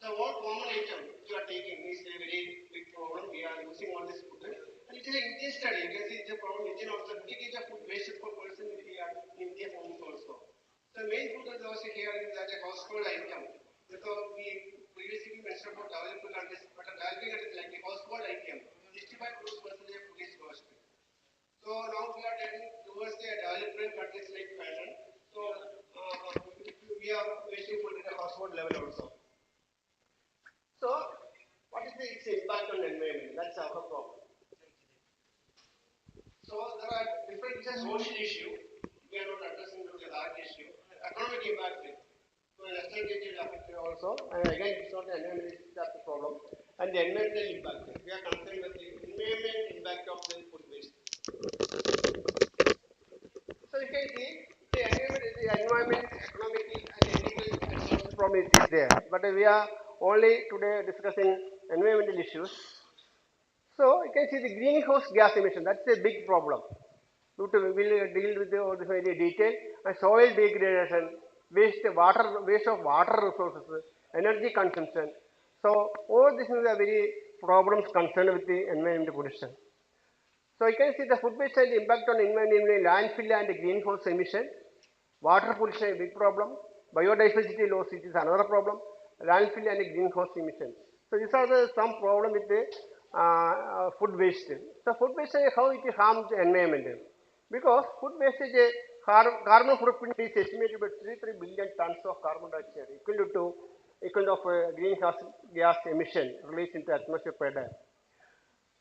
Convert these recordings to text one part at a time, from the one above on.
The all common item you are taking is a very big problem. We are using all this food. And it is an Indian study. You can see the problem Indian also. We get the food wasted per person in India homes also. The main food is also here is that a household item. So we previously mentioned about developing countries, but a developing countries like a household item. 65% of food is lost. So now we are turning towards the developing countries like Thailand. So we are wasting food at a household level also. So, what is its impact on environment? That's our problem. So, there are different, it's a social issue. We are not addressing the large issue. Economic impact. So, national detail affected also. And again, it's not the environment, that's the problem. And the environmental impact. We are concerned with the environment impact of the food waste. So, you can see the environment economically and ethically and social problem is there. But we are only today discussing environmental issues. So you can see the greenhouse gas emission, that's a big problem. We will deal with all this very detail. And soil degradation, waste of water resources, energy consumption. So all these are very problems concerned with the environmental pollution. So you can see the food waste and impact on environment, landfill and greenhouse emission. Water pollution is a big problem. Biodiversity loss, it is another problem. Landfill and greenhouse emissions. So these are some problem with the food waste. So food waste, how it harms the environment? Because food waste is a carbon footprint is estimated by 3 billion tons of carbon dioxide, equal to greenhouse gas emission released into the atmosphere per day.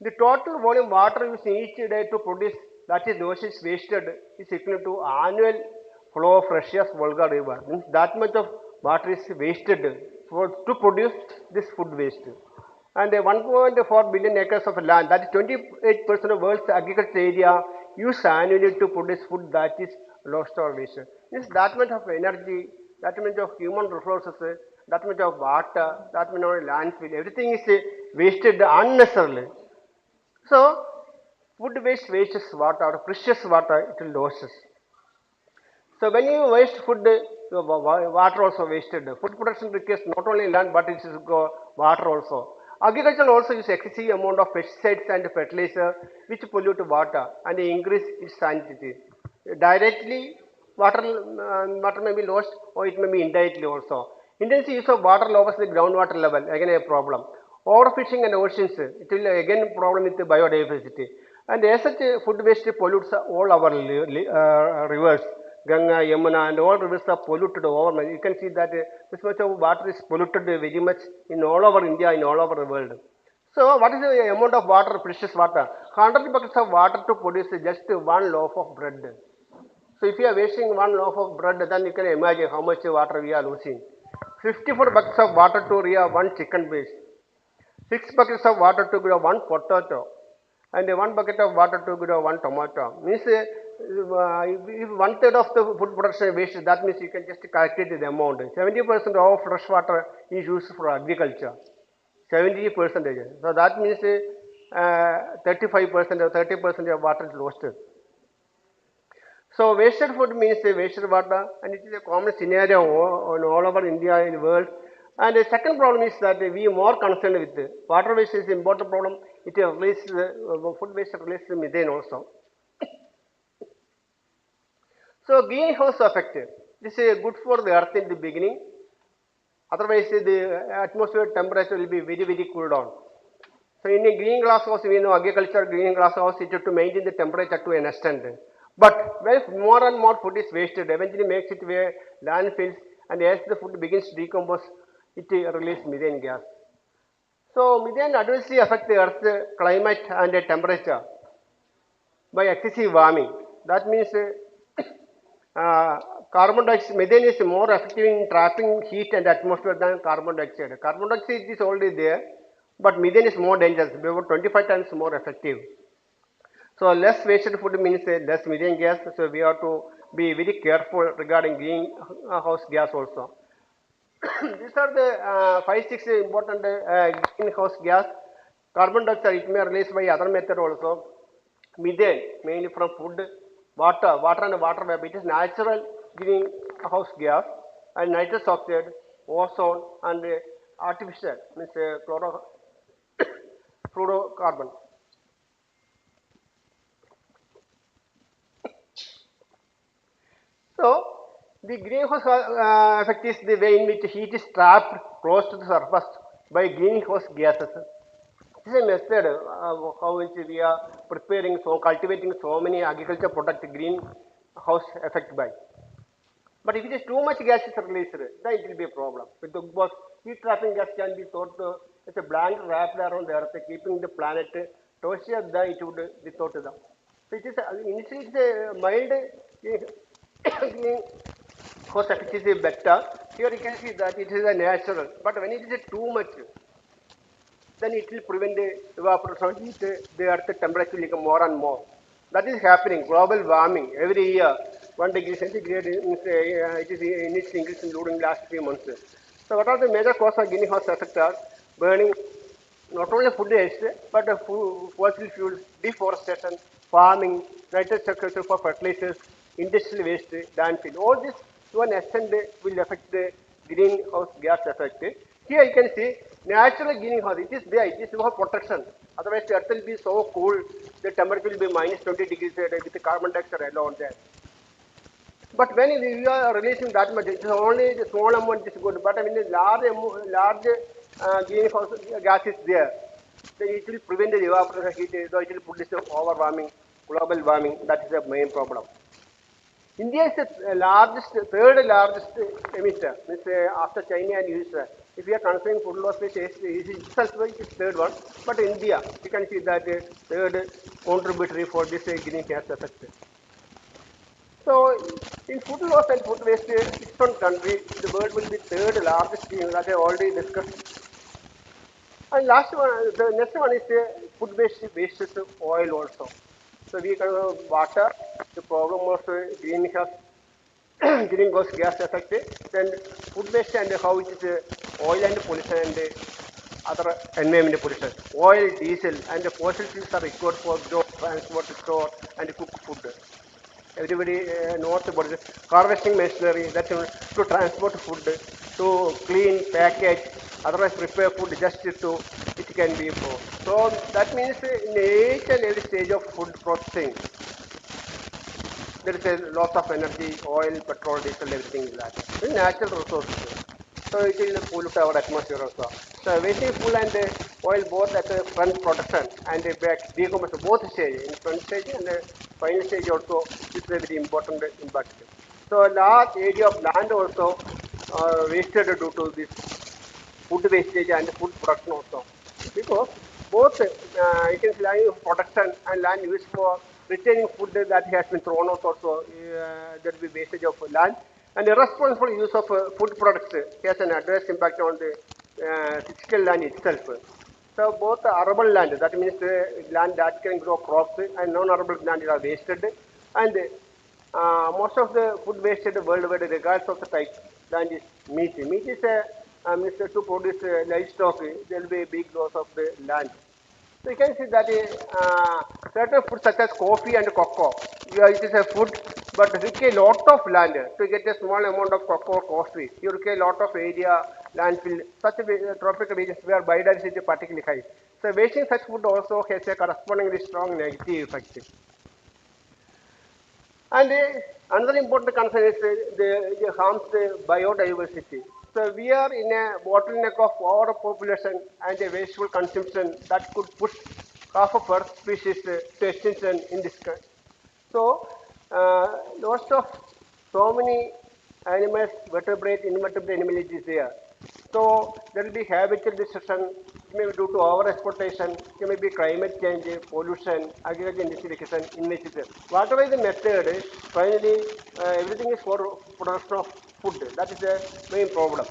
The total volume water used each day to produce, that is those is wasted, is equal to annual flow of Russia's Volga river. Means that much of water is wasted to produce this food waste. And 1.4 billion acres of land, that is 28% of world's agricultural area, used annually to produce food that is lost or wasted. Means that much of energy, that much of human resources, that much of water, that much of landfill, everything is wasted unnecessarily. So, food waste wastes water, precious water, it loses. So, when you waste food, water also wasted. Food production requires not only land but it is water also. Agriculture also uses excessive amount of pesticides and fertilizer which pollute water and increase its salinity. Directly, water may be lost or it may be indirectly also. Intensive use of water lowers the groundwater level, again a problem. Overfishing in oceans, it will again problem with the biodiversity. And as such, food waste pollutes all our rivers, Ganga, Yamuna, and all rivers are polluted over. You can see that this much of water is polluted very much in all over India, in all over the world. So, what is the amount of water, precious water? 100 buckets of water to produce just one loaf of bread. So, if you are wasting one loaf of bread, then you can imagine how much water we are losing. 54 buckets of water to rear one chicken breast. 6 buckets of water to grow one potato, and 1 bucket of water to grow one tomato. Means if 1/3 of the food production is wasted, that means you can just calculate the amount. 70% of fresh water is used for agriculture. 70%. So that means 35% or 30% of water is lost. So wasted food means wasted water, and it is a common scenario all over India and the world. And the second problem is that we are more concerned with water waste is an important problem. It releases food waste releases methane also. So greenhouse effect. This is good for the earth in the beginning. Otherwise, the atmosphere temperature will be very cool down. So in a green glasshouse, we know agriculture green glasshouse is to maintain the temperature to an extent. But when more and more food is wasted, eventually makes it where landfills, and as the food begins to decompose, it releases methane gas. So methane adversely affects the earth's climate and temperature by excessive warming. That means carbon dioxide, methane is more effective in trapping heat and atmosphere than carbon dioxide. Carbon dioxide is already there, but methane is more dangerous, about 25 times more effective. So less wasted food means less methane gas. So we have to be very careful regarding greenhouse gas also. These are the 5-6 important greenhouse gas. Carbon dioxide, it may release by other method also. Methane, mainly from food, water and water vapor. It is natural greenhouse gas, and nitrous oxide, ozone, and artificial, means fluorocarbon. So, the greenhouse effect is the way in which heat is trapped close to the surface by greenhouse gases. This is a method how which we are preparing, so cultivating so many agriculture product greenhouse effect by. But if it is too much gas is released, then it will be a problem. Because heat trapping gas can be thought as a blanket wrapped around the earth, keeping the planet tortured, then it would be thought of them. So it is initially it's a mild greenhouse effect is better. Here you can see that it is a natural, but when it is too much, then it will prevent the evaporation of heat, the earth temperature will become more and more. That is happening, global warming. Every year, 1 degree centigrade, it is in its increase during last 3 months. So what are the major causes of greenhouse effect are burning not only food waste, but fossil fuels, deforestation, farming, nitrate sequestration for fertilizers, industrial waste, landfill. All this to an extent will affect the greenhouse gas effect. Here you can see natural greenhouse. It is there. It is for protection. Otherwise, the earth will be so cold. The temperature will be minus 20 degrees with the carbon dioxide alone there. But when we are releasing that much, it is only the small amount is good. But when the large greenhouse gas is there, then it will prevent the evaporation of heat, so it will produce overwarming, global warming. That is the main problem. India is the third largest emitter, means after China and US. If we are considering food loss rate, it is itself it is third one. But India, you can see that third contributory for this greenhouse effect. So, in food loss and food waste, its own country, the world will be third largest that I already discussed. And last one, the next one is food waste, wastes oil also. So we can water, the problem of greenhouse greenhouse gas effect, then food waste and how it is oil and pollution and other environment pollution. Oil, diesel, and the fossil fuels are required for grow, transport, store, and cook food. Everybody knows about this harvesting machinery that to transport food, to clean, package, otherwise prepare food just to it can be for. So that means in each and every stage of food processing, there is a loss of energy, oil, petrol, diesel, everything is that. It's natural resources. So it will pollute our atmosphere also. So wasting fuel and oil both at the front production and the back decomposition, both stage, in front stage and the final stage also is a very important impact. So large area of land also wasted due to this food wastage and food production also. Because both you can see land production and land used for retaining food that has been thrown out also, there will be wastage of land. And irresponsible use of food products has an adverse impact on the physical land itself. So both arable land, that means land that can grow crops, and non-arable land are wasted. And most of the food wasted worldwide, regardless of the type, land is meat. Meat is means to produce livestock, there will be a big loss of the land. So you can see that certain foods such as coffee and cocoa, it is a food, but require a lot of land to get a small amount of cocoa or coffee. You require a lot of area, landfill, such a tropical regions where biodiversity is particularly high. So wasting such food also has a correspondingly strong negative effect. And another important concern is the harms the biodiversity. So we are in a bottleneck of overpopulation and a wasteful consumption that could push half of Earth species to extinction in this country. So lots of so many animals, vertebrate, invertebrate animals is there. So there will be habitat destruction, it may be due to over exploitation, it may be climate change, pollution, agriculture intensification, innovation. Whatever is the method, finally everything is for production of food. That is the main problem.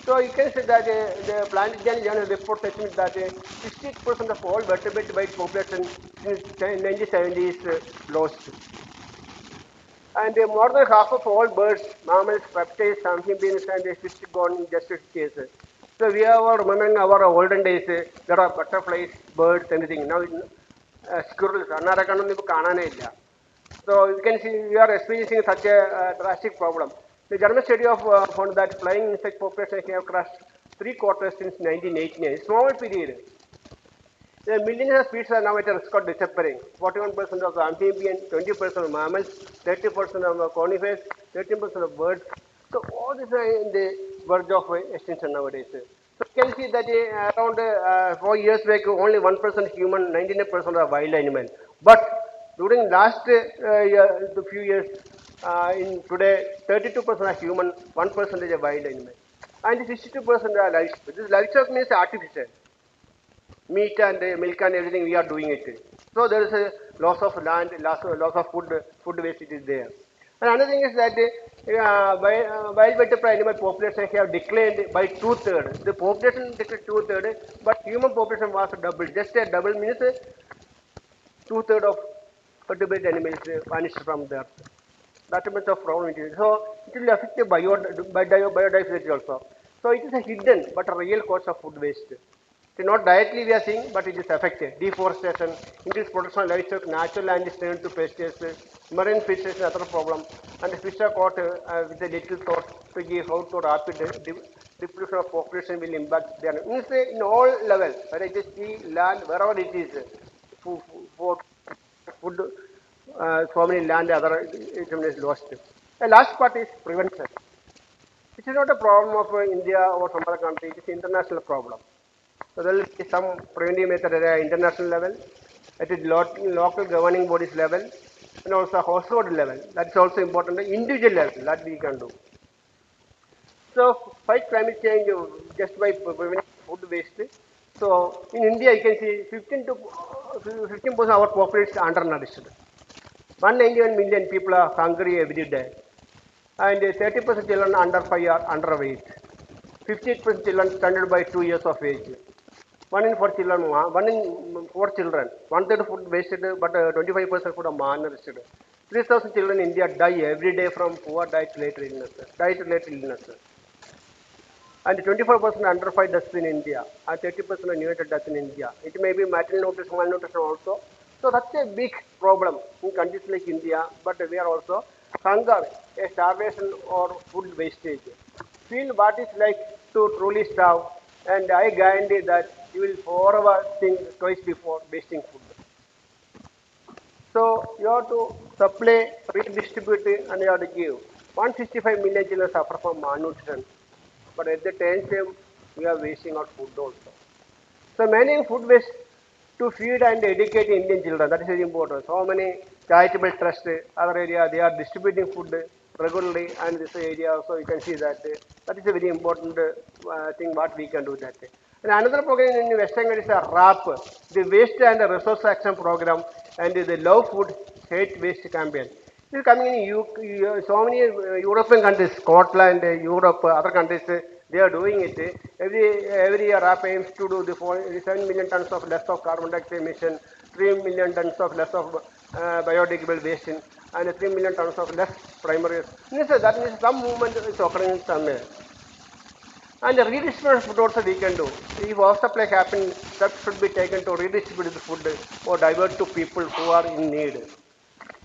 So you can say that the Planet Journal report estimates that 60% of all vertebrate by population since 1970 is lost. And more than half of all birds, mammals, reptiles, amphibians, and fish gone in just a case. So we are remembering our olden days. There are butterflies, birds, anything. Now squirrels, അണ്ണാരക്കണ്ണൊന്നും ഇപ്പോൾ കാണാനേ ഇല്ല. So you can see we are experiencing such a drastic problem. The German study of found that flying insect population have crashed three quarters since 1989, small period. The millions of species are now at a risk of disappearing. 41% of the amphibian, 20% of mammals, 30% of the conifers, 13% of birds. So all this are in the verge of extinction nowadays. So you can see that around 4 years back, only 1% human, 99% are wild animal. But during last the few years, in today, 32% are human, 1% is a wild animal. And 62% are livestock. This livestock means artificial meat and milk and everything we are doing it. So there is a loss of land, loss of food waste it is there. And another thing is that wild vertebrate animal population have declined by two-thirds. The population declined two-thirds, but human population was doubled. Just a double means two-thirds of vertebrate animals vanished from the earth. That much of problem it is. So it will affect the biodiversity also. So it is a hidden but a real cause of food waste. It is not directly we are seeing, but it is affected. Deforestation, increased production of livestock, natural land is turned to pastures, marine fish is another problem, and the fish are caught with a little thought to give how to rapid depletion of population will impact their. Means in all levels, whether it is sea, land, wherever it is, for food, so many land, other item is lost. The last part is prevention. It is not a problem of India or some other country, it is an international problem. So there will be some preventive method at the international level, at the local governing bodies level, and also household level. That is also important. The individual level that we can do. So fight climate change just by preventing food waste. So in India, you can see 15% of our population is undernourished. 191 million people are hungry every day, and 30% children under 5 are underweight. 58% children stunted by 2 years of age. One in four children, one third food wasted, but 25% food are malnourished. 3,000 children in India die every day from poor diet-related illness. And 24% under 5 deaths in India, and 30% of neonatal deaths in India. It may be malnutrition, malnutrition also. So that's a big problem in countries like India, but we are also hunger, a starvation or food wastage. Feel what it's like to truly starve, and I guarantee that you will forever think twice before wasting food. So you have to supply, redistribute, and you have to give. 165 million children suffer from malnutrition, but at the same time, we are wasting our food also. So managing food waste to feed and educate Indian children, that is very important. So many charitable trusts, other area, they are distributing food regularly, and this area also you can see that that is a very important thing what we can do that. And another program in West Bengal is a RAP, the Waste and Resource Action Program, and the Love Food Hate Waste campaign. This is coming in so many European countries, Scotland, Europe, other countries, they are doing it. Every year RAP aims to do the 7 million tons of less of carbon dioxide emission, 3 million tons of less of biodegradable waste, and 3 million tons of less primary. That means some movement is occurring somewhere. And the redistribution of food also we can do. If oversupply happens, steps should be taken to redistribute the food or divert to people who are in need.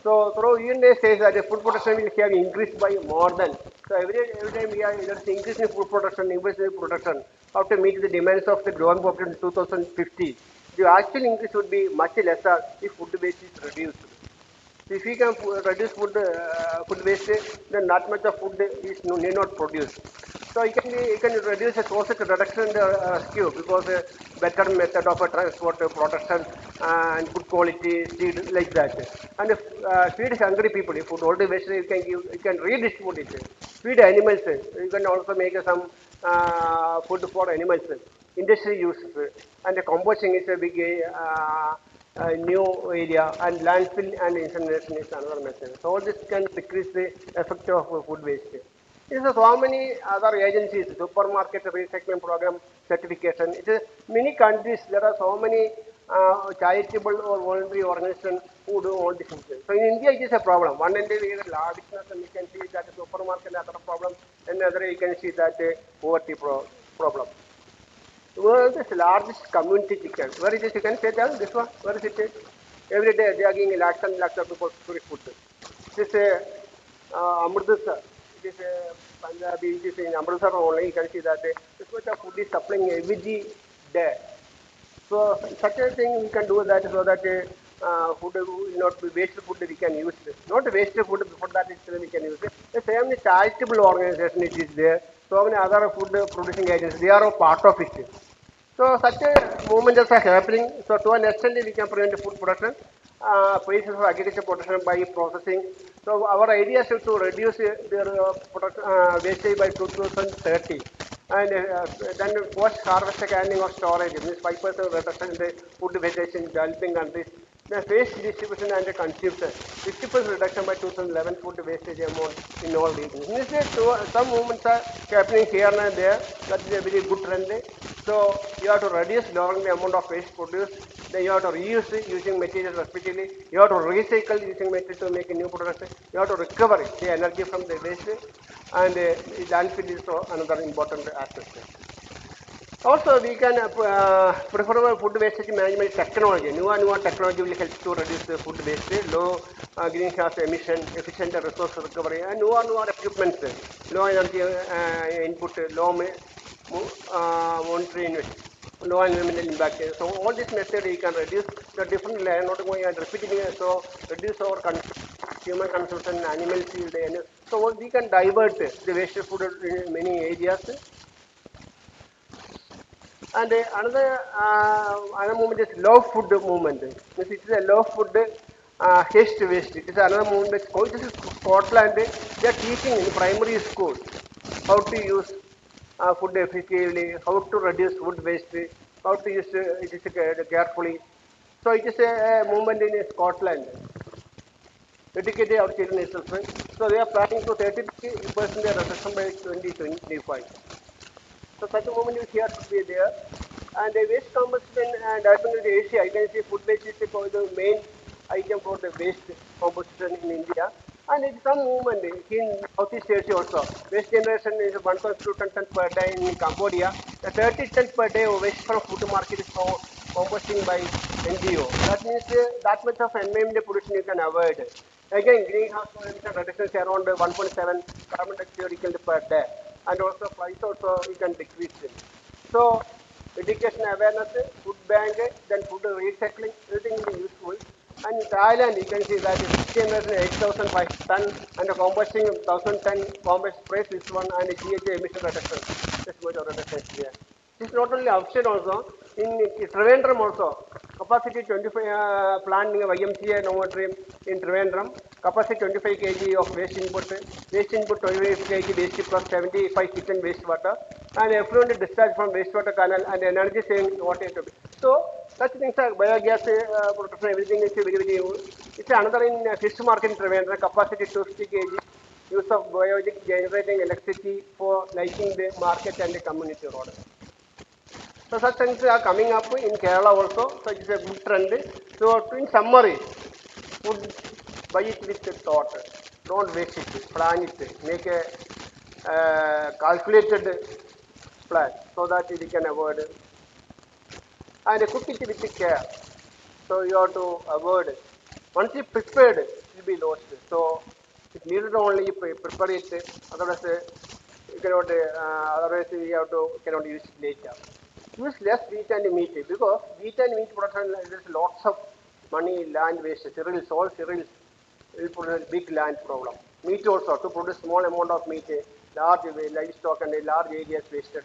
So through UNA says that the food production will have increased by more than. So every time we are there's increase in food production, increase in production, how to meet the demands of the growing population in 2050. The actual increase would be much lesser if food waste is reduced. So if we can reduce food waste, then not much of food is need not produced. So you can reduce the cost reduction in the rescue because better method of transport, production, and good quality seed like that. And if feed hungry people, if food already waste, you can redistribute it. Feed animals, you can also make some food for animals, industry uses, and the composting is a big new area, and landfill and incineration is another method. So all this can decrease the effect of food waste. There are so many other agencies, supermarket recycling program, certification. It is many countries, there are so many charitable or voluntary organizations who do all these things. So in India, it is a problem. One end we have large business, and we can see that the supermarket is another problem, and another you can see that the poverty problem. World is largest community chicken. Where is it? You can say that this one. Where is it? Every day they are giving lakhs and lakhs of people free food. This is Amritsar. it is Punjabi, it is in Amritsar only, you can see that this much of food is supplying every day. So such a thing we can do that so that food will not be waste food we can use. Not waste food for that itself we can use. The same charitable organization it is there. So many other food producing agencies they are a part of it. So such a movements are happening. So to an extent we can prevent food production, prices of agriculture production by processing. So our idea is to reduce their production, wastage by 2030. And then post harvest canning or storage means 5% reduction in the food wastage in developing countries. The waste distribution and the consumption, 50% reduction by 2011 food wastage amount in all regions. Means some movements are happening here and there. That is a very good trend. So you have to reduce lowering the amount of waste produced. Then you have to reuse it using materials respectively. You have to recycle using materials to make a new product. You have to recover the energy from the waste. And landfill is another important aspect. Also, we can prefer food wastage management technology. New technology will help to reduce the food waste, low greenhouse emission, efficient resource recovery, and newer equipment, low energy input, monitoring, low environmental impact. So all these methods we can reduce the different layer, not going and repeating it, so reduce our human consumption, animal field, and so we can divert the waste food in many areas. And another movement is love food movement. It is a love food haste waste. It is another movement. This is Scotland. They are teaching in primary school how to use food effectively, how to reduce food waste, how to use it is carefully. So it is a movement in Scotland. Educating our children itself. So they are planning to 30% reduction by 2025. So such a movement is here to be there. And the waste composition and development in Asia, you can see food waste is the main item for the waste composition in India. And it's some movement in Southeast Asia also. Waste generation is 1,200 tons per day in Cambodia. The 30 tons per day of waste from food market is composting by NGO. That means that much of environmental pollution you can avoid. Again, greenhouse emission reduction is around 1.7 carbon dioxide equivalent per day. And also price also you can decrease it. So education awareness, food bank, then food recycling, everything is useful. And in Thailand, you can see that it's generation 8,500 ton and the composting 1,000 ton compost price is one and GHG emission reduction. This much of reduction is here. This not only outside also, in Trivandrum also, capacity 25 plant near YMCA dormitory in Trivandrum, capacity 25 kg of waste input 25 kg waste plus 75 kitchen wastewater, and effluent discharge from wastewater canal and energy saving water. So such things are biogas production, everything is very, very it's another in fish market in Trivandrum, capacity 250 kg. Use of biologic generating electricity for lighting the market and the community road. So such things are coming up in Kerala also. So it is a good trend. So in summary, food buy it with thought. Don't waste it. Plan it. Make a calculated plan so that we can avoid it. And cook it with care. So you have to avoid it. Once you prepared, it will be lost. So it needed only prepare it. Otherwise, you cannot. Otherwise, we have to cannot use it later. Use less wheat and meat because wheat and meat production there's lots of money, land waste, cereals, all cereals will produce a big land problem. Meat also to produce small amount of meat, large livestock and a large areas wasted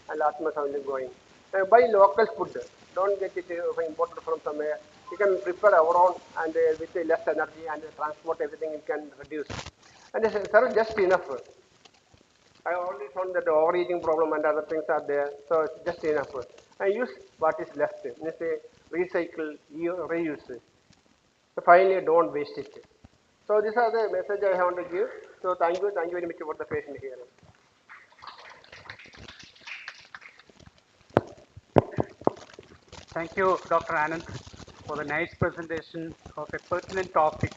and large amount of going. Buy local food. Don't get it imported from somewhere. You can prepare our own and with less energy and transport everything you can reduce. And serve just enough. I already found that the overeating problem and other things are there, so it's just enough. And use what is left. Means recycle, reuse. So finally, don't waste it. So these are the message I want to give. So thank you very much for the patient hearing. Thank you, Dr. Anand, for the nice presentation of a pertinent topic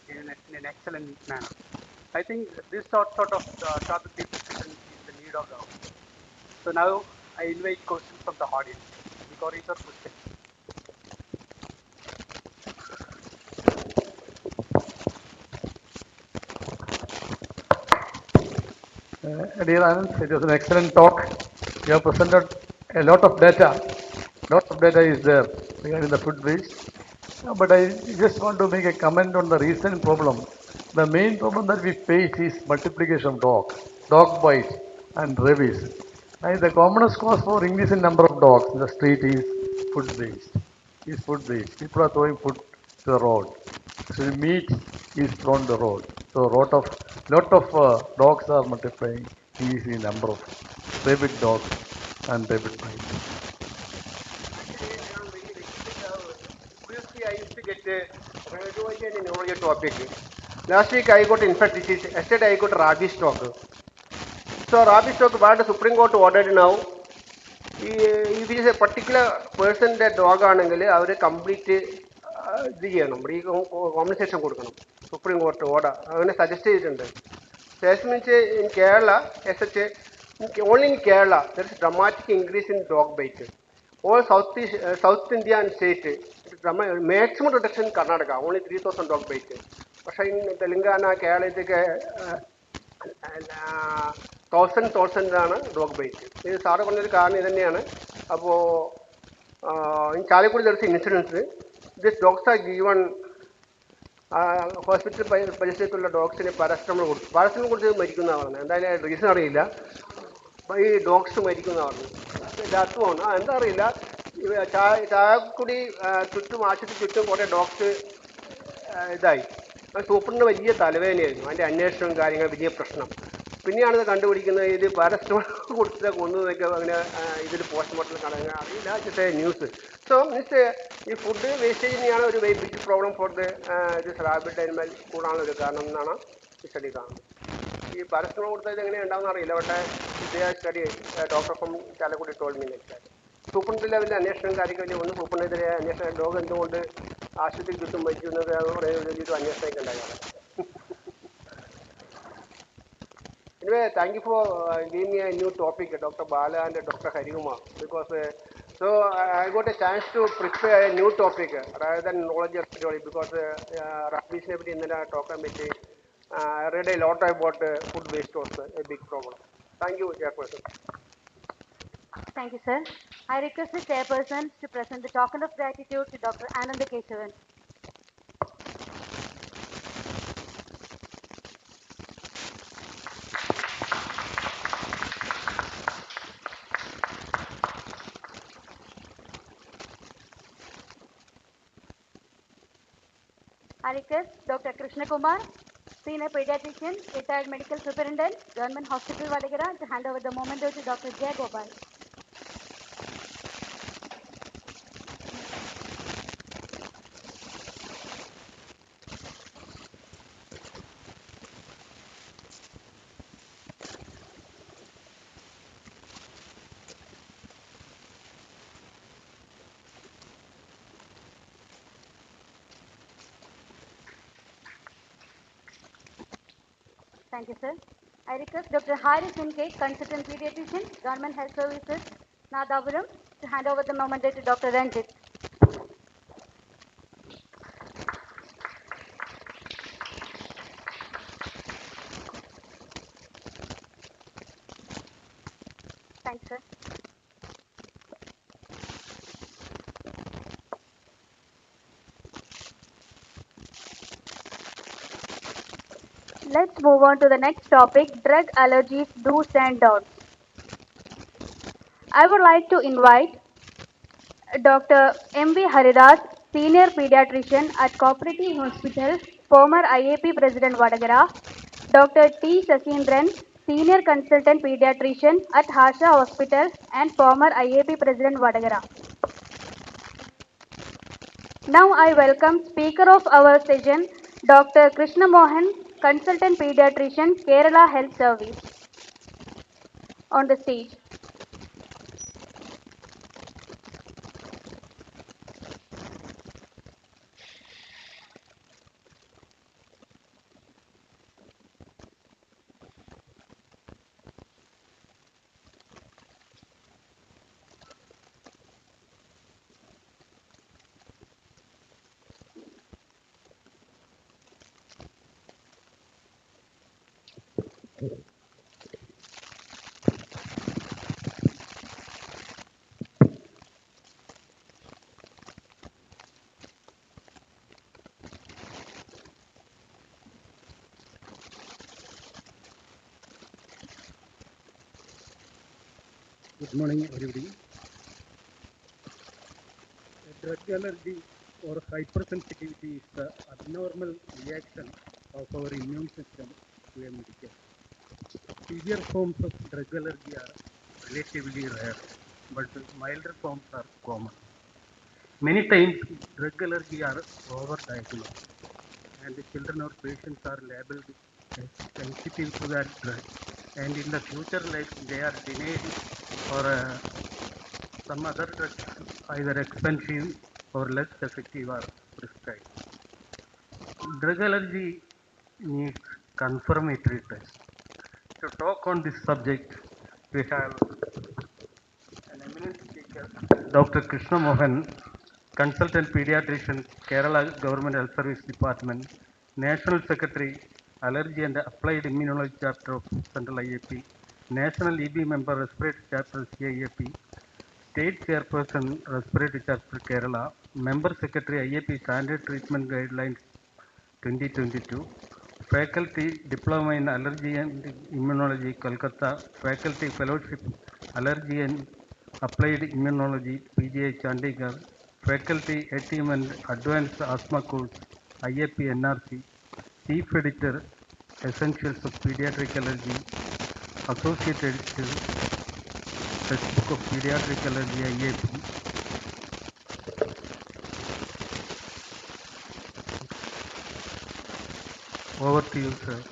in an excellent manner. I think this sort of topic discussion is the need of the hour. So now I invite questions from the audience. Because it's a question. Dear Anand, it was an excellent talk. You have presented a lot of data. Lot of data is there regarding the food waste. But I just want to make a comment on the recent problem. The main problem that we face is multiplication of dog bite and rabies. The commonest cause for increase in number of dogs in the street is food waste. Is food waste. People are throwing food to the road. So meat is thrown to the road. So lot of dogs are multiplying, increasing in number of rabid dogs and rabid mice. Actually, I am very previously I used to get a neurology topic. Last week I got infected disease. Yesterday I got rabies talk. So rabies talk what the Supreme Court ordered now. If it is a particular പേഴ്സൻ്റെ dog ആണെങ്കിൽ അവർ complete ഇത് ചെയ്യണം compensation കൊടുക്കണം supreme court order അങ്ങനെ suggest ചെയ്തിട്ടുണ്ട് suggest means in Kerala S H only in Kerala there is dramatic increase in dog bite all south India and state maximum reduction Karnataka only 3,000 dog bite പക്ഷേ in Telangana കേരളത്തൊക്കെ തൗസൻഡാണ് ഡോഗ് ബൈറ്റ് ഇത് sir പറഞ്ഞൊരു കാരണം ഇത് തന്നെയാണ് അപ്പോൾ ചാലക്കുടി ദർശ insurance this dogs are given hospital പരിസരത്തുള്ള ഡോഗ്സിന് പാരസ്റ്റമോൾ കൊടുത്തു പാരസ്റ്റമോൾ കൊടുത്ത് മരിക്കുന്നതാണ് പറഞ്ഞത് എന്തായാലും റീസൺ അറിയില്ല ഈ ഡോഗ്സ് മരിക്കുന്നതാണ് ഡാത്തുമാണ് എന്താ അറിയില്ല ചാലക്കുടി ചുറ്റും ആശുപത്രി ചുറ്റും കുറേ ഡോഗ്സ് ഇതായി സൂപ്പറിന് വലിയ തലവേദനയായിരുന്നു അതിൻ്റെ അന്വേഷണവും കാര്യങ്ങൾ വലിയ പ്രശ്നം പിന്നെയാണ് ഇത് കണ്ടുപിടിക്കുന്നത് ഇത് പാരസ്റ്റമോൾ കൊടുത്തിട്ട് കൊന്നതൊക്കെ അങ്ങനെ ഇതിൽ പോസ്റ്റ്മോർട്ടം നടക്കുക അറിയില്ല it's a news so means ഈ ഫുഡ് വേസ്റ്റേജ് തന്നെയാണ് ഒരു very big problem for this rabid animal കൂടാനുള്ള ഒരു കാരണം എന്നാണ് ഈ സ്റ്റഡി കാണുന്നത് ഈ പാരസ്റ്റമോൾ കൊടുത്തത് എങ്ങനെ ഉണ്ടാവുന്ന അറിയില്ല പക്ഷേ ഇതേ study doctor from Chalakudy told me like that superintendent ലെവലിൽ അന്വേഷണം കാര്യങ്ങൾ ഒന്ന് സൂപ്രണ്ടിനെതിരെ അന്വേഷണം ഡോഗ് എന്തുകൊണ്ട് ആശുപത്രിക്ക് ചുറ്റും മരിച്ചു എന്നത് വലിയൊരു അന്വേഷണമൊക്കെ ഉണ്ടായാണ് Anyway, thank you for giving me a new topic, Dr. Bala and Dr. Harikuma, because so I got a chance to prepare a new topic rather than knowledge of theory because Rafi's never in the talk I read a lot about food waste was a big problem. Thank you, Chairperson. Thank you, sir. I request the chairperson to present the token of gratitude to Dr. Ananda Kesavan. I request Dr. Krishna Kumar, Senior Pediatrician, Retired Medical Superintendent, Government Hospital Vadagara, to hand over the memento to Dr. Jay Gopal. Thank you, sir. I request Dr. Haris Sinkate, Consultant Pediatrician, Government Health Services, Nadapuram, to hand over the memento to Dr. Ranjit. Thanks, sir. Let's move on to the next topic, drug allergies, do's and don'ts. I would like to invite Dr. M.V. Haridas, Senior Pediatrician at Cooperative Hospital, former IAP President Vadagara, Dr. T. Sasindran, Senior Consultant Pediatrician at Harsha Hospital and former IAP President Vadagara. Now I welcome Speaker of our session, Dr. Krishna Mohan, Consultant Pediatrician, Kerala Health Service, on the stage. Good morning, everybody. A drug allergy or hypersensitivity is the abnormal reaction of our immune system to a medication. Severe forms of drug allergy are relatively rare, but milder forms are common. Many times, drug allergy are overdiagnosed, and the children or patients are labeled as sensitive to that drug, and in the future life they are denied for some other drugs, either expensive or less effective, are prescribed. Drug allergy needs confirmatory tests. To talk on this subject, we have an eminent speaker, Dr. Krishna Mohan, Consultant Pediatrician, Kerala Government Health Service Department, National Secretary, Allergy and Applied Immunology Chapter of Central IAP, National EB Member Respiratory Chapter CIAP, State Chairperson Respiratory Chapter Kerala, Member Secretary IAP Standard Treatment Guidelines 2022, Faculty Diploma in Allergy and Immunology, Kolkata, Faculty Fellowship Allergy and Applied Immunology, PGI Chandigarh, Faculty ATM and Advanced Asthma Course, IAP NRC, Chief Editor, Essentials of Pediatric Allergy, Associate Editor, Textbook of Pediatric Allergy, IAP. Over to you, sir.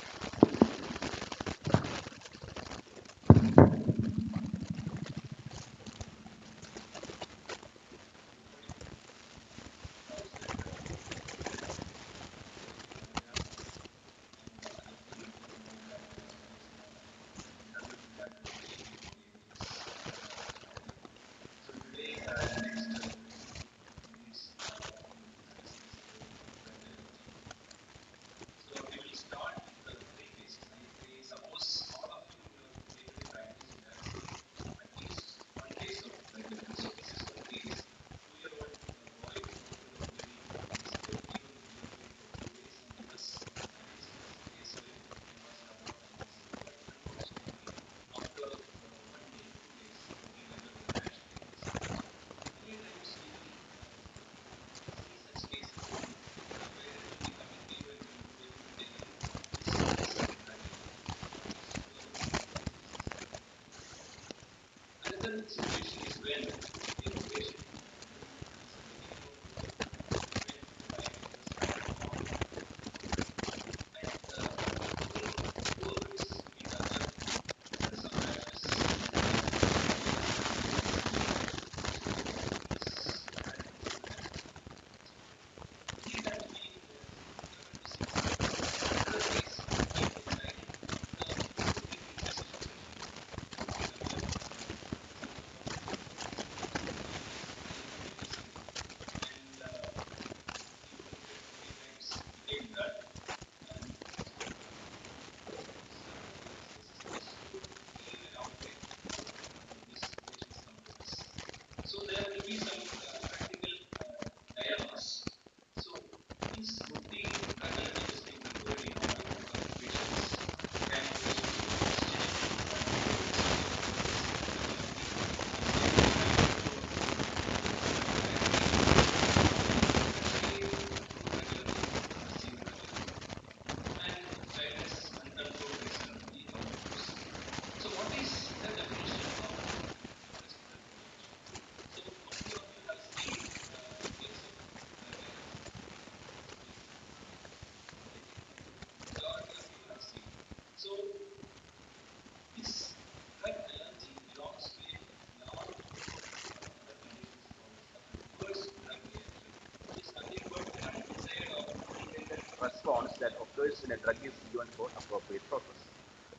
Response that occurs when a drug is given for appropriate purpose.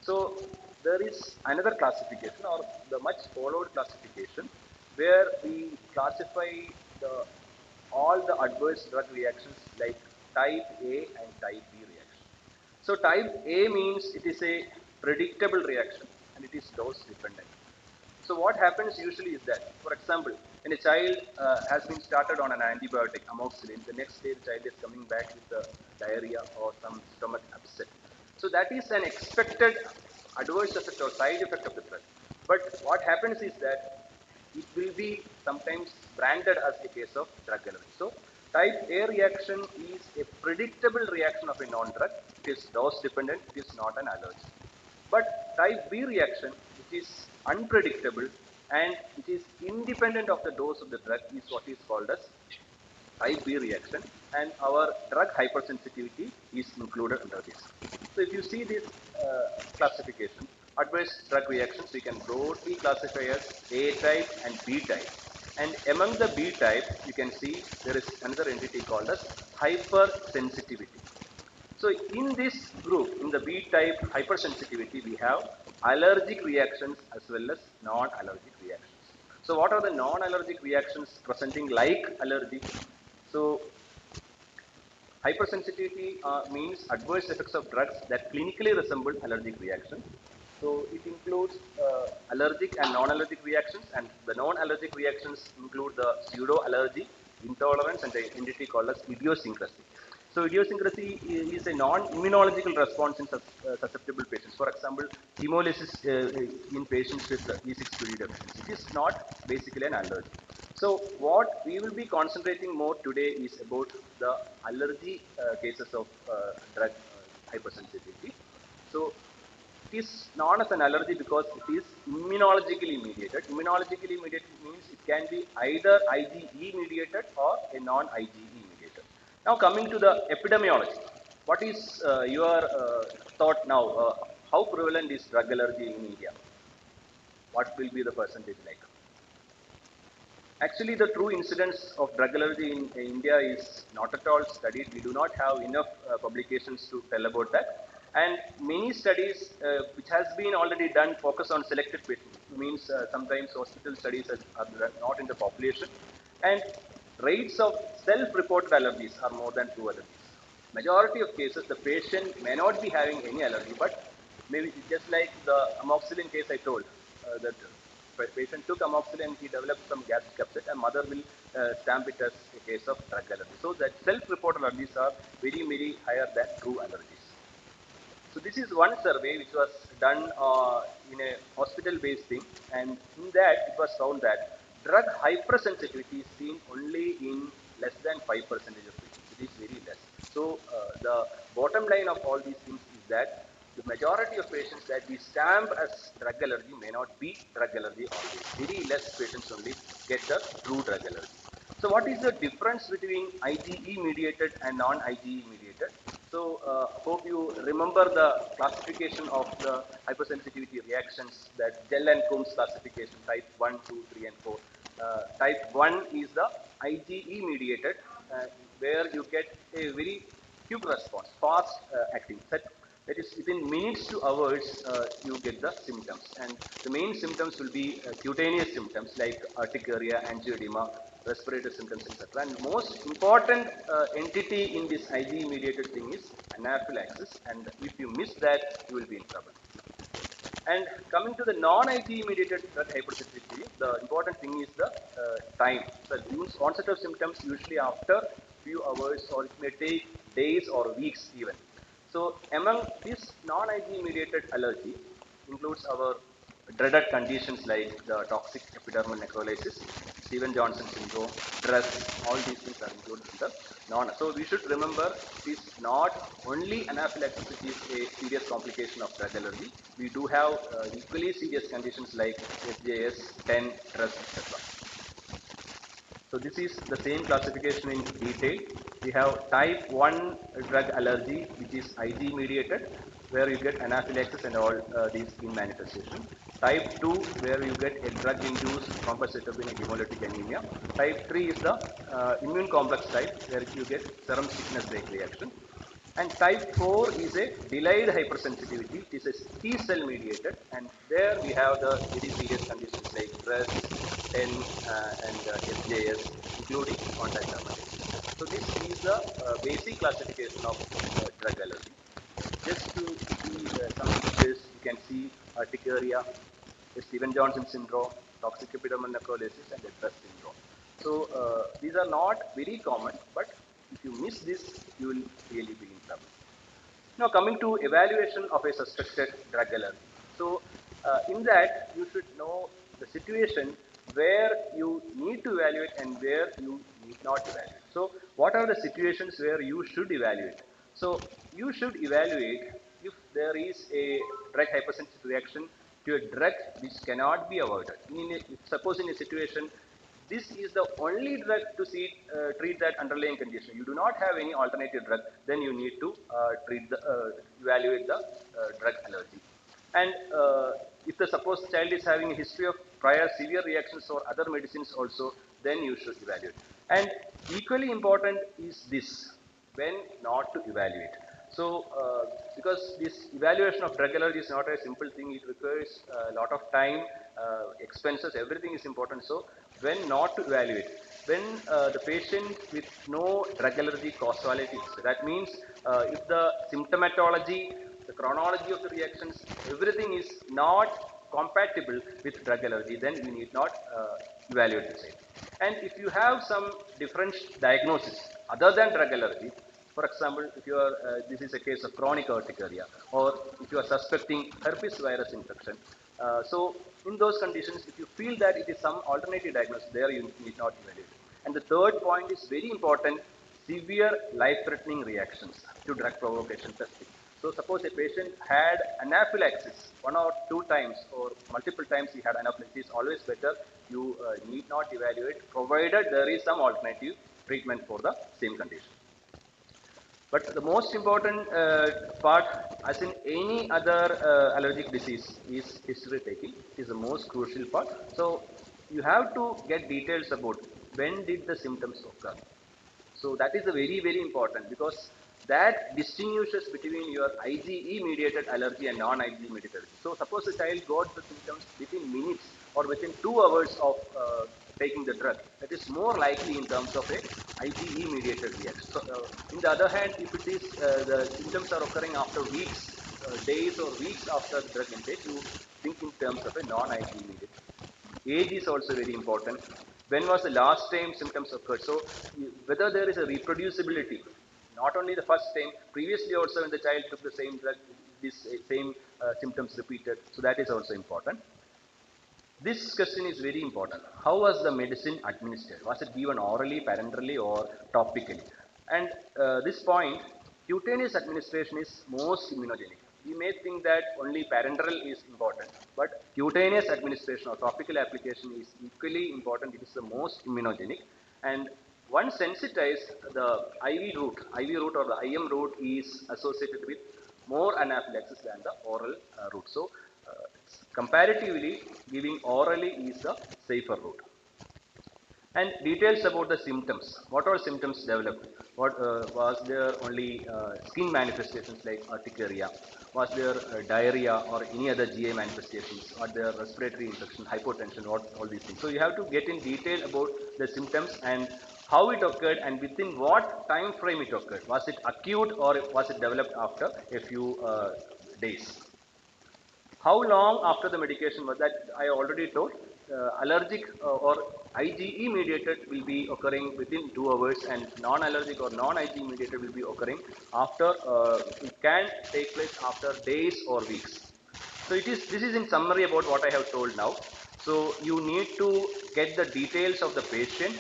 So there is another classification or the much followed classification where we classify the all the adverse drug reactions like type A and type B reaction. So type A means it is a predictable reaction and it is dose dependent. So what happens usually is that, for example, when a child has been started on an antibiotic, amoxicillin, the next day the child is coming back with diarrhea or some stomach upset. So that is an expected adverse effect or side effect of the drug. But what happens is that it will be sometimes branded as a case of drug allergy. So type A reaction is a predictable reaction of a non-drug. It is dose dependent. It is not an allergy. But type B reaction, which is unpredictable and which is independent of the dose of the drug, is what is called as type B reaction, and our drug hypersensitivity is included under this. So if you see this classification, adverse drug reactions we can broadly classify as A type and B type. And among the B type, you can see there is another entity called as hypersensitivity. So in this group, in the B type hypersensitivity, we have allergic reactions as well as non-allergic reactions. So what are the non-allergic reactions presenting like allergy? So hypersensitivity means adverse effects of drugs that clinically resemble allergic reactions. So it includes allergic and non-allergic reactions, and the non-allergic reactions include the pseudo-allergy, intolerance, and the entity called as idiosyncrasy. So idiosyncrasy is a non-immunological response in susceptible patients. For example, hemolysis in patients with E6PD deficiency. It is not basically an allergy. So what we will be concentrating more today is about the allergy cases of drug hypersensitivity. So it is known as an allergy because it is immunologically mediated. Immunologically mediated means it can be either IgE mediated or a non-IgE mediated. Now coming to the epidemiology, what is your thought now? How prevalent is drug allergy in India? What will be the percentage like? Actually, the true incidence of drug allergy in India is not at all studied. We do not have enough publications to tell about that. And many studies which has been already done focus on selected patients. It means sometimes hospital studies are not in the population. And rates of self-reported allergies are more than true allergies. Majority of cases, the patient may not be having any allergy, but maybe just like the amoxicillin case I told, that patient took amoxicillin, he developed some gastric upset, and mother will stamp it as a case of drug allergy. So that self-reported allergies are very, very higher than true allergies. So this is one survey which was done in a hospital-based thing, and in that it was found that drug hypersensitivity is seen only in less than 5% of patients. It is very less. So the bottom line of all these things is that the majority of patients that we stamp as drug allergy may not be drug allergy always. Very less patients only get the true drug allergy. So what is the difference between IgE mediated and non-IgE mediated? So hope you remember the classification of the hypersensitivity reactions, that Gell and Coombs classification, type 1, 2, 3, and 4. Type 1 is the IgE mediated, where you get a very quick response, fast acting. That is within minutes to hours you get the symptoms, and the main symptoms will be cutaneous symptoms like urticaria, angioedema, respiratory symptoms, etc. And most important entity in this IgE mediated thing is anaphylaxis, and if you miss that, you will be in trouble. And coming to the non-IgE mediated drug hypersensitivity, the important thing is the time. So the onset of symptoms usually after few hours, or it may take days or weeks even. So among this non-IgE mediated allergy includes our dreaded conditions like the toxic epidermal necrolysis, Stevens-Johnson syndrome, stress, all these things are included in the non. So we should remember it is not only anaphylaxis which is a serious complication of drug allergy. We do have equally serious conditions like SJS, TEN, stress, etc. So this is the same classification in detail. We have type 1 drug allergy, which is Ig mediated, where you get anaphylaxis and all these skin manifestations. Type 2, where you get a drug-induced thrombocytopenic hemolytic anemia. Type 3 is the immune complex type, where you get serum sickness-like reaction. And type 4 is a delayed hypersensitivity. It is a T cell mediated, and there we have the very serious conditions like stress, TEN, and SJS, including contact dermatitis. So this is the basic classification of drug allergy. Just to see some features, you can see urticaria, Stevens-Johnson syndrome, toxic epidermal necrolysis, and stress syndrome. So these are not very common, but if you miss this, you will really be in trouble. Now coming to evaluation of a suspected drug allergy. So In that, you should know the situation where you need to evaluate and where you need not evaluate. So, what are the situations where you should evaluate? So, you should evaluate if there is a drug hypersensitivity reaction to a drug which cannot be avoided. Suppose in a situation, this is the only drug to treat that underlying condition. You do not have any alternative drug, then you need to evaluate the drug allergy. And if the supposed child is having a history of prior severe reactions or other medicines also, then you should evaluate. And equally important is this, when not to evaluate. So, because this evaluation of drug allergy is not a simple thing, it requires a lot of time, expenses, everything is important. So, when not to evaluate, when the patient with no drug allergy causality, that means if the symptomatology, the chronology of the reactions, everything is not compatible with drug allergy, then you need not evaluate the child. And if you have some different diagnosis other than drug allergy, for example, if you are, this is a case of chronic urticaria, or if you are suspecting herpes virus infection, so in those conditions, if you feel that it is some alternative diagnosis, there you need not evaluate. And the third point is very important, severe life-threatening reactions to drug provocation testing. So suppose a patient had anaphylaxis 1 or 2 times or multiple times he had anaphylaxis, always better you need not evaluate provided there is some alternative treatment for the same condition. But the most important part, as in any other allergic disease, is history taking. It is the most crucial part. So you have to get details about when did the symptoms occur. So that is a very, very important, because that distinguishes between your IgE mediated allergy and non-IgE mediated allergy. So suppose a child got the symptoms within minutes or within 2 hours of taking the drug, that is more likely in terms of a IgE mediated reaction. So in the other hand, if it is the symptoms are occurring after weeks, days or weeks after the drug intake, you think in terms of a non-IgE mediated. Age is also very important. When was the last time symptoms occurred? So whether there is a reproducibility, not only the first time, previously also when the child took the same drug, this same symptoms repeated. So that is also important. This question is very important. How was the medicine administered? Was it given orally, parenterally, or topically? And this point, cutaneous administration is most immunogenic. We may think that only parenteral is important, but cutaneous administration or topical application is equally important. It is the most immunogenic. And once sensitized, the IV route or the IM route is associated with more anaphylaxis than the oral route. So, comparatively, giving orally is the safer route. And details about the symptoms. What all symptoms developed? What was there only skin manifestations like urticaria? Was there diarrhea or any other GI manifestations? Or there respiratory infection, hypotension, what all these things? So you have to get in detail about the symptoms and how it occurred and within what time frame it occurred. Was it acute or was it developed after a few days? How long after the medication was that? I already told. Allergic or IgE mediated will be occurring within 2 hours, and non-allergic or non-IgE mediated will be occurring after. It can take place after days or weeks. So it is. This is in summary about what I have told now. So you need to get the details of the patient.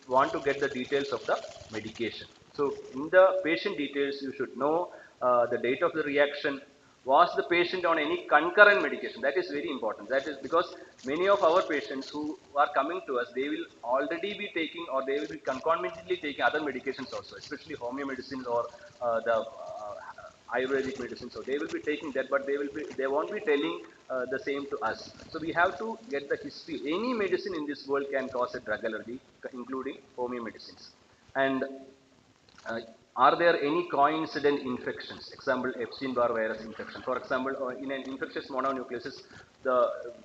Want to get the details of the medication. So in the patient details, you should know the date of the reaction. Was the patient on any concurrent medication? That is very important. That is because many of our patients who are coming to us, they will already be taking or they will be concomitantly taking other medications also, especially homeo medicines or the Ayurvedic medicine. So they will be taking that, but they won't be telling the same to us. So we have to get the history. Any medicine in this world can cause a drug allergy, including homeo medicines. And are there any coincident infections? Example, Epstein-Barr virus infection. For example, in an infectious mononucleosis,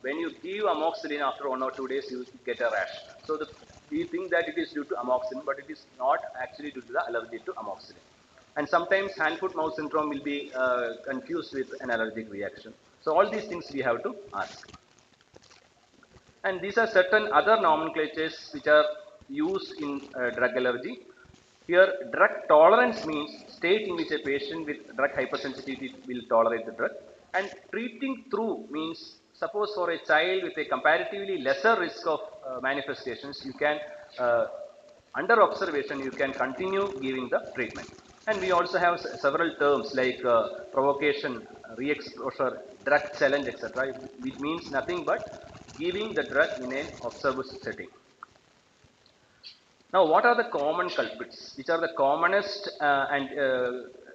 when you give amoxicillin after 1 or 2 days, you get a rash. So we think that it is due to amoxicillin, but it is not actually due to the allergy to amoxicillin. And sometimes hand-foot-mouth syndrome will be confused with an allergic reaction. So all these things we have to ask. And these are certain other nomenclatures which are used in drug allergy. Here, drug tolerance means state in which a patient with drug hypersensitivity will tolerate the drug. And treating through means, suppose for a child with a comparatively lesser risk of manifestations, you can, under observation, you can continue giving the treatment. And we also have several terms like provocation, re-exposure, drug challenge, etc. It means nothing but giving the drug in an observed setting. Now, what are the common culprits? Which are the commonest and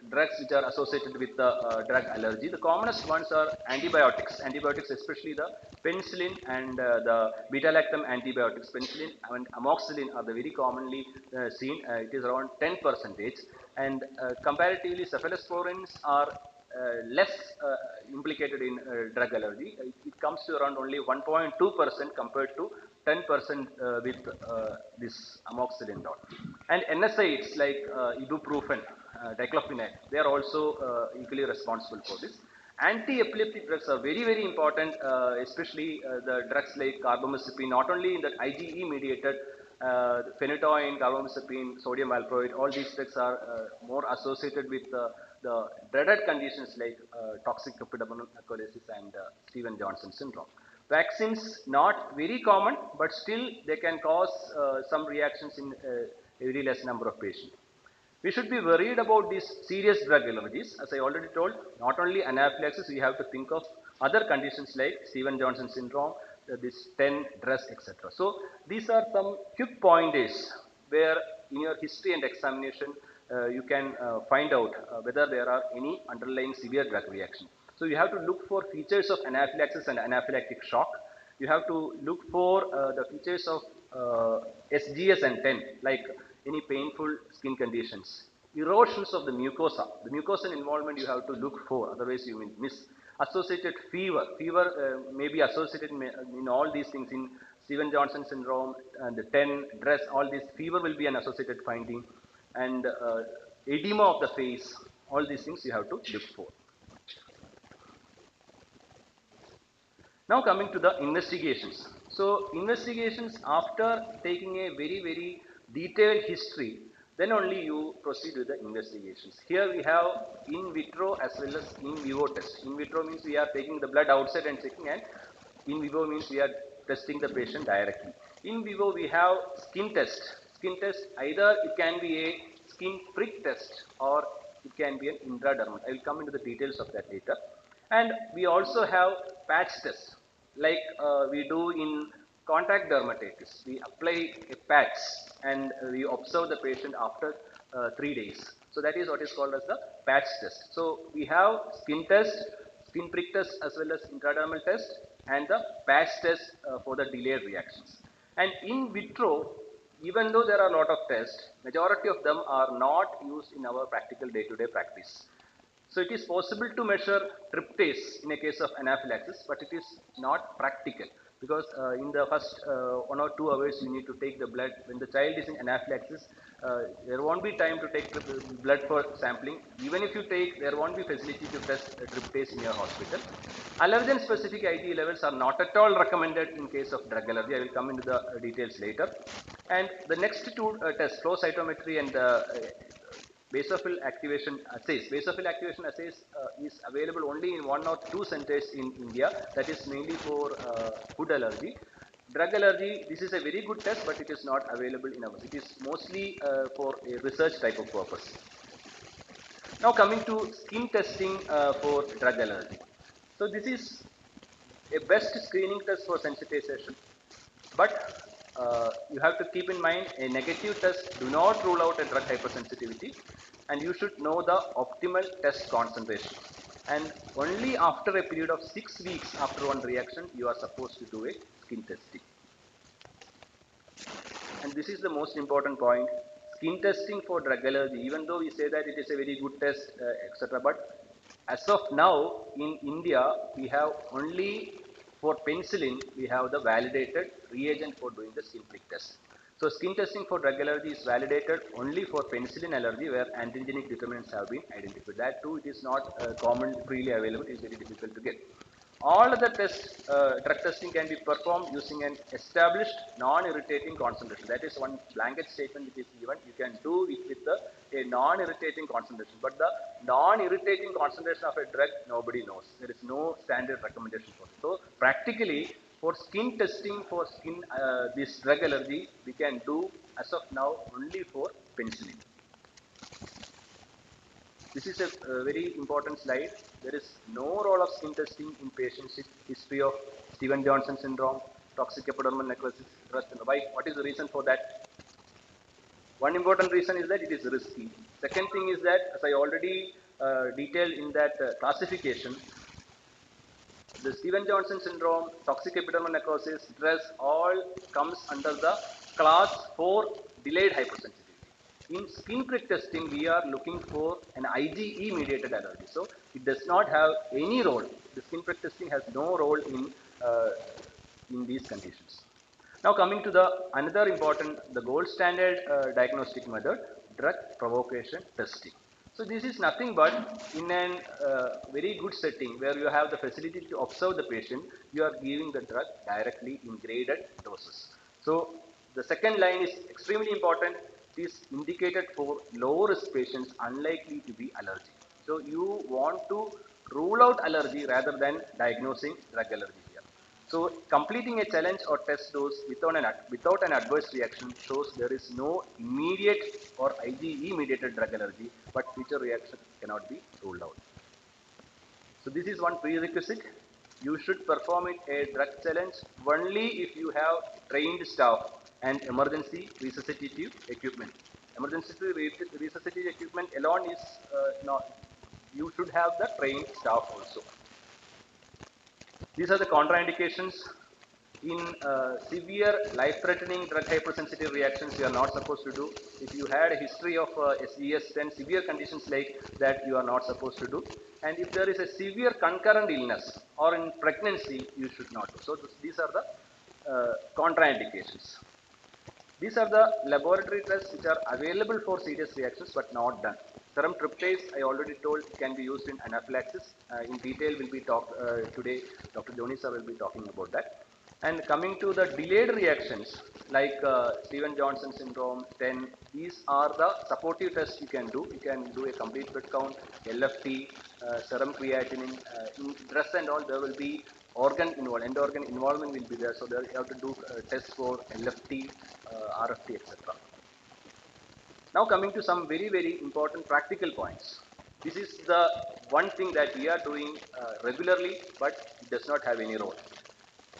drugs which are associated with the drug allergy? The commonest ones are antibiotics. Antibiotics, especially the penicillin and the beta-lactam antibiotics. Penicillin and amoxicillin are the very commonly seen. It is around 10 percentage. And comparatively, cephalosporins are less implicated in drug allergy. It comes to around only 1.2% compared to 10% with this amoxicillin dot. And NSAIDs like ibuprofen, diclofenac, they are also equally responsible for this. Anti-epileptic drugs are very, very important, especially the drugs like carbamazepine, not only in the IgE mediated phenytoin, carbamazepine, sodium valproate, all these drugs are more associated with the dreaded conditions like toxic epidermolysis and Stevens-Johnson syndrome. Vaccines not very common, but still they can cause some reactions in a very less number of patients. We should be worried about these serious drug allergies. As I already told, not only anaphylaxis, we have to think of other conditions like Stevens-Johnson syndrome, this 10 dress, etc. So these are some quick pointers where in your history and examination you can find out whether there are any underlying severe drug reaction. So you have to look for features of anaphylaxis and anaphylactic shock. You have to look for the features of SGS and 10, like any painful skin conditions, erosions of the mucosa. The mucosal involvement you have to look for, otherwise you will miss. Associated fever. Fever may be associated in all these things in Stevens-Johnson syndrome and the 10 dress, all these fever will be an associated finding. And edema of the face, all these things you have to look for. Now coming to the investigations. So investigations, after taking a very, very detailed history, then only you proceed with the investigations. Here we have in vitro as well as in vivo test. In vitro means we are taking the blood outside and checking, and in vivo means we are testing the patient directly. In vivo we have skin test. Skin test, either it can be a skin prick test or it can be an intradermal. I will come into the details of that later. And we also have patch test, like we do in contact dermatitis. We apply a patch and we observe the patient after 3 days. So that is what is called as the patch test. So we have skin test, skin prick test as well as intradermal test, and the patch test for the delayed reactions. And in vitro, even though there are a lot of tests, majority of them are not used in our practical day-to-day practice. So it is possible to measure tryptase in a case of anaphylaxis, but it is not practical because in the first 1 or 2 hours you need to take the blood. When the child is in anaphylaxis, there won't be time to take blood for sampling. Even if you take, there won't be facility to test tryptase in your hospital. Allergen specific IgE levels are not at all recommended in case of drug allergy. I will come into the details later. And the next two tests, flow cytometry and basophil activation assays. Basophil activation assays is available only in 1 or 2 centers in India. That is mainly for food allergy. Drug allergy, this is a very good test, but it is not available in ours. It is mostly for a research type of purpose. Now coming to skin testing for drug allergy. So this is a best screening test for sensitization, but you have to keep in mind a negative test do not rule out a drug hypersensitivity, and you should know the optimal test concentration. And only after a period of 6 weeks after one reaction, you are supposed to do a skin testing. And this is the most important point. Skin testing for drug allergy, even though we say that it is a very good test, etc., but as of now in India, we have only for penicillin, we have the validated reagent for doing the skin prick test. So skin testing for drug allergy is validated only for penicillin allergy where antigenic determinants have been identified. That too, it is not common, freely available, it is very difficult to get. All other drug testing can be performed using an established non-irritating concentration. That is one blanket statement which is given. You can do it with a non-irritating concentration. But the non-irritating concentration of a drug, nobody knows. There is no standard recommendation for it. So practically, for skin testing for this drug allergy, we can do as of now only for penicillin. This is a very important slide. There is no role of skin testing in patients with history of Stevens-Johnson syndrome, toxic epidermal necrosis. Why? What is the reason for that? One important reason is that it is risky. Second thing is that, as I already detailed in that classification, the Stevens-Johnson syndrome, toxic epidermal necrosis, stress, all comes under the class 4 delayed hypersensitivity. In skin prick testing, we are looking for an IgE mediated allergy. So it does not have any role. The skin prick testing has no role in these conditions. Now coming to the another important, the gold standard diagnostic method, drug provocation testing. So this is nothing but in a very good setting where you have the facility to observe the patient, you are giving the drug directly in graded doses. So the second line is extremely important. It is indicated for low risk patients unlikely to be allergic. So you want to rule out allergy rather than diagnosing drug allergy here. So completing a challenge or test dose without an adverse reaction shows there is no immediate or IgE mediated drug allergy, but future reaction cannot be ruled out. So this is one prerequisite. You should perform a drug challenge only if you have trained staff and emergency resuscitative equipment. Emergency resuscitative equipment alone is not. You should have the trained staff also. These are the contraindications. In severe life-threatening drug hypersensitive reactions, you are not supposed to do. If you had a history of SGS, then severe conditions like that you are not supposed to do. And if there is a severe concurrent illness or in pregnancy, you should not do. So these are the contraindications. These are the laboratory tests which are available for serious reactions but not done. Serum tryptase, I already told, can be used in anaphylaxis. In detail will be talked today. Dr. Jonisa will be talking about that. And coming to the delayed reactions like Stevens-Johnson syndrome, 10, these are the supportive tests you can do. You can do a complete blood count, LFT, serum creatinine. In dress and all, there will be organ involved, end organ involvement will be there. So there you have to do tests for LFT, RFT, etc. Now coming to some very, very important practical points. This is the one thing that we are doing regularly, but it does not have any role.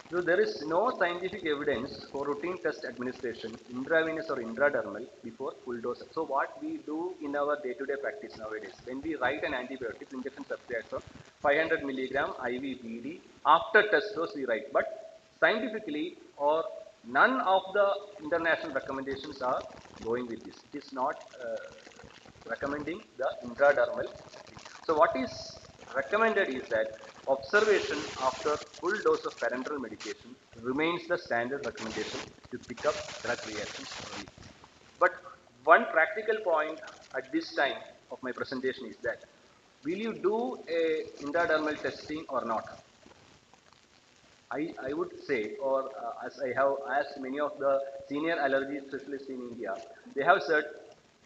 So there is no scientific evidence for routine test administration, intravenous or intradermal, before full dose. So what we do in our day-to-day practice nowadays, when we write an antibiotic, injection substrates 500 milligram IV BD, after test dose we write. But scientifically or none of the international recommendations are going with this. It is not recommending the intradermal. So what is recommended is that observation after full dose of parenteral medication remains the standard recommendation to pick up drug reactions early. But one practical point at this time of my presentation is that will you do a intradermal testing or not? I would say, or as I have asked many of the senior allergy specialists in India, they have said,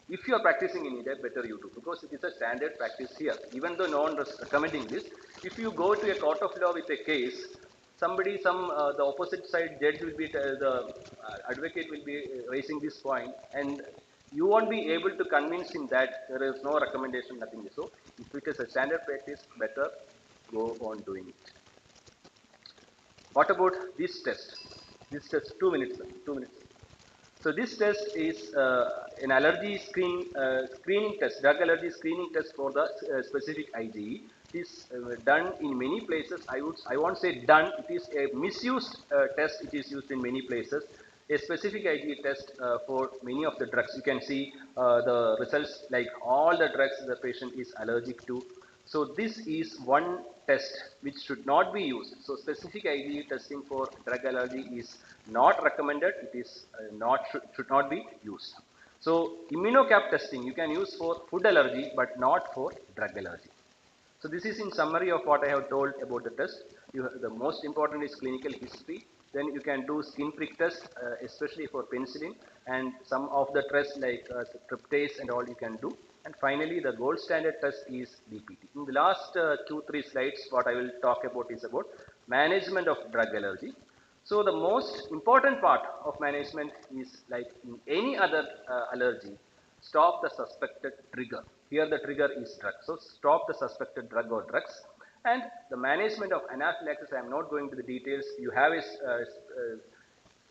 if you are practicing in India, better you do, because it is a standard practice here. Even though no one is recommending this, if you go to a court of law with a case, the opposite side judge will be, the advocate will be raising this point, and you won't be able to convince him that there is no recommendation, nothing. So, if it is a standard practice, better go on doing it. What about this test? This test, 2 minutes, 2 minutes. So this test is an allergy screening test, drug allergy screening test for the specific IgE. It is done in many places. I won't say done. It is a misused test. It is used in many places. A specific IgE test for many of the drugs. You can see the results like all the drugs the patient is allergic to. So this is one test which should not be used. So specific IgE testing for drug allergy is not recommended. It is should not be used. So immunocap testing you can use for food allergy but not for drug allergy. So this is in summary of what I have told about the test. The most important is clinical history. Then you can do skin prick test, especially for penicillin, and some of the tests like tryptase and all you can do. And finally, the gold standard test is BPT. In the last 2-3 slides, what I will talk about is about management of drug allergy. So the most important part of management is like in any other allergy, stop the suspected trigger. Here the trigger is drug. So stop the suspected drug or drugs. And the management of anaphylaxis, I am not going to the details. You have a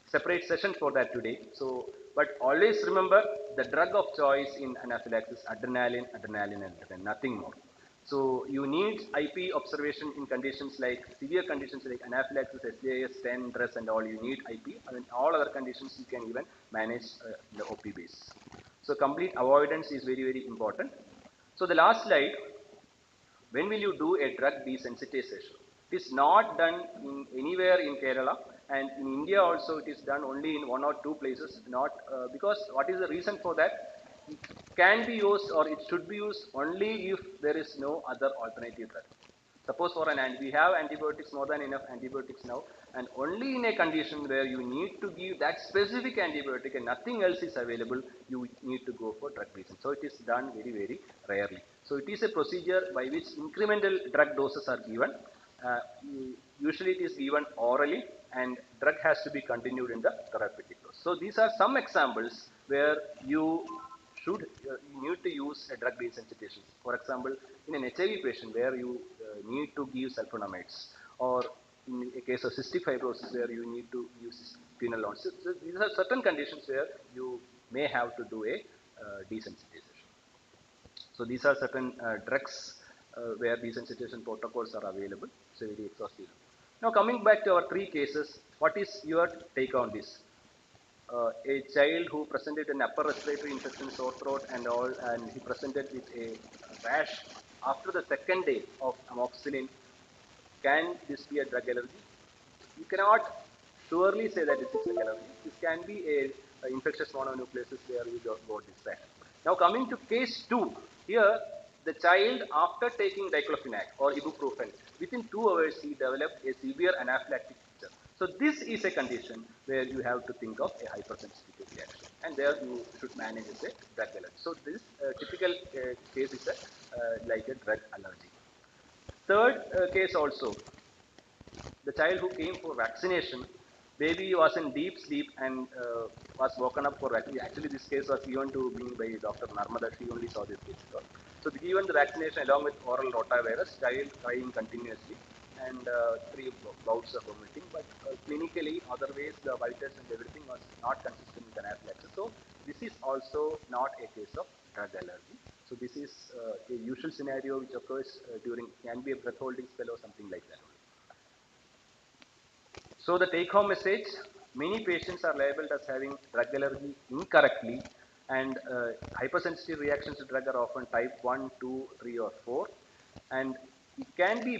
separate session for that today. So, but always remember the drug of choice in anaphylaxis, adrenaline, adrenaline, and adrenaline, nothing more. So you need IP observation in conditions like severe conditions like anaphylaxis, SJIS, 10, DRESS and all, you need IP. I mean, all other conditions you can even manage the OP base. So complete avoidance is very, very important. So the last slide, when will you do a drug desensitization? It is not done in anywhere in Kerala, and in India also it is done only in 1 or 2 places, not because what is the reason for that? It can be used or it should be used only if there is no other alternative drug. Suppose for we have antibiotics, more than enough antibiotics now, and only in a condition where you need to give that specific antibiotic and nothing else is available, you need to go for drug reason. So it is done very, very rarely. So it is a procedure by which incremental drug doses are given. Uh, Usually it is given orally and drug has to be continued in the therapeutic dose. So these are some examples where you need to use a drug desensitization. For example, in an HIV patient where you need to give sulfonamides, or in a case of cystic fibrosis where you need to use quinolones. So these are certain conditions where you may have to do a desensitization. So these are certain drugs where desensitization protocols are available. So very exhaustive. Now coming back to our 3 cases, what is your take on this? A child who presented an upper respiratory infection, sore throat and all, and he presented with a rash after the second day of amoxicillin. Can this be a drug allergy? You cannot surely say that it is drug allergy. This can be a infectious mononucleosis where you got this rash. Now coming to case 2, here the child after taking diclofenac or ibuprofen, within 2 hours he developed a severe anaphylactic feature. So this is a condition where you have to think of a hypersensitivity reaction, and there you should manage as a drug allergy. So this typical case is like a drug allergy. Third case also, the child who came for vaccination, baby was in deep sleep and was woken up for vaccination. Actually, this case was given to me by Dr. Narmada. She only saw this case. So given the vaccination along with oral rotavirus, child crying continuously and 3 bouts of vomiting. But clinically, otherwise, the vitals and everything was not consistent with anaphylaxis. So this is also not a case of drug allergy. So this is a usual scenario which occurs during, can be a breath holding spell or something like that. So the take home message, many patients are labeled as having drug allergy incorrectly, and hypersensitive reactions to drug are often type 1, 2, 3 or 4, and it can be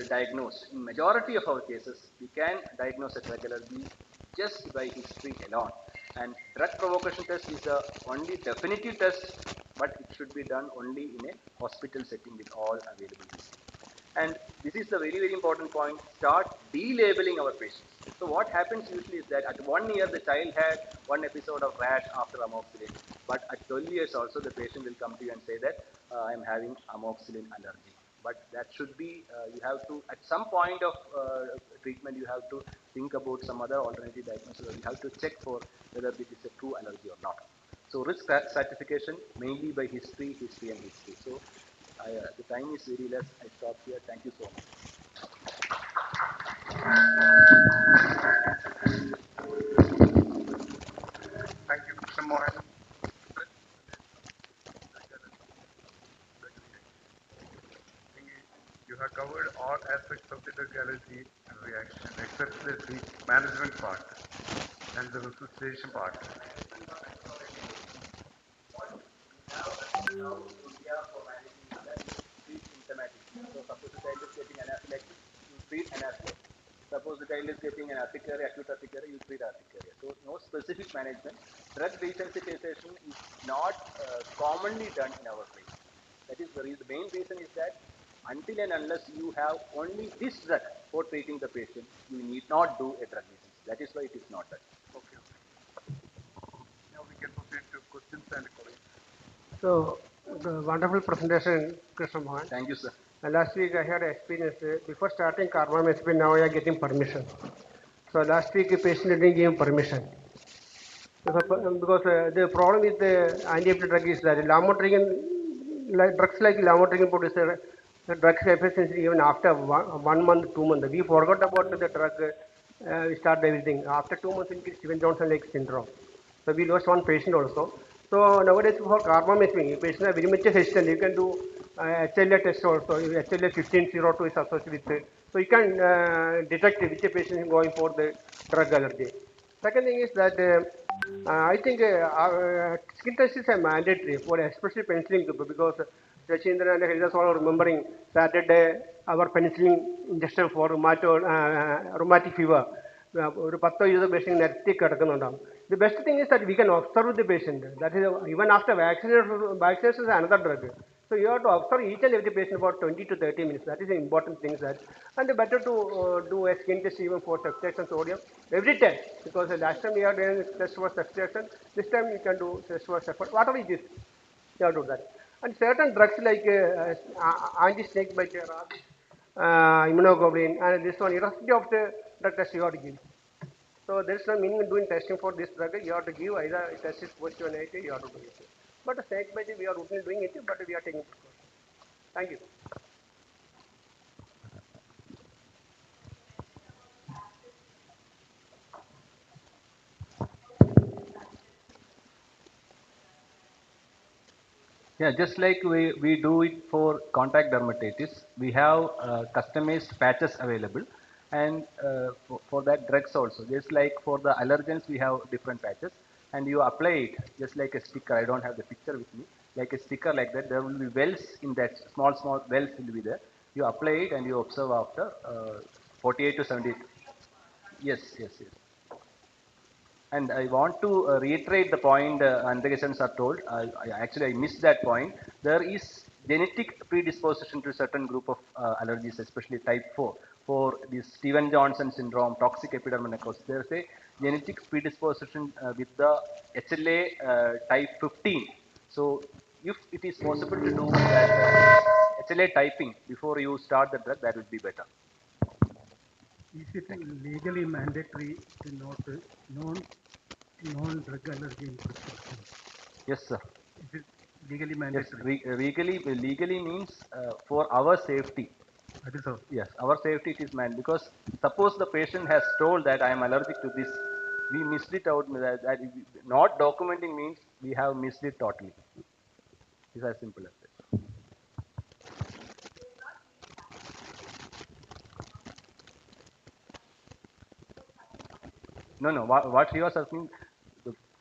diagnosed. In majority of our cases, we can diagnose a drug allergy just by history alone, and drug provocation test is the only definitive test, but it should be done only in a hospital setting with all available history. And this is the very, very important point. Start delabeling our patients. So what happens usually is that at 1 year, the child had 1 episode of rash after amoxicillin. But at 12 years also, the patient will come to you and say that I am having amoxicillin allergy. But that should be, you have to, at some point of treatment, you have to think about some other alternative diagnosis. Or you have to check for whether it is a true allergy or not. So risk stratification mainly by history, history and history. So the time is very less. I stop here. Thank you so much. Thank you, Mr. Mohan. You have covered all aspects of the drug allergy reaction except the management part and the resuscitation part. Treat symptomatic. So suppose the child is getting anaphylaxis, you treat anaphylaxis. Suppose the child is getting an urticaria, acute urticaria, you treat urticaria. So no specific management. Drug desensitization is not commonly done in our place. That is the main reason is that until and unless you have only this drug for treating the patient, you need not do a drug license. That is why it is not done. Okay. Now we can proceed to questions and comments. So, the wonderful presentation, Krishna Mohan. Thank you, sir. And last week I had experience, before starting carbamazepine, now I are getting permission. So last week the patient didn't give permission. Because the problem with the anti-epileptic drug is that lamotrigine, like drugs like lamotrigine produce the drugs efficiency even after 1 month, 2 months. We forgot about the drug, we start everything. After 2 months, we get Steven Johnson-like syndrome. So we lost one patient also. So nowadays for carbamazepine, patients are very much hesitant. You can do HLA test also. HLA 1502 is associated with it. So you can detect which patient is going for the drug allergy. Second thing is that I think skin test is a mandatory for especially penicillin group because Shashindra and Haridas all are remembering Saturday our penicillin injection for rheumatic fever. ഒരു 10-20 patient നിരത്തി കിടക്കുന്നുണ്ടാവും. The best thing is that we can observe the patient. That is even after vaccination is another drug. So you have to observe each and every patient for 20 to 30 minutes. That is the important thing. That and better to do a skin test even for saturation sodium every time because the last time we had a test for saturation, this time you can do test for sulfur. Whatever it is, you have to do that. And certain drugs like anti-snake bite, rabies, immunoglobulin, and this one, irrespective of the drug test you have to give. So there is no meaning in doing testing for this drug. You have to give either test is positive or negative, you have to do it. But the snake bite, we are routinely doing it, but we are taking precautions. Thank you. Yeah, just like we do it for contact dermatitis, we have customized patches available. And for that drugs also, just like for the allergens, we have different patches. And you apply it just like a sticker. I don't have the picture with me. Like a sticker like that, there will be wells in that, small wells will be there. You apply it and you observe after 48 to 78. Yes, yes, yes. And I want to reiterate the point Andreasen sir told. Actually, I missed that point. There is genetic predisposition to a certain group of allergies, especially type 4. For this Steven Johnson syndrome, toxic epidermal necrosis, there is a genetic predisposition with the HLA type 15. So, if it is possible to do that HLA typing before you start the drug, that would be better. Is it legally mandatory to note non-drug allergy in prescription? Yes, sir. Is it legally mandatory? Yes, legally means for our safety. That is all. Yes, our safety it is man because suppose the patient has told that I am allergic to this, we missed it out. That not documenting means we have missed it totally. It's as simple as that. No, no. What he was asking,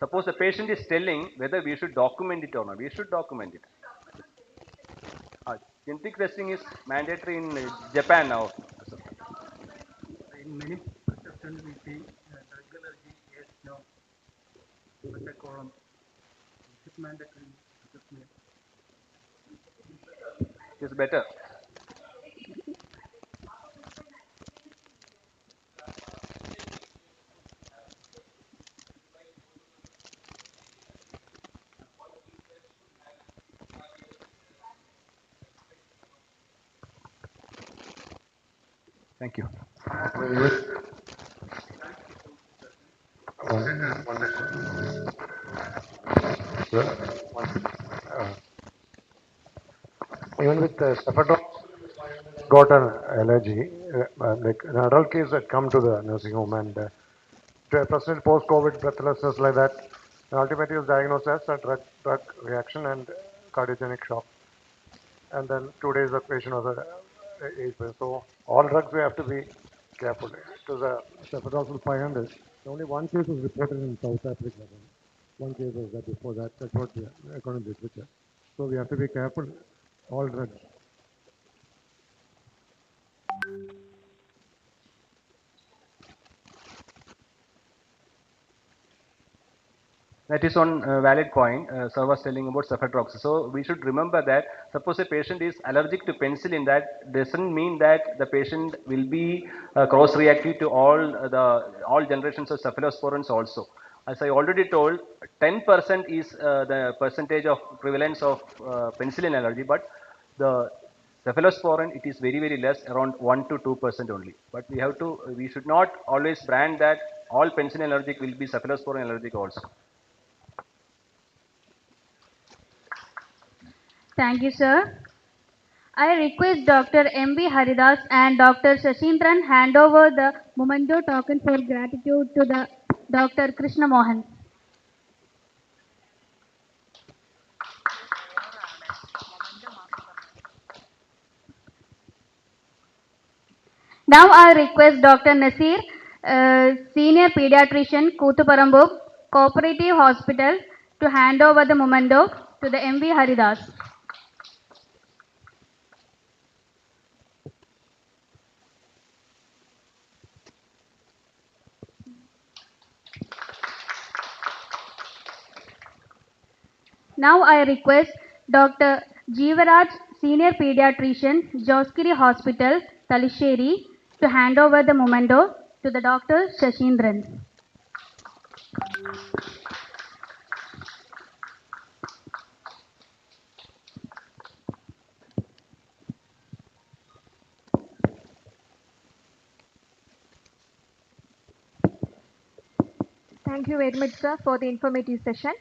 suppose the patient is telling whether we should document it or not. We should document it. Genetic testing is mandatory in Japan now. In many prescriptions, we see drug allergy is no column. Is it mandatory? It's better. Thank you. Even with cephadrops, got an allergy, like an adult case that come to the nursing home and present post-COVID breathlessness like that. And ultimately was diagnosed as a drug reaction and cardiogenic shock. And then 2 days the patient was age. So all drugs we have to be careful. It was a cephadroxil 500. Only one case was reported in South Africa. One case was there before that. That's what the according to literature. So we have to be careful. All drugs. That is one valid point. Sir was telling about cephalosporin. So we should remember that suppose a patient is allergic to penicillin, that doesn't mean that the patient will be cross-reactive to all generations of cephalosporins also. As I already told, 10% is the percentage of prevalence of penicillin allergy, but the cephalosporin it is very less, around 1 to 2% only. But we should not always brand that all penicillin allergic will be cephalosporin allergic also. Thank you, sir. I request Dr. M.V. Haridas and Dr. Shashindran hand over the memento token for gratitude to the Dr. Krishna Mohan. Now I request Dr. Nasir, Senior Pediatrician, Kutuparambu Cooperative Hospital, to hand over the memento to the M.V. Haridas. Now I request Dr. Jeevaraj, Senior Pediatrician, Joskiri Hospital, Talisheri, to hand over the memento to the Dr. Shashindran. Thank you very much, sir, for the informative session.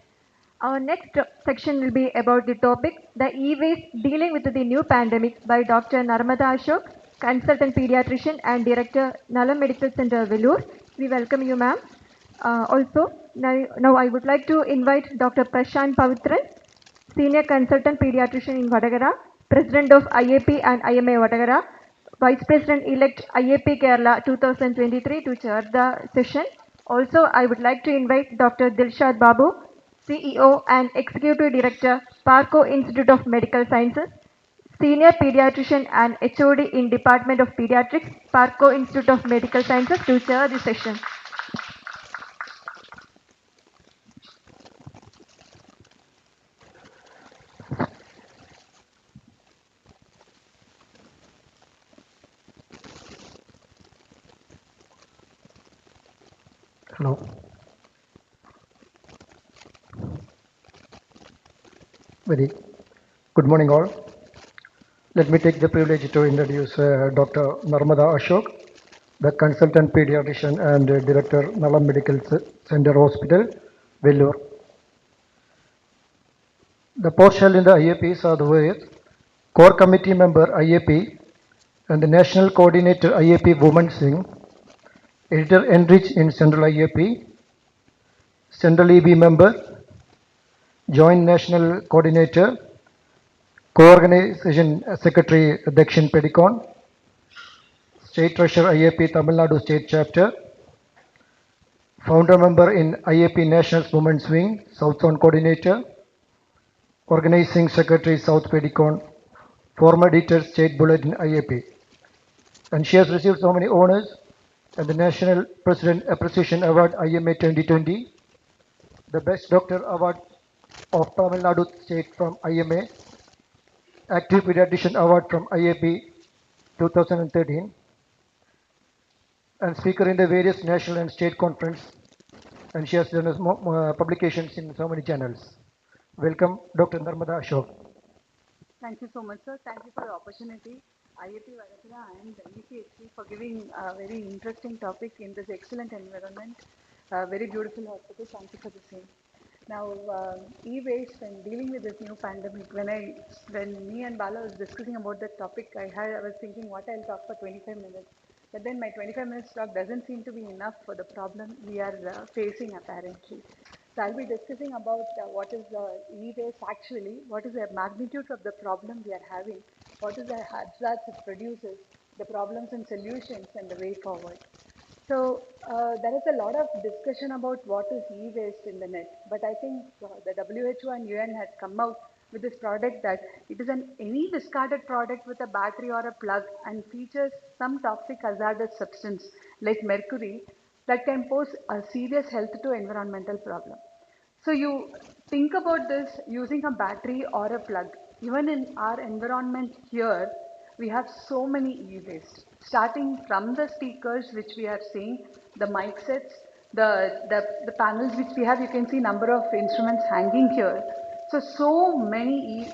Our next section will be about the topic, the e-waste dealing with the new pandemic by Dr. Narmada Ashok, consultant pediatrician and director, Nalam Medical Center, Vellore. We welcome you, ma'am. Now I would like to invite Dr. Prashant Pavitran, senior consultant pediatrician in Vadagara, president of IAP and IMA Vadagara, Vice President-elect IAP Kerala 2023 to chair the session. Also, I would like to invite Dr. Dilshad Babu, CEO and Executive Director, PARCO Institute of Medical Sciences, Senior Pediatrician and HOD in Department of Pediatrics, PARCO Institute of Medical Sciences to chair the session. Hello. Very good morning, all. Let me take the privilege to introduce Dr. Narmada Ashok, the consultant pediatrician and director, Nalam Medical Center Hospital, Vellore. The post held in the IAPs are the various core committee member IAP and the national coordinator IAP Women's Wing, editor enrich in central IAP, central EB member, joint national coordinator, co-organization secretary Dakshin Pedicon, state treasurer IAP Tamil Nadu state chapter, founder member in IAP National Women's Wing, South Zone coordinator, organizing secretary South Pedicon, former editor state bulletin IAP. And she has received so many honors and the National President Appreciation Award IMA 2020, the Best Doctor Award of Tamil Nadu State from IMA, Active Pediatrician Award from IAP 2013, and speaker in the various national and state conference, and she has done publications in so many channels. Welcome, Dr. Narmada Ashok. Thank you so much, sir. Thank you for the opportunity. IAP Vadagara and ECHC for giving a very interesting topic in this excellent environment. Very beautiful hospital. Thank you for the same. Now, e-waste and dealing with this new pandemic. When me and Bala was discussing about that topic, I was thinking what I'll talk for 25 minutes. But then my 25 minutes talk doesn't seem to be enough for the problem we are facing apparently. So I'll be discussing about what is the e-waste actually, what is the magnitude of the problem we are having, what is the hazards it produces, the problems and solutions, and the way forward. So there is a lot of discussion about what is e-waste in the net, but I think the WHO and UN has come out with this product that it is any discarded product with a battery or a plug and features some toxic hazardous substance like mercury that can pose a serious health to environmental problem. So you think about this using a battery or a plug. Even in our environment here, we have so many e-waste. Starting from the speakers which we are seeing, the mic sets, the panels which we have, you can see number of instruments hanging here. So many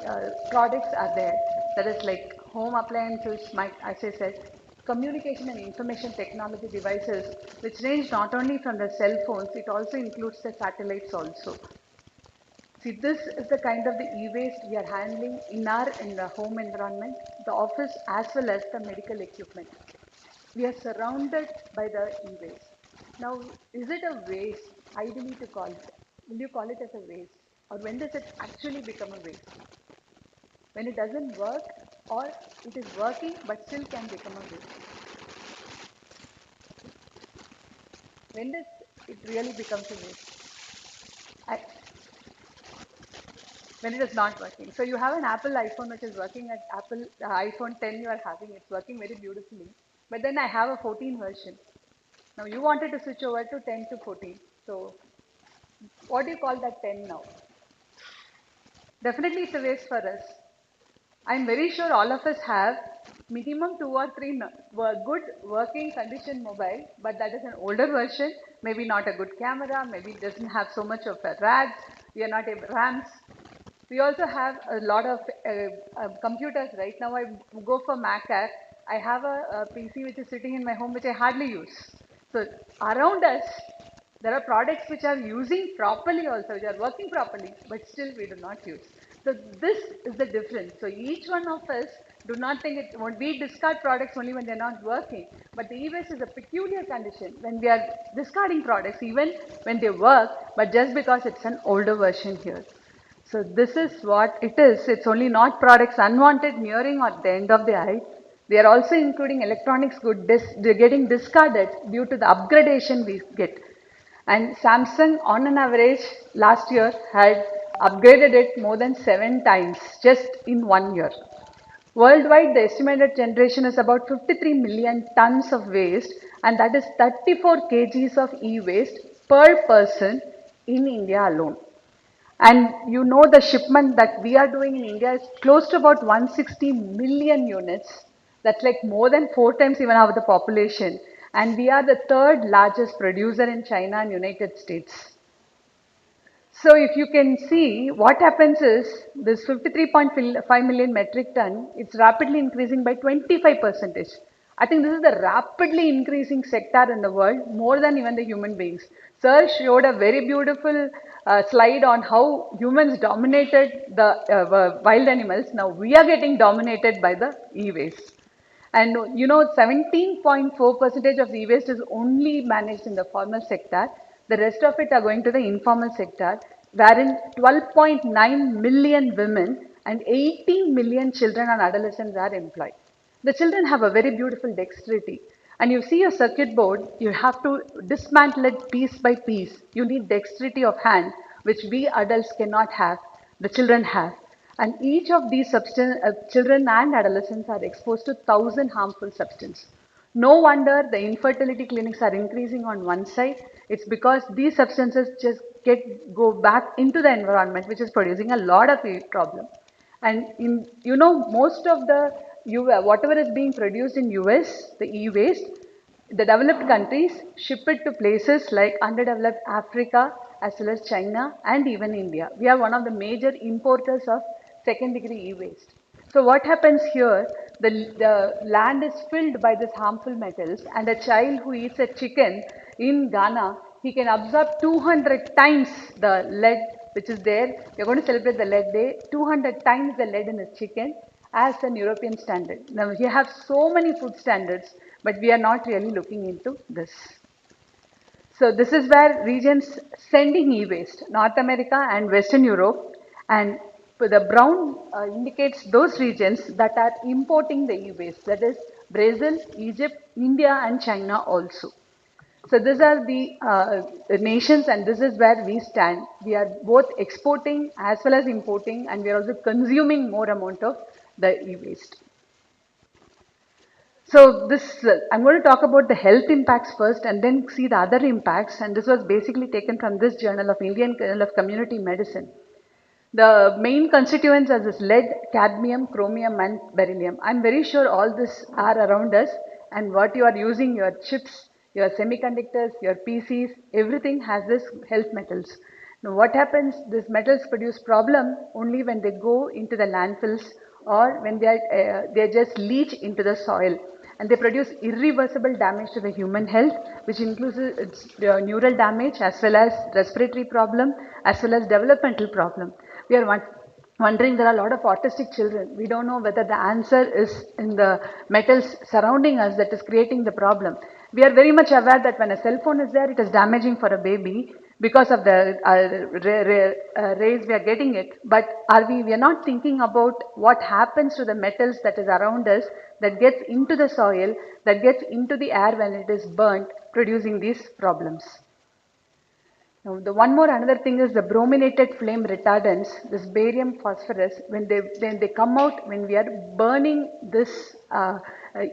products are there. That is like home appliances, as I said, communication and information technology devices, which range not only from the cell phones, it also includes the satellites also. See, this is the kind of the e-waste we are handling in the home environment, the office, as well as the medical equipment. We are surrounded by the e-waste. Now, is it a waste, ideally to call it? Will you call it as a waste? Or when does it actually become a waste? When it doesn't work, or it is working but still can become a waste? When does it really becomes a waste? When it is not working. So you have an Apple iPhone which is working at Apple iPhone 10 you are having, it's working very beautifully. But then I have a 14 version. Now you wanted to switch over to 10 to 14. So what do you call that 10 now? Definitely it's a waste for us. I'm very sure all of us have minimum 2 or 3 good working condition mobile, but that is an older version, maybe not a good camera, maybe it doesn't have so much of a RADs, we are not able RAMs. We also have a lot of computers. Right now I go for Mac Air. I have a PC which is sitting in my home which I hardly use. So around us, there are products which are using properly also, which are working properly, but still we do not use. So this is the difference. So each one of us do not think it won't. We discard products only when they're not working. But the e-waste is a peculiar condition when we are discarding products, even when they work, but just because it's an older version here. So this is what it is. It's only not products unwanted nearing or the end of the eye. They are also including electronics good getting discarded due to the upgradation we get. And Samsung on an average last year had upgraded it more than 7 times just in 1 year. Worldwide, the estimated generation is about 53 million tons of waste, and that is 34 kgs of e-waste per person in India alone. And you know the shipment that we are doing in India is close to about 160 million units. That's like more than 4 times even of the population. And we are the third largest producer in China and United States. So if you can see, what happens is this 53.5 million metric ton, it's rapidly increasing by 25%. I think this is the rapidly increasing sector in the world, more than even the human beings. Sir showed a very beautiful slide on how humans dominated the wild animals. Now we are getting dominated by the e-waste. And you know, 17.4% of e-waste is only managed in the formal sector. The rest of it are going to the informal sector, wherein 12.9 million women and 18 million children and adolescents are employed. The children have a very beautiful dexterity. And you see a circuit board, you have to dismantle it piece by piece. You need dexterity of hand, which we adults cannot have, the children have. And each of these children and adolescents are exposed to 1,000 harmful substances. No wonder the infertility clinics are increasing on one side. It's because these substances just go back into the environment, which is producing a lot of problem. And in most of the whatever is being produced in US, the e-waste, the developed countries ship it to places like underdeveloped Africa as well as China and even India. We are one of the major importers of second degree e-waste. So what happens here, the land is filled by these harmful metals, and a child who eats a chicken in Ghana, he can absorb 200 times the lead which is there. We are going to celebrate the lead day, 200 times the lead in his chicken as an European standard. Now we have so many food standards, but we are not really looking into this. So this is where regions sending e-waste, North America and Western Europe, and the brown indicates those regions that are importing the e-waste, that is Brazil, Egypt, India and China also. So these are the nations, and this is where we stand. We are both exporting as well as importing, and we are also consuming more amount of the e-waste. So this, I'm going to talk about the health impacts first and then see the other impacts. And this was basically taken from this journal of Indian Journal of Community Medicine. The main constituents are this lead, cadmium, chromium and beryllium. I'm very sure all this are around us, and what you are using, your chips, your semiconductors, your PCs, everything has this health metals. Now what happens, these metals produce problem only when they go into the landfills or when they just leach into the soil, and they produce irreversible damage to the human health, which includes neural damage as well as respiratory problem as well as developmental problem. We are wondering, there are a lot of autistic children. We don't know whether the answer is in the metals surrounding us that is creating the problem. We are very much aware that when a cell phone is there, it is damaging for a baby because of the rays we are getting it. But we are not thinking about what happens to the metals that is around us, that gets into the soil, that gets into the air when it is burnt, producing these problems. Now, the one more another thing is the brominated flame retardants, this barium phosphorus, when they come out when we are burning this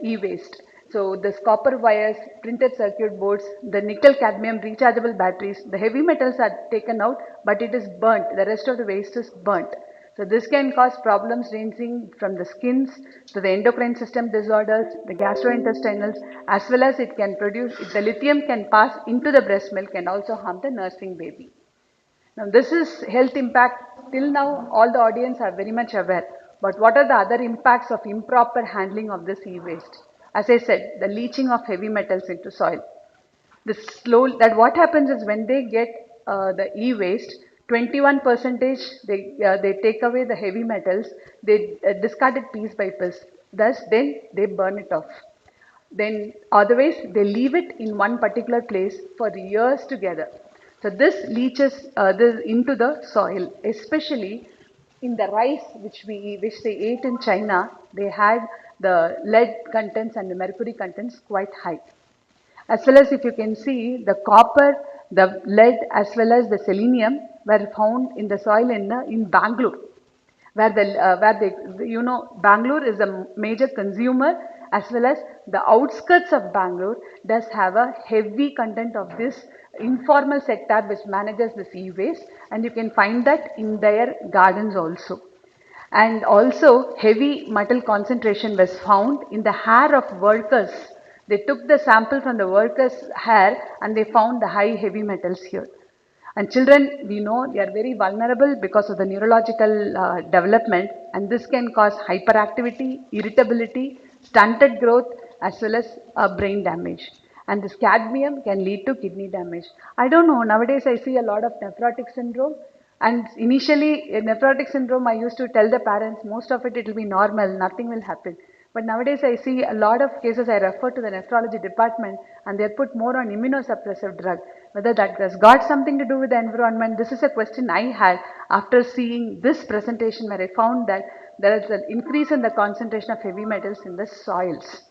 e-waste. So this copper wires, printed circuit boards, the nickel cadmium rechargeable batteries, the heavy metals are taken out, but it is burnt. The rest of the waste is burnt. So this can cause problems ranging from the skins to the endocrine system disorders, the gastrointestinal, as well as it can produce, if the lithium can pass into the breast milk and also harm the nursing baby. Now this is health impact. Till now all the audience are very much aware. But what are the other impacts of improper handling of this e-waste? As I said, the leaching of heavy metals into soil. The slow, that what happens is when they get the e-waste, 21 percentage they take away the heavy metals, they discard it piece by piece. Thus, then they burn it off. Then otherwise they leave it in one particular place for years together. So this leaches this into the soil, especially in the rice which they ate in China. They had the lead contents and the mercury contents quite high. As well as if you can see, the copper, the lead as well as the selenium were found in the soil in Bangalore, where they, you know, Bangalore is a major consumer, as well as the outskirts of Bangalore does have a heavy content of this informal sector which manages this e-waste, and you can find that in their gardens also. And also heavy metal concentration was found in the hair of workers. They took the sample from the workers' hair and they found the high heavy metals here. And children, we know they are very vulnerable because of the neurological development, and this can cause hyperactivity, irritability, stunted growth as well as brain damage. And this cadmium can lead to kidney damage. I don't know, nowadays I see a lot of nephrotic syndrome, and initially in nephrotic syndrome I used to tell the parents most of it will be normal, nothing will happen. But nowadays I see a lot of cases, I refer to the nephrology department and they are put more on immunosuppressive drug. Whether that has got something to do with the environment, this is a question I had after seeing this presentation, where I found that there is an increase in the concentration of heavy metals in the soils.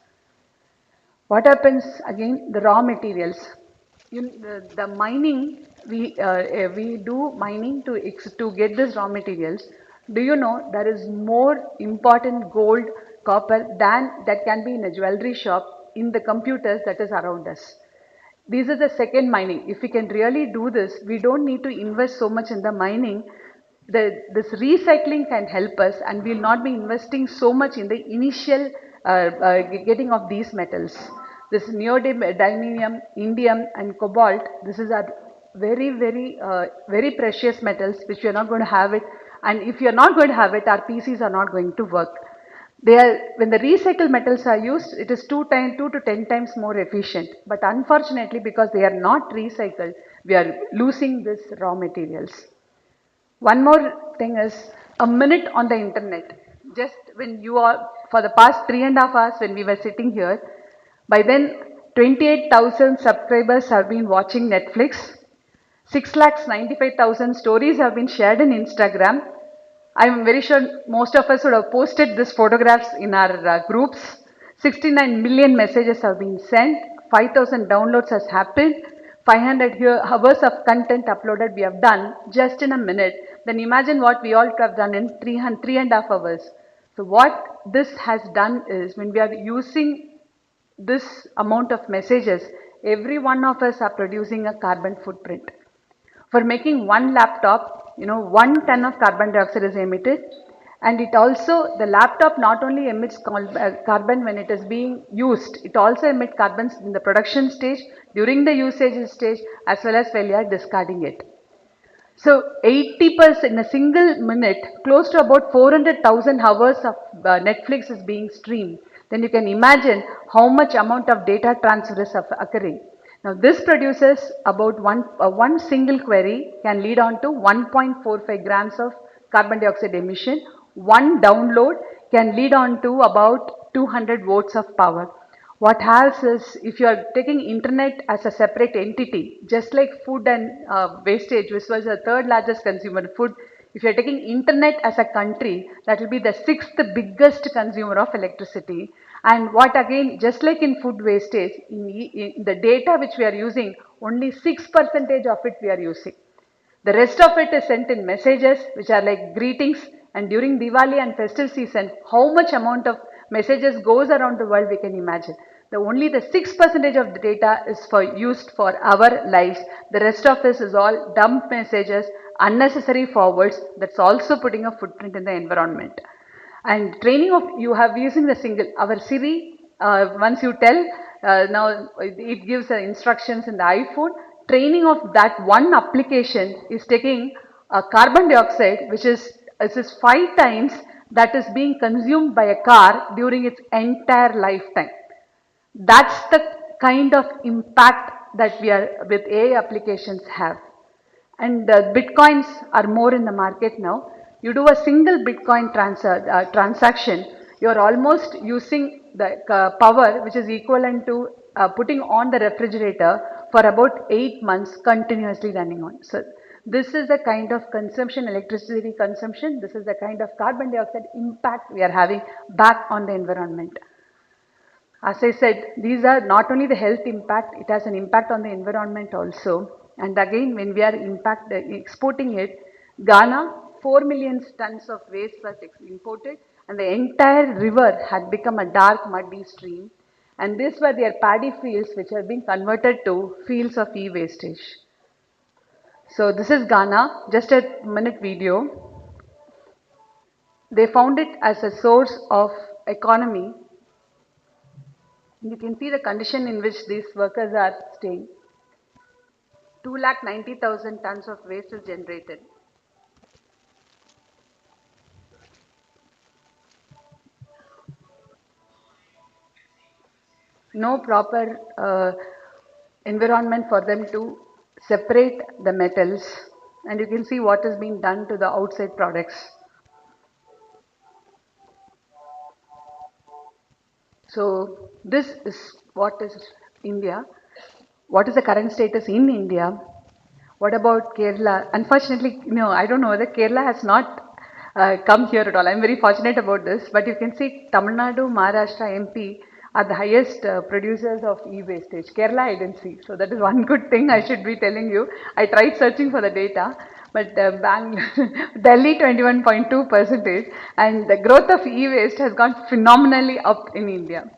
What happens again? The raw materials. The mining, we do mining to get these raw materials. Do you know there is more important gold, copper than that can be in a jewelry shop in the computers that is around us? This is the second mining. If we can really do this, we don't need to invest so much in the mining. This recycling can help us, and we will not be investing so much in the initial getting of these metals. This neodymium, indium and cobalt, this is a very precious metals which we are not going to have it, and if you are not going to have it, our PCs are not going to work. When the recycled metals are used, it is 2 to 10 times more efficient. But unfortunately, because they are not recycled, we are losing these raw materials. One more thing is a minute on the internet. Just when you are, for the past 3.5 hours when we were sitting here, by then 28,000 subscribers have been watching Netflix. 6,95,000 stories have been shared in Instagram. I'm very sure most of us would have posted these photographs in our groups. 69 million messages have been sent. 5,000 downloads has happened. 500 hours of content uploaded we have done just in a minute. Then imagine what we all have done in 3.5 hours. So what this has done is, when we are using this amount of messages, every one of us are producing a carbon footprint. For making one laptop, 1 ton of carbon dioxide is emitted, and it also, the laptop not only emits carbon when it is being used, it also emits carbons in the production stage, during the usage stage, as well as while you are discarding it. So 80% in a single minute, close to about 400,000 hours of Netflix is being streamed. Then you can imagine how much amount of data transfer is occurring. Now this produces about one single query can lead on to 1.45 grams of carbon dioxide emission. One download can lead on to about 200 volts of power. What has is, if you are taking internet as a separate entity, just like food and wastage, which was the third largest consumer food, if you are taking internet as a country, that will be the sixth biggest consumer of electricity. And what again, just like in food wastage, in the data which we are using, only 6% of it we are using. The rest of it is sent in messages which are like greetings, and during Diwali and festive season, how much amount of messages goes around the world we can imagine. Only the 6% of the data is used for our lives. The rest of this is all dump messages, unnecessary forwards, that's also putting a footprint in the environment. And training of, you have using the single, our Siri, once you tell, now it gives the instructions in the iPhone. Training of that one application is taking carbon dioxide, which is 5 times that is being consumed by a car during its entire lifetime. That's the kind of impact that we are with AI applications have. And bitcoins are more in the market now. You do a single bitcoin transaction, you are almost using the power which is equivalent to putting on the refrigerator for about 8 months continuously running on. So this is the kind of consumption, electricity consumption, this is the kind of carbon dioxide impact we are having back on the environment. As I said, these are not only the health impact, it has an impact on the environment also. And again, when we are exporting it, Ghana, 4 million tons of waste was imported, and the entire river had become a dark muddy stream. And these were their paddy fields which have been converted to fields of e-wastage. So this is Ghana, just a minute video. They found it as a source of economy. You can see the condition in which these workers are staying. 2,90,000 tons of waste is generated. No proper environment for them to separate the metals, and you can see what is being done to the outside products. So this is what is India. What is the current status in India? What about Kerala? Unfortunately, I don't know whether Kerala has not come here at all. I'm very fortunate about this. But you can see Tamil Nadu, Maharashtra, MP are the highest producers of e-wastage. Kerala I didn't see. So that is one good thing I should be telling you. I tried searching for the data. But Delhi 21.2%, and the growth of e-waste has gone phenomenally up in India.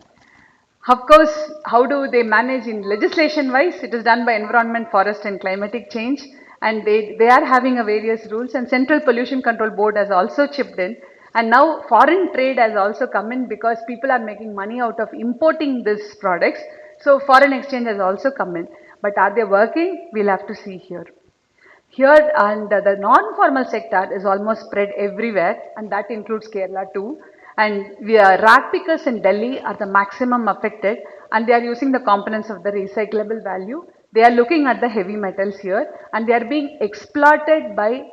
Of course, how do they manage in legislation wise? It is done by Environment, Forest and Climatic Change, and they are having a various rules, and Central Pollution Control Board has also chipped in, and now foreign trade has also come in because people are making money out of importing these products. So foreign exchange has also come in, but are they working? We'll have to see here. Here, and the non-formal sector is almost spread everywhere, and that includes Kerala too. And rag pickers in Delhi are the maximum affected, and they are using the components of the recyclable value. They are looking at the heavy metals here, and they are being exploited by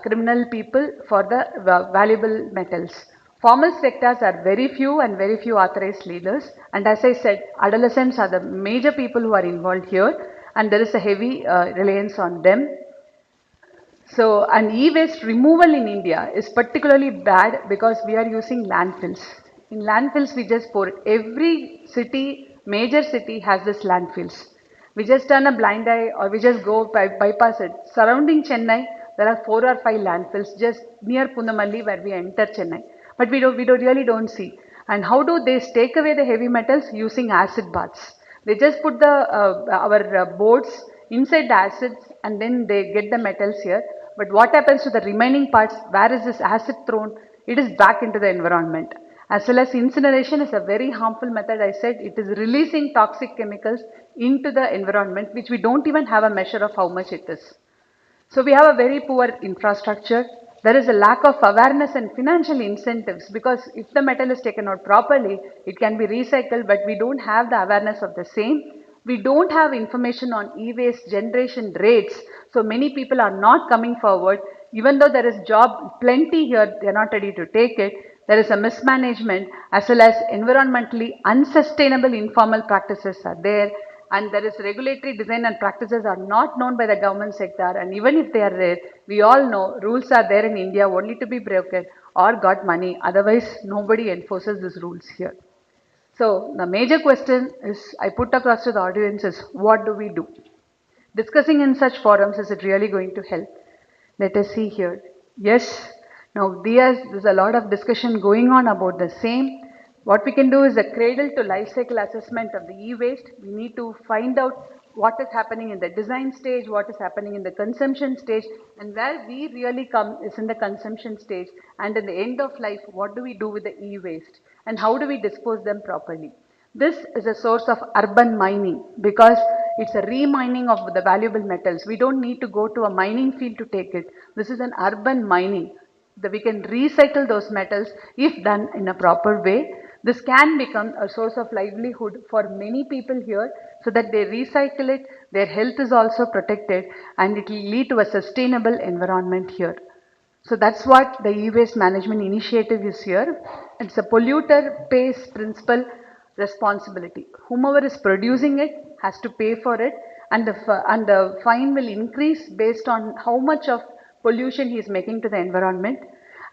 criminal people for the valuable metals. Formal sectors are very few and very few authorized leaders. And as I said, adolescents are the major people who are involved here, and there is a heavy reliance on them. So, an e-waste removal in India is particularly bad because we are using landfills. In landfills, we just pour it. Every city, major city has this landfills. We just turn a blind eye or we just go bypass it. Surrounding Chennai, there are 4 or 5 landfills just near Punamalli where we enter Chennai. But we really don't see. And how do they take away the heavy metals? Using acid baths. They just put the our boards inside the acids and then they get the metals here. But what happens to the remaining parts? Where is this acid thrown? It is back into the environment. As well as incineration is a very harmful method. I said it is releasing toxic chemicals into the environment, which we don't even have a measure of how much it is. So we have a very poor infrastructure. There is a lack of awareness and financial incentives, because if the metal is taken out properly, it can be recycled, but we don't have the awareness of the same. We don't have information on e-waste generation rates. So many people are not coming forward. Even though there is job plenty here, they are not ready to take it. There is a mismanagement, as well as environmentally unsustainable informal practices are there, and there is regulatory design and practices are not known by the government sector, and even if they are there, we all know rules are there in India only to be broken or got money, otherwise nobody enforces these rules here. So the major question is I put across to the audience is, what do we do? Discussing in such forums, is it really going to help? Let us see here. Yes, now there's a lot of discussion going on about the same. What we can do is a cradle to life cycle assessment of the e-waste. We need to find out what is happening in the design stage, what is happening in the consumption stage, and where we really come is in the consumption stage. And in the end of life, what do we do with the e-waste? And how do we dispose them properly? This is a source of urban mining because it's a remining of the valuable metals. We don't need to go to a mining field to take it. This is an urban mining. That we can recycle those metals if done in a proper way. This can become a source of livelihood for many people here so that they recycle it, their health is also protected, and it will lead to a sustainable environment here. So that's what the e-waste management initiative is here. It's a polluter pays principle responsibility. Whomever is producing it has to pay for it, and the fine will increase based on how much of pollution he is making to the environment,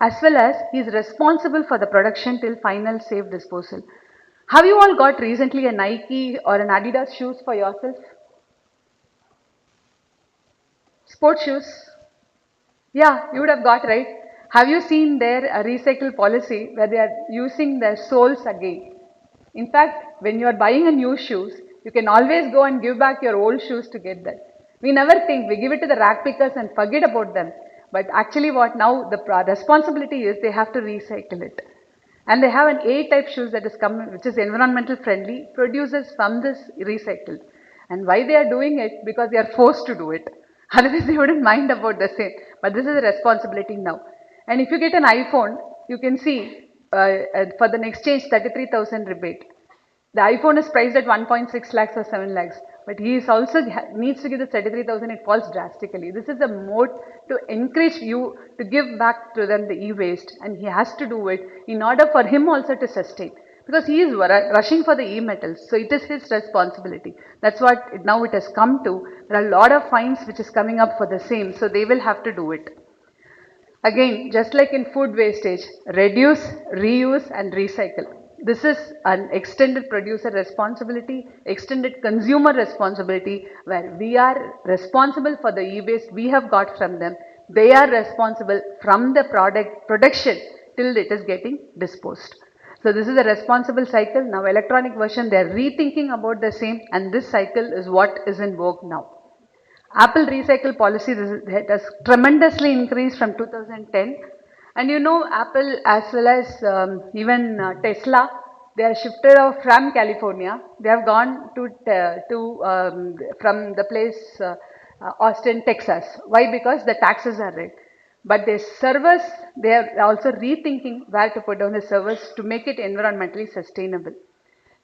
as well as he is responsible for the production till final safe disposal. Have you all got recently a Nike or an Adidas shoes for yourself? Sports shoes? Yeah, you would have got right. Have you seen their recycle policy where they are using their soles again? In fact, when you are buying a new shoes, you can always go and give back your old shoes to get that. We never think, we give it to the rag pickers and forget about them. But actually what now the responsibility is, they have to recycle it. And they have an A-type shoes that is coming, which is environmental friendly, produces from this recycled. And why they are doing it? Because they are forced to do it. Otherwise they wouldn't mind about the same. But this is a responsibility now. And if you get an iPhone, you can see for the next change 33,000 rebate. The iPhone is priced at 1.6 lakhs or 7 lakhs, but he is also needs to give the 33,000. It falls drastically. This is a mode to encourage you to give back to them the e-waste, and he has to do it in order for him also to sustain, because he is rushing for the e-metals. So it is his responsibility. That's what now it has come to. There are a lot of fines which is coming up for the same, so they will have to do it. Again, just like in food wastage, reduce, reuse and recycle. This is an extended producer responsibility, extended consumer responsibility, where we are responsible for the e-waste we have got from them. They are responsible from the product production till it is getting disposed. So this is a responsible cycle. Now electronic version, they are rethinking about the same, and this cycle is what is in vogue now. Apple recycle policy has tremendously increased from 2010. And you know, Apple as well as even Tesla, they are shifted out from California. They have gone from the place Austin, Texas. Why? Because the taxes are right. But their servers, they are also rethinking where to put down the servers to make it environmentally sustainable.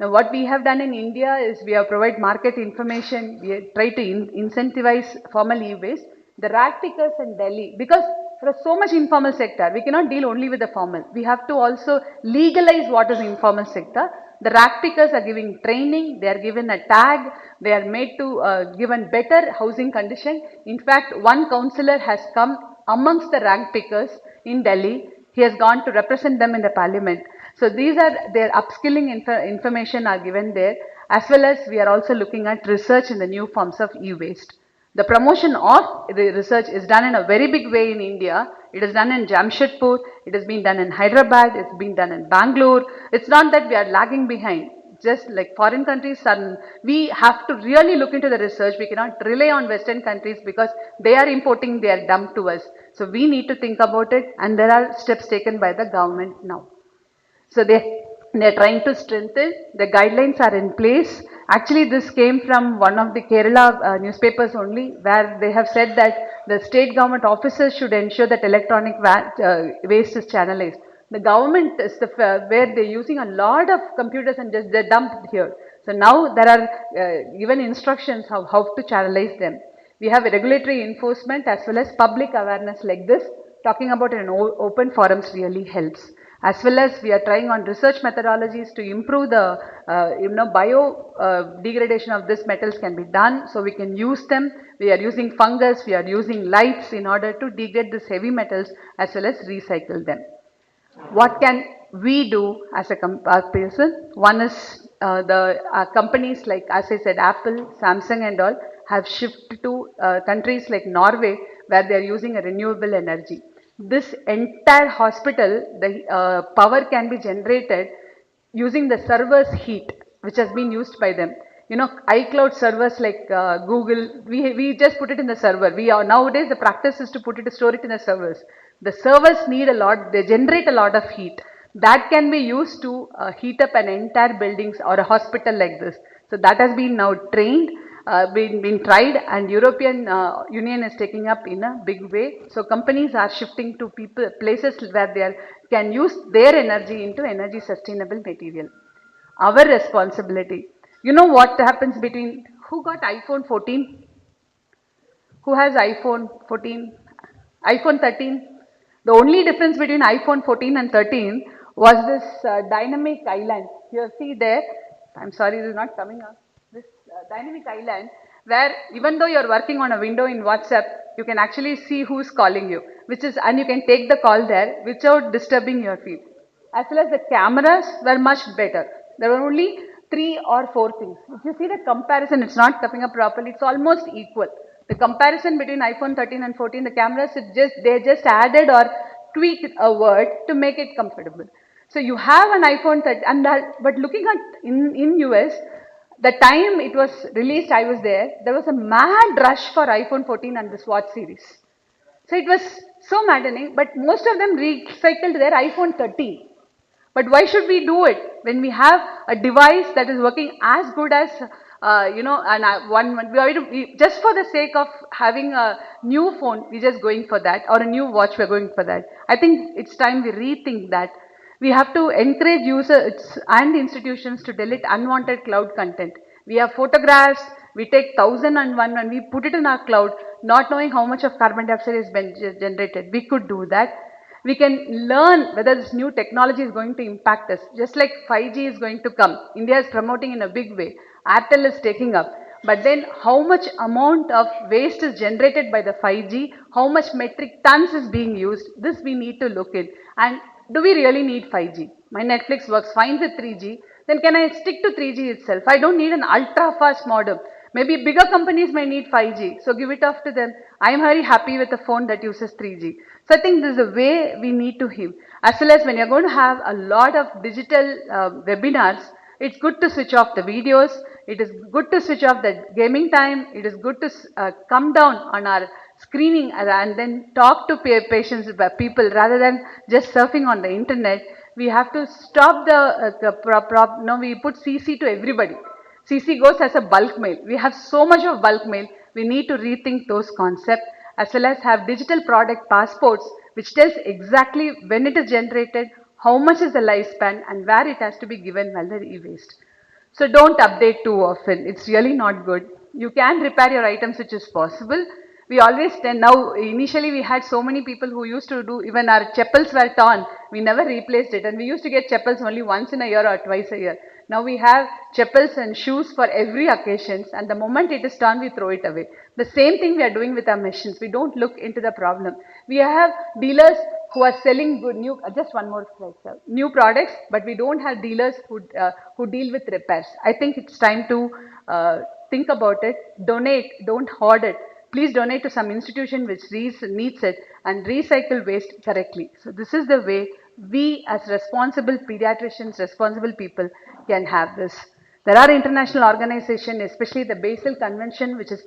Now, what we have done in India is we have provided market information, we have tried to incentivize formal e-waste. The rag pickers in Delhi, because there is so much informal sector, we cannot deal only with the formal. We have to also legalize what is informal sector. The rag pickers are giving training, they are given a tag, they are made to given better housing condition. In fact, one councillor has come amongst the rag pickers in Delhi. He has gone to represent them in the parliament. So these are their upskilling information are given there, as well as we are also looking at research in the new forms of e-waste. The promotion of the research is done in a very big way in India. It is done in Jamshedpur, it has been done in Hyderabad, it's been done in Bangalore. It's not that we are lagging behind. Just like foreign countries are, we have to really look into the research. We cannot rely on Western countries because they are importing their dump to us. So we need to think about it, and there are steps taken by the government now. So they're trying to strengthen. The guidelines are in place. Actually, this came from one of the Kerala newspapers only, where they have said that the state government officers should ensure that electronic waste is channelized. The government is where they're using a lot of computers and just they're dumped here. So now there are given instructions how to channelize them. We have regulatory enforcement as well as public awareness like this. Talking about it in open forums really helps. As well as we are trying on research methodologies to improve the bio degradation of these metals can be done, so we can use them. We are using fungus, we are using lights in order to degrade these heavy metals as well as recycle them. What can we do as a person? One is the companies like, as I said, Apple, Samsung and all have shifted to countries like Norway where they are using a renewable energy. This entire hospital, the power can be generated using the server's heat, which has been used by them. You know, iCloud servers like Google, we just put it in the server. We are nowadays the practice is to put it, store it in the servers. The servers need a lot, they generate a lot of heat. That can be used to heat up an entire buildings or a hospital like this. So that has been now trained, been tried, and European Union is taking up in a big way. So companies are shifting to places where they can use their energy into energy sustainable material. Our responsibility. You know what happens between who got iPhone 14? Who has iPhone 14? iPhone 13? The only difference between iPhone 14 and 13 was this dynamic island. You see there, I'm sorry, this is not coming up. This dynamic island where even though you're working on a window in WhatsApp, you can actually see who's calling you, which is, and you can take the call there without disturbing your feed. As well as the cameras were much better. There were only 3 or 4 things. If you see the comparison, it's not coming up properly, it's almost equal. The comparison between iPhone 13 and 14, the cameras, they just added or tweaked a word to make it comfortable. So you have an iPhone 13, and but looking at in US, the time it was released, I was there was a mad rush for iPhone 14 and the Watch series. So it was so maddening, but most of them recycled their iPhone 13. But why should we do it when we have a device that is working as good as, and just for the sake of having a new phone, we're just going for that, or a new watch, we're going for that. I think it's time we rethink that. We have to encourage users and institutions to delete unwanted cloud content. We have photographs, we take 1001 and we put it in our cloud, not knowing how much of carbon dioxide is been generated. We could do that. We can learn whether this new technology is going to impact us. Just like 5G is going to come. India is promoting in a big way. Airtel is taking up. But then how much amount of waste is generated by the 5G? How much metric tons is being used? This we need to look in. And do we really need 5G? My Netflix works fine with 3G. Then can I stick to 3G itself? I don't need an ultra fast modem. Maybe bigger companies may need 5G. So give it off to them. I am very happy with a phone that uses 3G. So I think this is a way we need to have. As well as when you're going to have a lot of digital webinars, it's good to switch off the videos. It is good to switch off the gaming time. It is good to come down on our screening and then talk to patients, people rather than just surfing on the internet. We have to stop no, we put CC to everybody. CC goes as a bulk mail. We have so much of bulk mail. We need to rethink those concepts as well as have digital product passports which tells exactly when it is generated, how much is the lifespan and where it has to be given while the e-waste. So don't update too often. It's really not good. You can repair your items which is possible. We always tend now, initially we had so many people who used to do, even our chappals were torn. We never replaced it and we used to get chappals only once in a year or twice a year. Now we have chappals and shoes for every occasions and the moment it is torn we throw it away. The same thing we are doing with our machines. We don't look into the problem. We have dealers who are selling good new, just one more slide, sir, new products, but we don't have dealers who deal with repairs. I think it's time to think about it, donate, don't hoard it. please donate to some institution which needs it and recycle waste correctly. So this is the way we as responsible pediatricians, responsible people can have this. There are international organizations, especially the Basel Convention, which is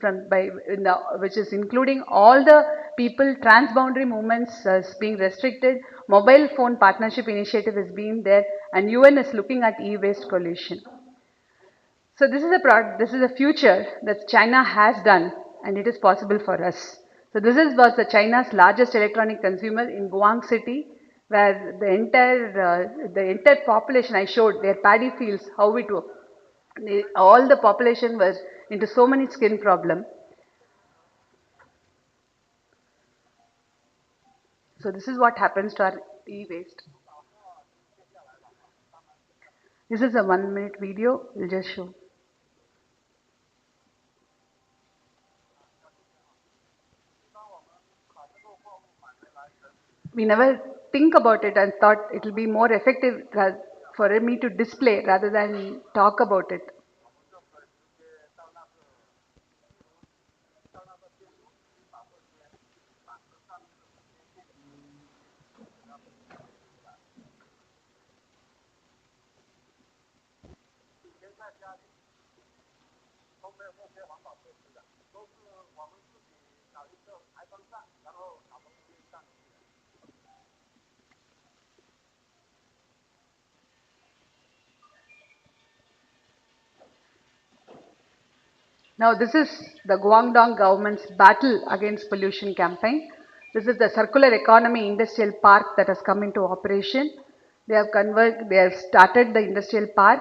which is including all the people, transboundary movements being restricted. Mobile phone partnership initiative is being there, and UN is looking at e-waste pollution. So this is a future that China has done, and it is possible for us. So was the China's largest electronic consumer in Guang City, where the entire population I showed their paddy fields, how it was. All the population was into so many skin problem. So this is what happens to our e-waste. This is a 1 minute video. We'll just show. We never think about it and thought it will be more effective for me to display rather than talk about it. Now this is the Guangdong government's battle against pollution campaign. This is the circular economy industrial park that has come into operation. They have started the industrial park,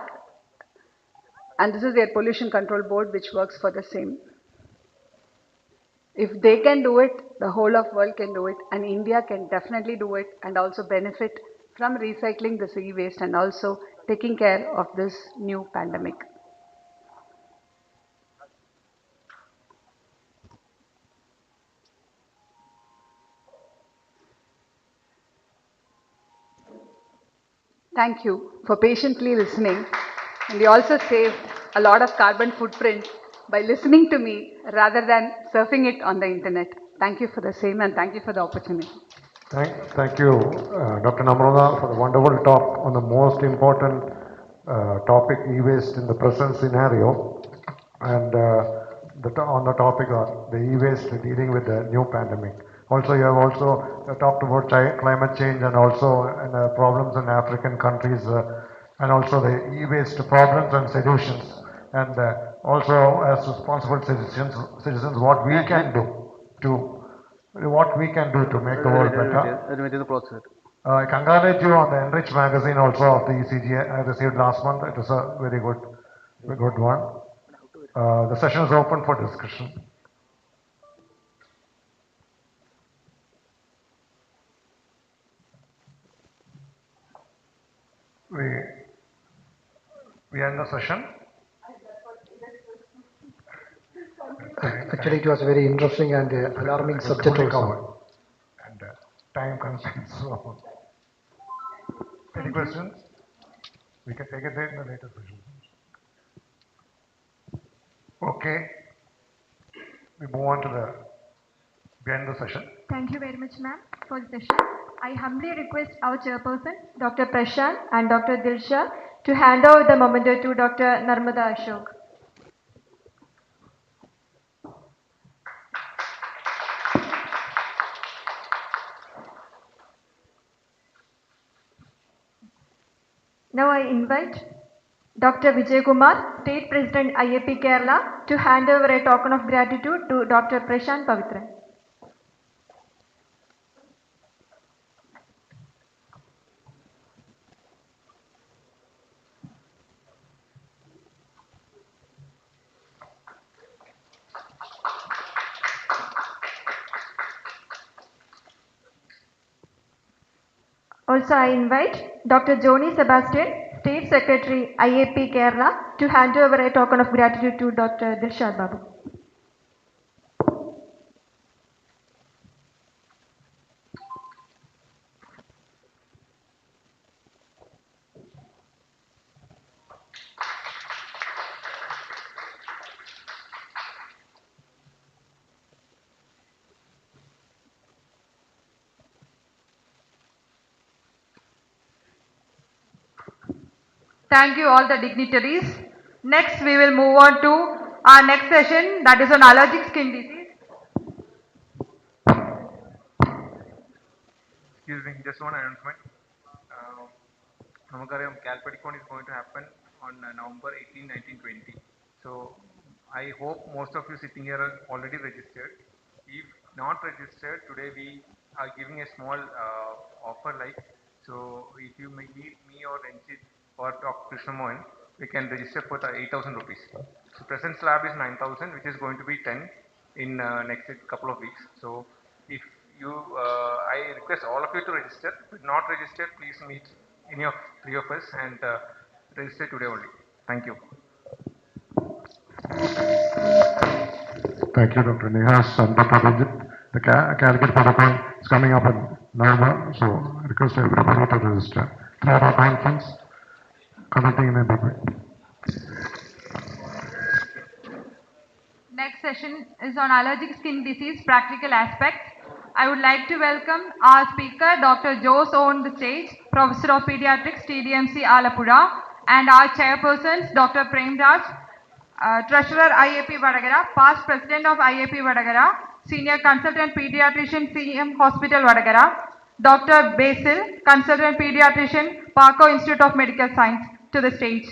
and this is their pollution control board which works for the same. If they can do it, the whole of world can do it, and India can definitely do it and also benefit from recycling the e-waste and also taking care of this new pandemic. Thank you for patiently listening. And you also saved a lot of carbon footprint by listening to me rather than surfing it on the internet. Thank you for the same, and thank you for the opportunity. Thank you, Dr. Namrata, for the wonderful talk on the most important topic, e-waste in the present scenario, and on the topic of the e-waste dealing with the new pandemic. Also, you have also talked about climate change and also problems in African countries, and also the e-waste problems and solutions, and also as responsible citizens, what we can do to make the world better. I congratulate you on the Enrich magazine also of the ECG I received last month. It is a very good one. The session is open for discussion. We end the session. Actually, it was a very interesting and alarming subject also. And time constraints. So, any questions? We can take it in the later session. Okay. We move on to we end the session. Thank you very much, ma'am, for the session. I humbly request our chairperson, Dr. Prashant and Dr. Dilsha, to hand over the memento to Dr. Narmada Ashok. Now I invite Dr. Vijay Kumar, State President IAP Kerala, to hand over a token of gratitude to Dr. Prashant Pavitran. Also, I invite Dr. Joni Sebastian, State Secretary IAP Kerala, to hand over a token of gratitude to Dr. Dilshad Babu. Thank you all the dignitaries. Next, we will move on to our next session, that is on allergic skin disease. Excuse me, just one announcement. Namakariam Calpadicon is going to happen on November 18, 1920. So I hope most of you sitting here are already registered. If not registered, today we are giving a small offer like, so if you may meet me or Renchit or Dr. Krishnammohan, we can register for the 8,000 rupees. So present slab is 9,000, which is going to be 10 in next couple of weeks. So if you, I request all of you to register. If not registered, please meet any of three of us and register today only. Thank you. Thank you, Dr. Nihas and Dr. Rajit. The Calicut protocol is coming up in November, so I request everybody to register. We have a conference conducting in a big way. Next session is on allergic skin disease practical aspects. I would like to welcome our speaker, Dr. Jose, on the stage, Professor of Pediatrics, TDMC Alapura, and our chairpersons, Dr. Prem Raj, Treasurer IAP Vadagara, past President of IAP Vadagara, Senior Consultant Pediatrician, CM Hospital Vadagara, Dr. Basil, Consultant Pediatrician, PARCO Institute of Medical Science, to the stage.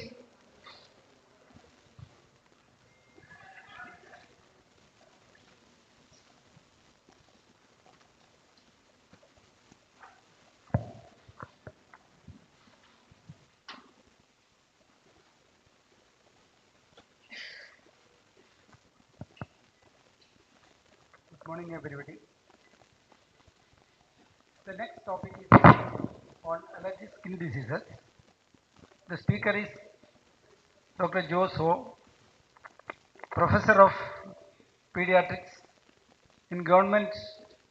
Good morning, everybody. The next topic is on allergic skin diseases. The speaker is Dr. Jose Ho, Professor of Pediatrics in Government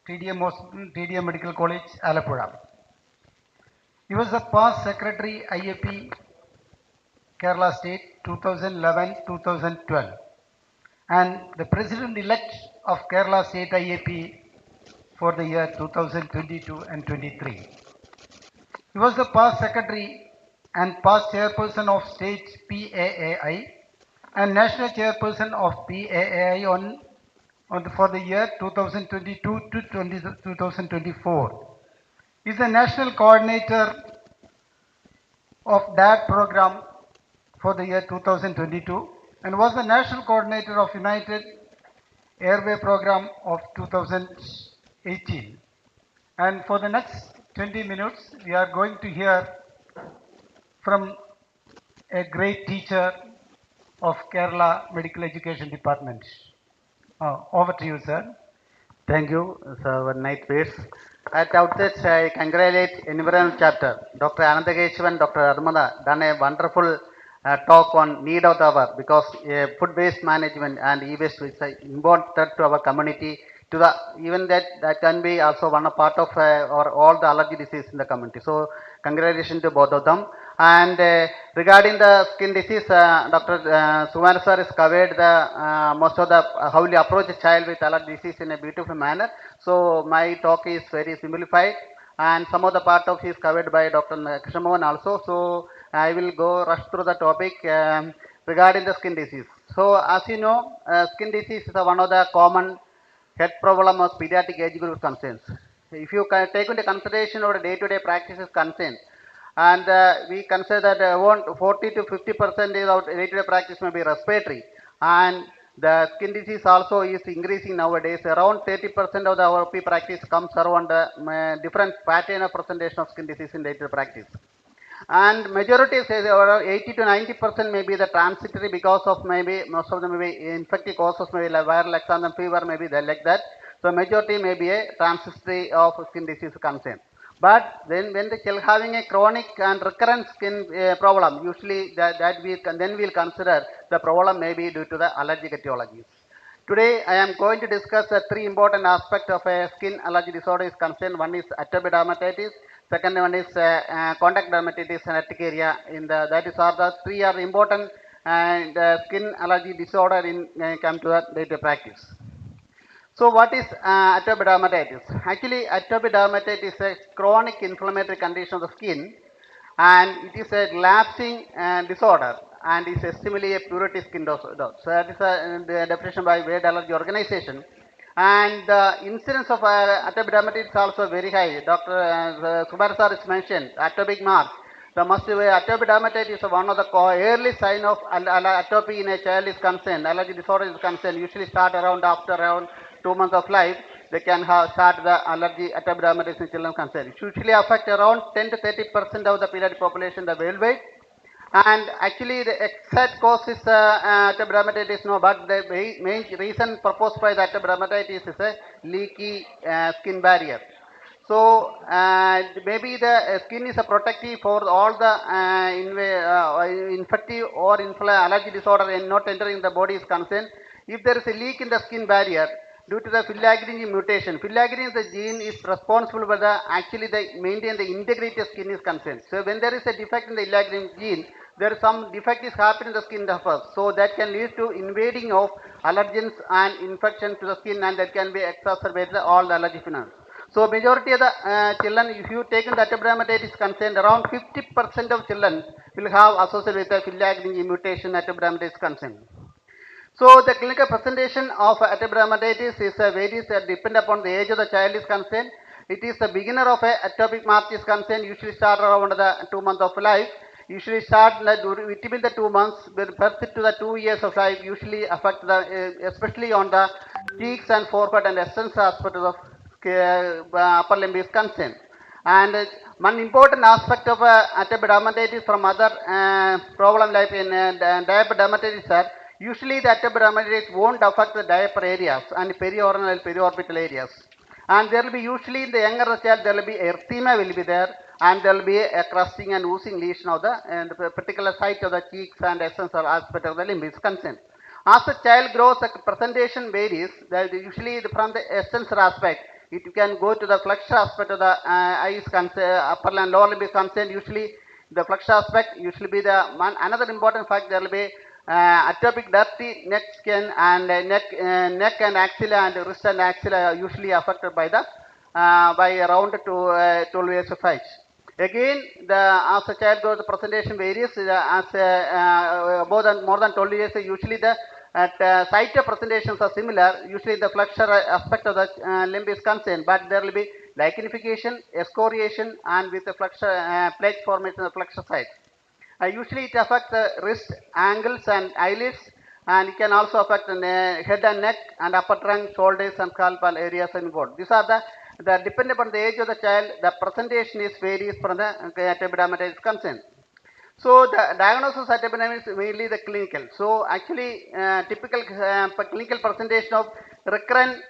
TDM Medical College, Alapura. He was the past Secretary IAP Kerala State 2011-2012 and the President-elect of Kerala State IAP for the year 2022 and 23. He was the past Secretary and past Chairperson of State PAAI and National Chairperson of PAAI for the year 2022 to 2024. He is the National Coordinator of that program for the year 2022 and was the National Coordinator of United Airway Program of 2018. And for the next 20 minutes, we are going to hear from a great teacher of Kerala Medical Education Department. Over to you, sir. Thank you, sir. Nice words. At outset, I congratulate Environment Chapter, Dr. Anandakeshavan, Dr. Armada, done a wonderful talk on need of the hour because food waste management and e-waste is an important threat to our community. To the even that can be also one a part of or all the allergy disease in the community. So congratulations to both of them. And regarding the skin disease, Dr. Suman sir has covered the most of the how we approach a child with allergy disease in a beautiful manner. So my talk is very simplified, and some of the part of is covered by Dr. Krishnammohan also. So I will go rush through the topic regarding the skin disease. So as you know, skin disease is one of the common health problem of pediatric age group concerns. If you take into consideration our day-to-day practices concerned, and we consider that around 40 to 50% of day-to-day practice may be respiratory, and the skin disease also is increasing nowadays. Around 30% of the OP practice comes around different pattern of presentation of skin disease in day-to-day practice. And majority says around 80 to 90% may be the transitory because of maybe most of them may be infective causes, maybe like viral exanthem fever, maybe they like that. So majority may be a transitory of skin disease concern. But then when the child having a chronic and recurrent skin problem, usually that we can, then we'll consider the problem may be due to the allergic etiologies. Today I am going to discuss three important aspects of a skin allergy disorder is concerned. One is atopic dermatitis, second one is contact dermatitis and urticaria. In the that is are the three are important and skin allergy disorder in come to the day-to-day practice. So what is atopic dermatitis? Actually, atopic dermatitis is a chronic inflammatory condition of the skin and it is a lapsing disorder and is estimally a purity skin disorder. So that is the definition by World Allergy Organization. And the incidence of atopic dermatitis is also very high. Dr. Subar sir is mentioned, atopic mark. The atopic dermatitis is one of the early sign of atopy in a child is concerned. Allergy disorder is concerned. Usually start after around 2 months of life. They can start the allergy atopic dermatitis in children concerned. It usually affect around 10 to 30% of the pediatric population the worldwide. And actually, the exact cause is atopic dermatitis, no, but the main reason proposed by the atopic dermatitis is a leaky skin barrier. So maybe the skin is a protective for all the infective or allergy disorder and not entering the body is concerned. If there is a leak in the skin barrier due to the filaggrin mutation, filaggrin the gene is responsible for the actually the maintain the integrity of skin is concerned. So when there is a defect in the filaggrin gene, there is some defect is happening in the skin first. So that can lead to invading of allergens and infection to the skin, and that can be exacerbated all the allergy phenomena. So majority of the children, if you take the atopic dermatitis concerned, around 50% of children will have associated with the filaggrin mutation atopic dermatitis concerned. So the clinical presentation of atopic dermatitis is varies depend upon the age of the child is concerned. It is the beginner of atopic march is concerned, usually start around the 2 months of life. Usually start between the 2 months, birth to the 2 years of life, usually affect the, especially on the cheeks and forehead and essence aspect of upper limb is concerned. And one important aspect of atopic dermatitis from other problem like in diaper dermatitis are usually the atopic dermatitis won't affect the diaper areas and perioral and periorbital areas. And there will be usually in the younger child there will be erythema will be there, and there will be a crusting and oozing lesion of the particular site of the cheeks and essential aspect of the limb is concerned. As the child grows, the presentation varies. Usually from the essential aspect, it can go to the flexure aspect of the eyes concerned, upper and lower limb is concerned. Usually the flexure aspect usually be the one. Another important fact there will be atopic dirty neck skin and neck and axilla and wrist and axilla are usually affected by the by around to 12 years of age. Again, as the child grows, the presentation varies. More than 12 years, usually the site of presentations are similar. Usually the flexure aspect of the limb is concerned, but there will be lichenification, excoriation, and with the flexure plaque formation of the flexure site. Usually it affects the wrist, ankles and eyelids, and it can also affect the head and neck and upper trunk, shoulders and scalp areas involved. These are the depending upon the age of the child, the presentation is varies from the atopic dermatitis concern. So the diagnosis of atopic dermatitis is mainly the clinical. So actually typical clinical presentation of recurrent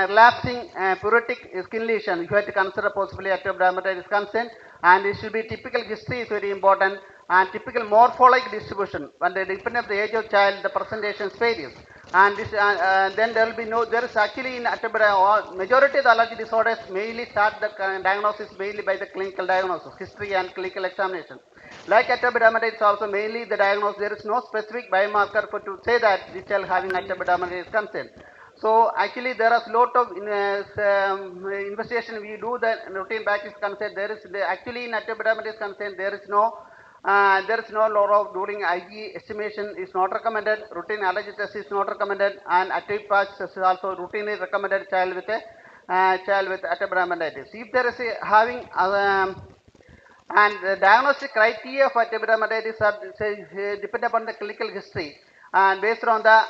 relapsing pruritic skin lesion, you have to consider possibly atopic dermatitis concern, and it should be typical history is very important, and typical morphologic distribution. When they depend on the age of child, the presentation varies. And this, then there will be there is actually in majority of the allergy disorders mainly start the diagnosis mainly by the clinical diagnosis, history and clinical examination. Like atopic dermatitis also mainly the diagnosis, there is no specific biomarker for to say that this child having atopic dermatitis concern. So actually there is lot of investigation we do the routine practice concern. There is actually in atopic dermatitis concern there is no law of during IG estimation is not recommended. Routine allergy test is not recommended, and atopic patch test is also routinely recommended child with atopic dermatitis. If there is having and the diagnostic criteria for atopic dermatitis are depend upon the clinical history and based on the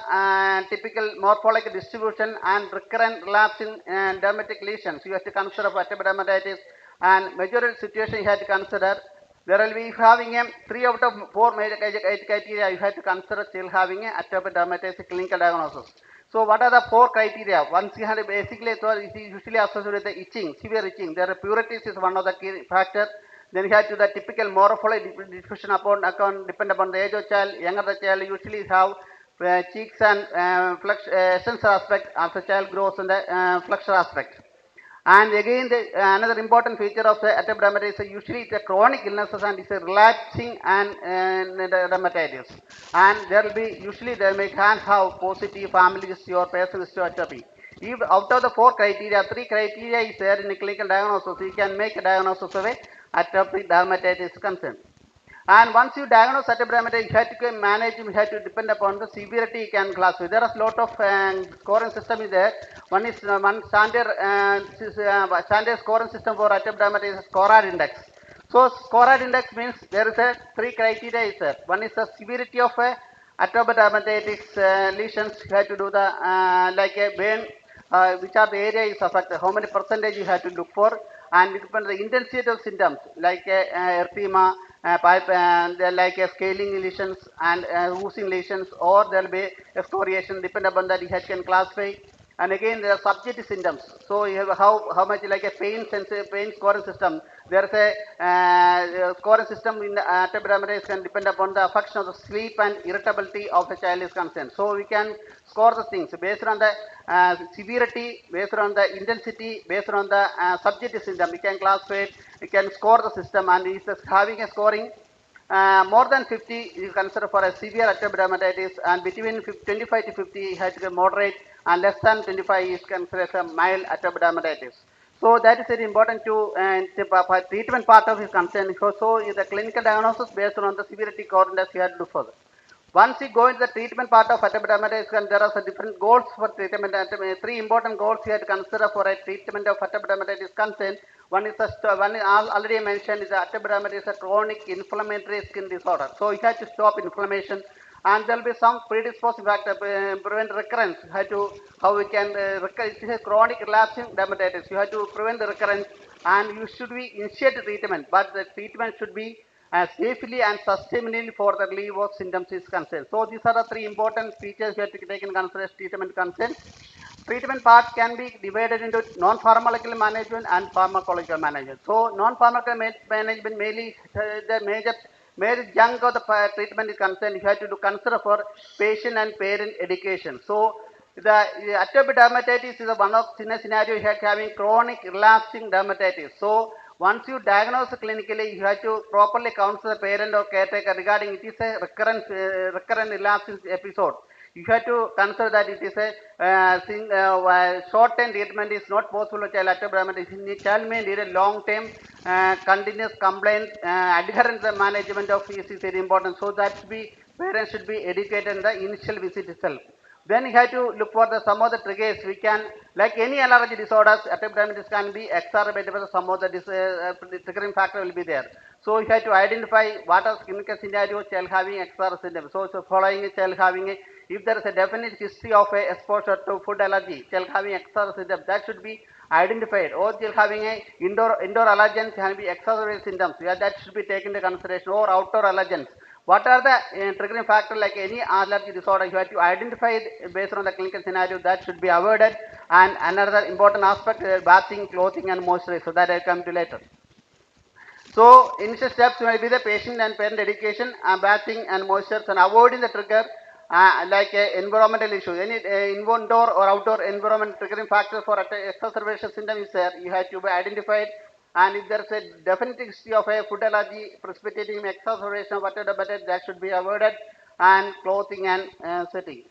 typical morphological distribution and recurrent relapse in dermatic lesions. You have to consider for atopic dermatitis, and majority situation you have to consider. There will be having a 3 out of 4 major criteria you have to consider still having a atopic dermatitis clinical diagnosis. So what are the 4 criteria? Once you have basically it is usually associated with the itching, severe itching. There are purities is one of the key factor. Then you have to the typical morphological distribution upon account depend upon the age of child. Younger the child usually have cheeks and essential aspect as the child grows in the flexure aspect. And again, another important feature of the atopic dermatitis is usually it's a chronic illnesses and it's a relapsing and dermatitis. And there will be usually they may can have positive family history or personal history of atopy. If out of the 4 criteria, 3 criteria is there in the clinical diagnosis, you can make a diagnosis of atopic dermatitis is concerned. And once you diagnose atopic dermatitis, you have to manage, you have to depend upon the severity you can classify. There are a lot of scoring system is there. One is one standard scoring system for atopic dermatitis is SCORAD index. So SCORAD index means there is a three criteria is there. One is the severity of atopic dermatitis lesions. You have to do the like a vein, which are the area is affected, how many percentage you have to look for, and it depends on the intensity of symptoms like erythema, pipe, like scaling lesions and oozing lesions, or there will be excoriation. Depend upon that, you can classify. And again, there are subjective symptoms. So you have how much like a pain scoring system. There is a scoring system in the atopic dermatitis can depend upon the affection of the sleep and irritability of the child is concerned. So we can score the things based on the severity, based on the intensity, based on the subjective symptom. We can classify it, we can score the system, and if it's having a scoring more than 50 is considered for a severe atopic dermatitis, and between 25 to 50 has to be moderate, and less than 25 is considered as a mild atopic dermatitis. So that is very important to treatment part of his concern. So the clinical diagnosis based on the severity coordinates you have to do further. Once you go into the treatment part of atopic dermatitis, there are different goals for treatment. Three important goals you have to consider for a treatment of atopic dermatitis concern. One is already mentioned is atopic dermatitis is a chronic inflammatory skin disorder. So you have to stop inflammation, and there will be some predisposing factor prevent recurrence. How we can it is a chronic relapsing dermatitis. You have to prevent the recurrence, and you should be initiate treatment, but the treatment should be safely and sustainably for the relief of symptoms is concerned. So these are the three important features you have to take in consideration treatment concern. Treatment part can be divided into non-pharmacological management and pharmacological management. So non-pharmacological management mainly the major chunk of the treatment is concerned. You have to consider for patient and parent education. So the atopic dermatitis is one of scenario you have having chronic relapsing dermatitis. So once you diagnose clinically, you have to properly counsel the parent or caretaker regarding it is a recurrent relapsing episode. You have to consider that it is a short-term treatment is not possible with child atopic dermatitis. Child may need a long-term continuous complaint, adherence management of this is very important. So that should be parents should be educated in the initial visit itself. Then you have to look for some of the triggers. We can, like any allergy disorders, atopic dermatitis can be exacerbated by some of the triggering factor will be there. So you have to identify what are clinical scenarios child having extra symptoms. So following a child having a, if there is a definite history of a exposure to food allergy, child having extra symptoms, that should be identified. Or child having a indoor allergens can be exacerbated symptoms. Yeah, that should be taken into consideration. Or outdoor allergens. What are the triggering factors like any allergy disorder? You have to identify it based on the clinical scenario that should be avoided. And another important aspect is bathing, clothing, and moisturize. So that I come to later. So initial steps will be the patient and parent education, bathing and moisture, and avoiding the trigger like environmental issues. Any indoor or outdoor environment triggering factor for exacerbation symptom is there. You have to be identified. And if there is a definite history of a food allergy precipitating exacerbation of whatever, that should be avoided. And clothing and setting.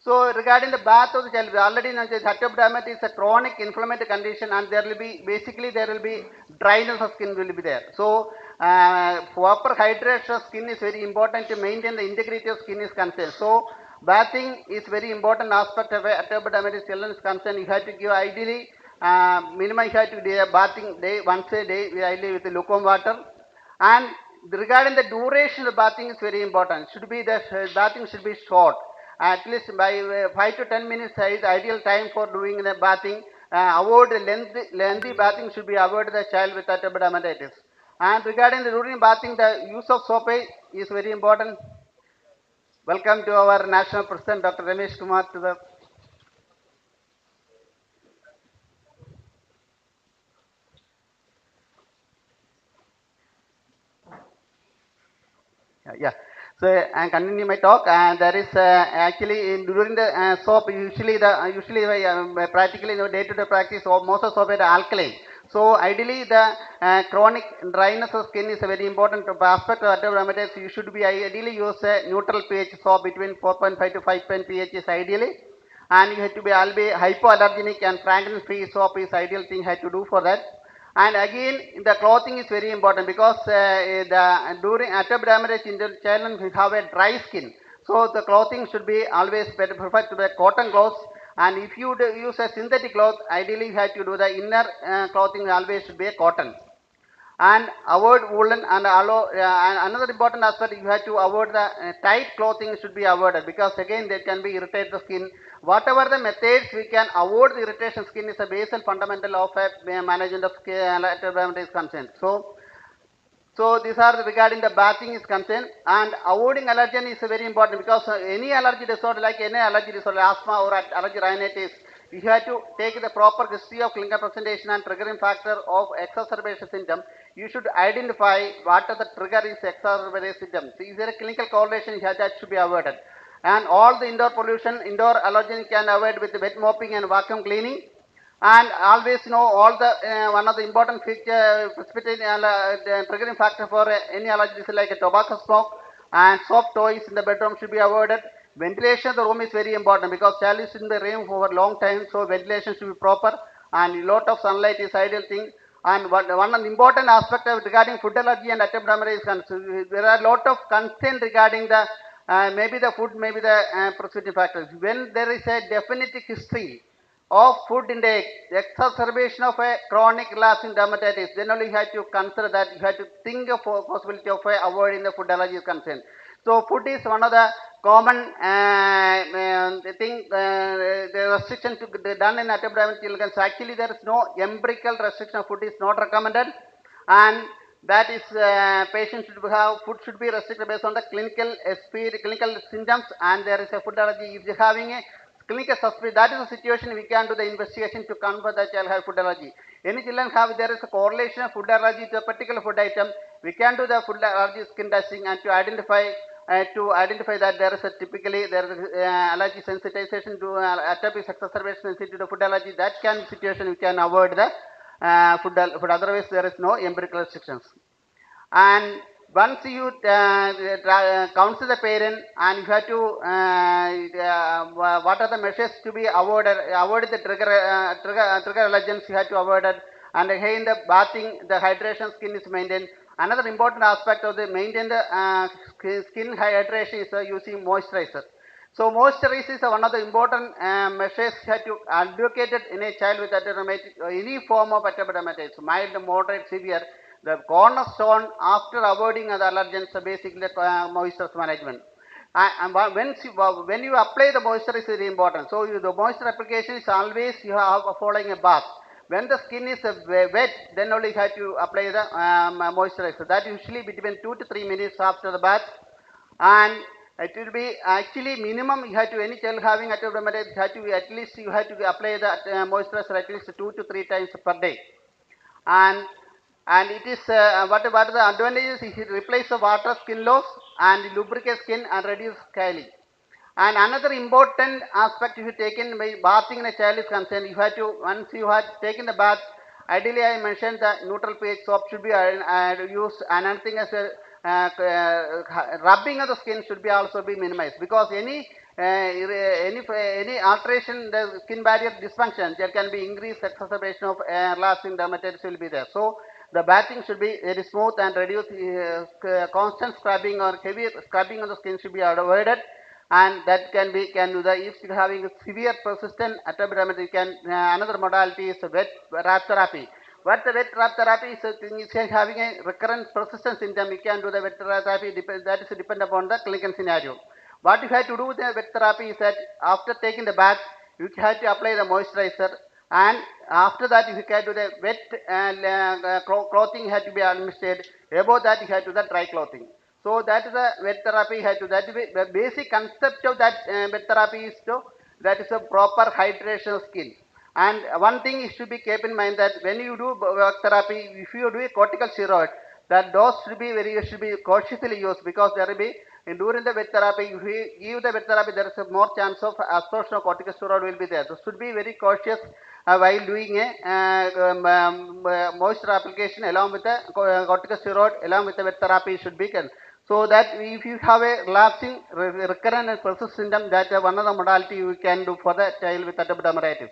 So regarding the bath of the child, we already know that atopic dermatitis is a chronic inflammatory condition, and there will be dryness of skin will be there. So proper hydration of skin is very important to maintain the integrity of skin is concerned. So bathing is very important aspect of atopic dermatitis children is concerned. You have to give ideally minimum you have to do a bathing day once a day ideally with lukewarm water. And regarding the duration of bathing is very important. Should be the bathing should be short. At least by 5 to 10 minutes is ideal time for doing the bathing. Avoid lengthy bathing should be avoided the child with atopic dermatitis. And regarding the routine bathing, the use of soap is very important. Welcome to our National President, Dr. Ramesh Kumar, to the yeah. So I continue my talk, and there is actually during the soap usually practically day-to-day practice of most of soap is alkaline. So ideally the chronic dryness of skin is a very important aspect of atopic dermatitis. You should be ideally use a neutral pH soap between 4.5 to 5 pH is ideally, and you have to be hypoallergenic and fragrance free soap is ideal thing you have to do for that. And again, the clothing is very important because during atopic dermatitis in the children who have a dry skin, so the clothing should be always better preferred to the cotton clothes. And if you use a synthetic cloth, ideally you have to do the inner clothing always should be a cotton. And avoid woolen and allow, and another important aspect, you have to avoid the tight clothing should be avoided because again they can be irritate the skin. Whatever the methods we can avoid the irritation skin is a basic fundamental of a management of skin is concerned. So these are regarding the bathing is concerned, and avoiding allergen is very important because any allergy disorder, like any allergy disorder, asthma or allergy rhinitis, you have to take the proper history of clinical presentation and triggering factor of exacerbation symptom. You should identify what are the trigger is exacerbation symptom. So is there a clinical correlation here that should be avoided? And all the indoor pollution, indoor allergen can avoid with wet mopping and vacuum cleaning. And always know all the one of the important feature precipitating triggering factor for any allergy is like a tobacco smoke, and soft toys in the bedroom should be avoided. Ventilation of the room is very important because child is in the room for a long time, so ventilation should be proper, and a lot of sunlight is ideal thing. And one of the important aspect of regarding food allergy and atopic dermatitis is concerned, there are a lot of concern regarding the maybe the food, maybe the precipitating factors. When there is a definite history of food intake, exacerbation of a chronic lasting dermatitis, then only you have to consider that, you have to think of possibility of avoiding the food allergy concern. So food is one of the common thing, the restriction to be done in atopic dermatitis. Actually, there is no empirical restriction of food is not recommended, and that is patient should have food should be restricted based on the clinical symptoms, and there is a food allergy. If you are having a clinical suspicion, that is the situation we can do the investigation to confirm that child have food allergy. Any children have, there is a correlation of food allergy to a particular food item, we can do the food allergy skin testing and to identify that there is a typically there is allergy sensitization to atopic exacerbation sensitive to food allergy. That can situation we can avoid the food, otherwise there is no empirical restrictions. And once you counsel the parent, and you have to what are the measures to be avoided, avoid the trigger allergens you have to avoid it. And again the bathing, the hydration skin is maintained. Another important aspect of the maintain the skin hydration is using moisturizer. So moisturizer is one of the important measures that you advocated in a child with atopic dermatitis, any form of atopic dermatitis, mild, moderate, severe. The cornerstone after avoiding other allergens is basically moisture management. And when you apply the moisture is very important. So the moisture application is always you have following a bath. When the skin is wet, then only you have to apply the moisturizer. That usually between 2 to 3 minutes after the bath, and it will be actually minimum you have to, any child having atopic dermatitis have to at least you have to apply the moisturizer at least 2 to 3 times per day. And it is what are the advantages? It replaces the water skin loss and lubricate skin and reduce scaling. And another important aspect, if you take in by bathing in a child is concerned, you have to, once you have taken the bath, ideally I mentioned the neutral pH soap should be used, and another thing is rubbing of the skin should be also be minimized because any alteration in the skin barrier dysfunction, there can be increased exacerbation of lasting dermatitis will be there. So the bathing should be very smooth and reduce constant scrubbing or heavy scrubbing of the skin should be avoided. And that can do the, if you are having severe persistent atopic dermatitis, can another modality is wet wrap therapy. What the wet wrap therapy is, is having a recurrent persistent symptom, we can do the wet wrap therapy. That is depend upon the clinical scenario. What you have to do with the wet therapy is that after taking the bath, you have to apply the moisturizer, and after that you can do the wet clothing has to be administered. Above that you have to do the dry clothing. So that is the wet therapy. That is the basic concept of that wet therapy is to, that is a proper hydration of skin. And one thing is to be kept in mind that when you do wet therapy, if you do a corticosteroid, that dose should be cautiously used because there will be during the wet therapy, if we give the wet therapy, there is a more chance of absorption of corticosteroid will be there. So should be very cautious while doing a moisture application along with the corticosteroid along with the wet therapy should be done. So that if you have a relapsing, recurrent and persistent symptom, that one of the modality you can do for the child with atopic dermatitis.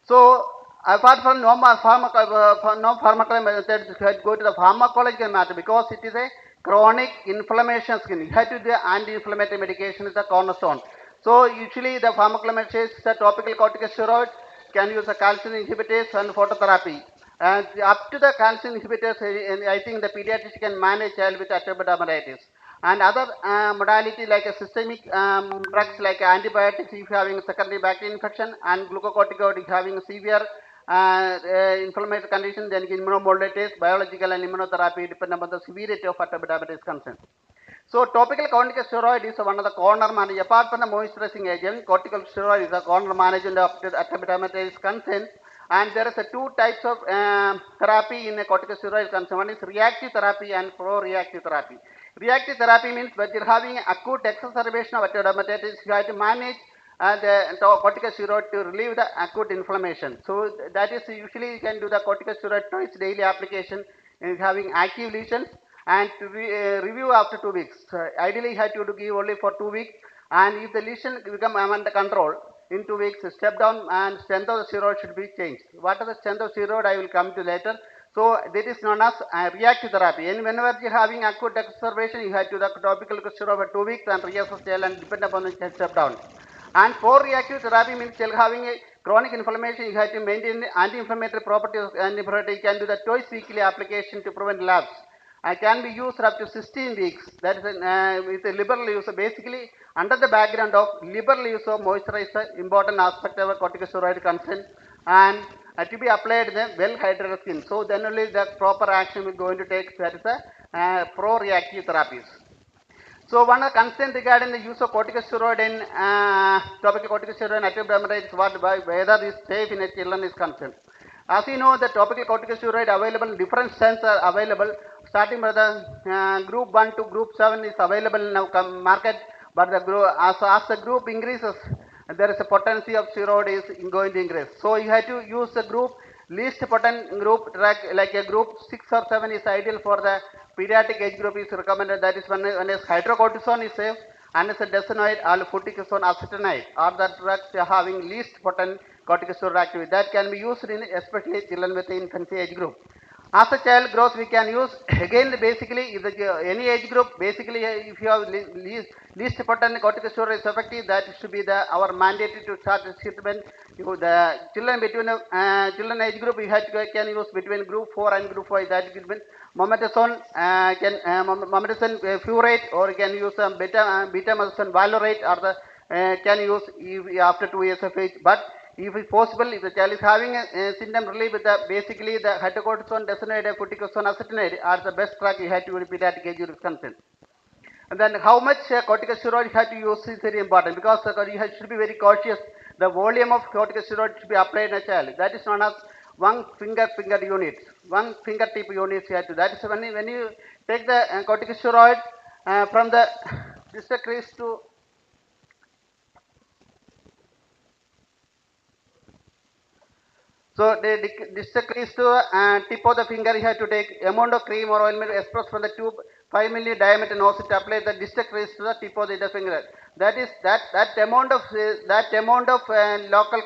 So apart from no pharmacological methods, you have to go to the pharmacological matter because it is a chronic inflammation skin. You have to do anti-inflammatory medication is the cornerstone. So usually the pharmacological says the topical corticosteroid can use the calcium inhibitors and phototherapy. And up to the calcium inhibitors, I think the pediatrician can manage child with atopic dermatitis. And other modality like a systemic drugs like antibiotics if you having secondary bacterial infection and glucocorticoid if you having severe inflammatory condition, then immunomodulators, biological and immunotherapy depend upon the severity of atopic dermatitis concern. So topical corticosteroid is one of the corner management. Apart from the moisturizing agent, corticosteroid is a corner management of atopic dermatitis concern. And there is a two types of therapy in a corticosteroid concern. One is reactive therapy and pro-reactive therapy. Reactive therapy means when you're having acute exacerbation of atopic dermatitis, you have to manage the corticosteroid to relieve the acute inflammation. So that is usually you can do the corticosteroid twice daily application in having active lesions and to review after 2 weeks. Ideally, you have to give only for 2 weeks, and if the lesion become under control in 2 weeks, step down and strength of the steroid should be changed. What are the strength of steroid? I will come to later. So that is known as reactive therapy. And whenever you are having acute exacerbation, you have to the topical steroid for 2 weeks and reassess gel and depend upon the step down. And for reactive therapy means still having a chronic inflammation, you have to maintain the anti-inflammatory properties of antibiotic. You can do the twice weekly application to prevent lapse. Can be used up to 16 weeks. That is with a liberal use. So basically, under the background of liberal use of moisturizer, important aspect of a corticosteroid concern, and to be applied in a well hydrated skin. So then only the proper action will going to take. That is a pro-reactive therapies. So one concern regarding the use of corticosteroid in topical corticosteroid and atopic dermatitis, whether this safe in a children is concerned. As you know, the topical corticosteroid available, different strengths are available, starting by the group 1 to group 7 is available in our market, but the group, as the group increases, there is a potency of steroid is going to increase. So you have to use the group least potent group drug like a group 6 or 7 is ideal for the pediatric age group is recommended. That is when is hydrocortisone is safe and is a desanoid or fluticasone acetonide or the drugs having least potent corticosteroid activity that can be used in especially children with the infancy age group. As a child grows, we can use again basically if any age group basically if you have least potent corticosteroid is effective, that should be the our mandatory to start the treatment. The children between children age group we can use between group 4 and group 5. That is mometasone mometasone furoate or you can use beta-mometasone valorate or the can use after 2 years of age. But if it's possible, if the child is having a symptom relief with the basically the hydrocortisone, desanoid, fluticasone, acetonide are the best drug you have to do pediatric age group concern. And then how much corticosteroid you have to use is very important because you should be very cautious. The volume of corticosteroid should be applied in a child. That is known as one finger units. One fingertip units you have to. That is when you take the corticosteroid from the distal crease to so the distal crease to tip of the finger, you have to take amount of cream or ointment expressed from the tube 5 mm diameter nose to apply the distal crease to the tip of the finger. That is that amount of local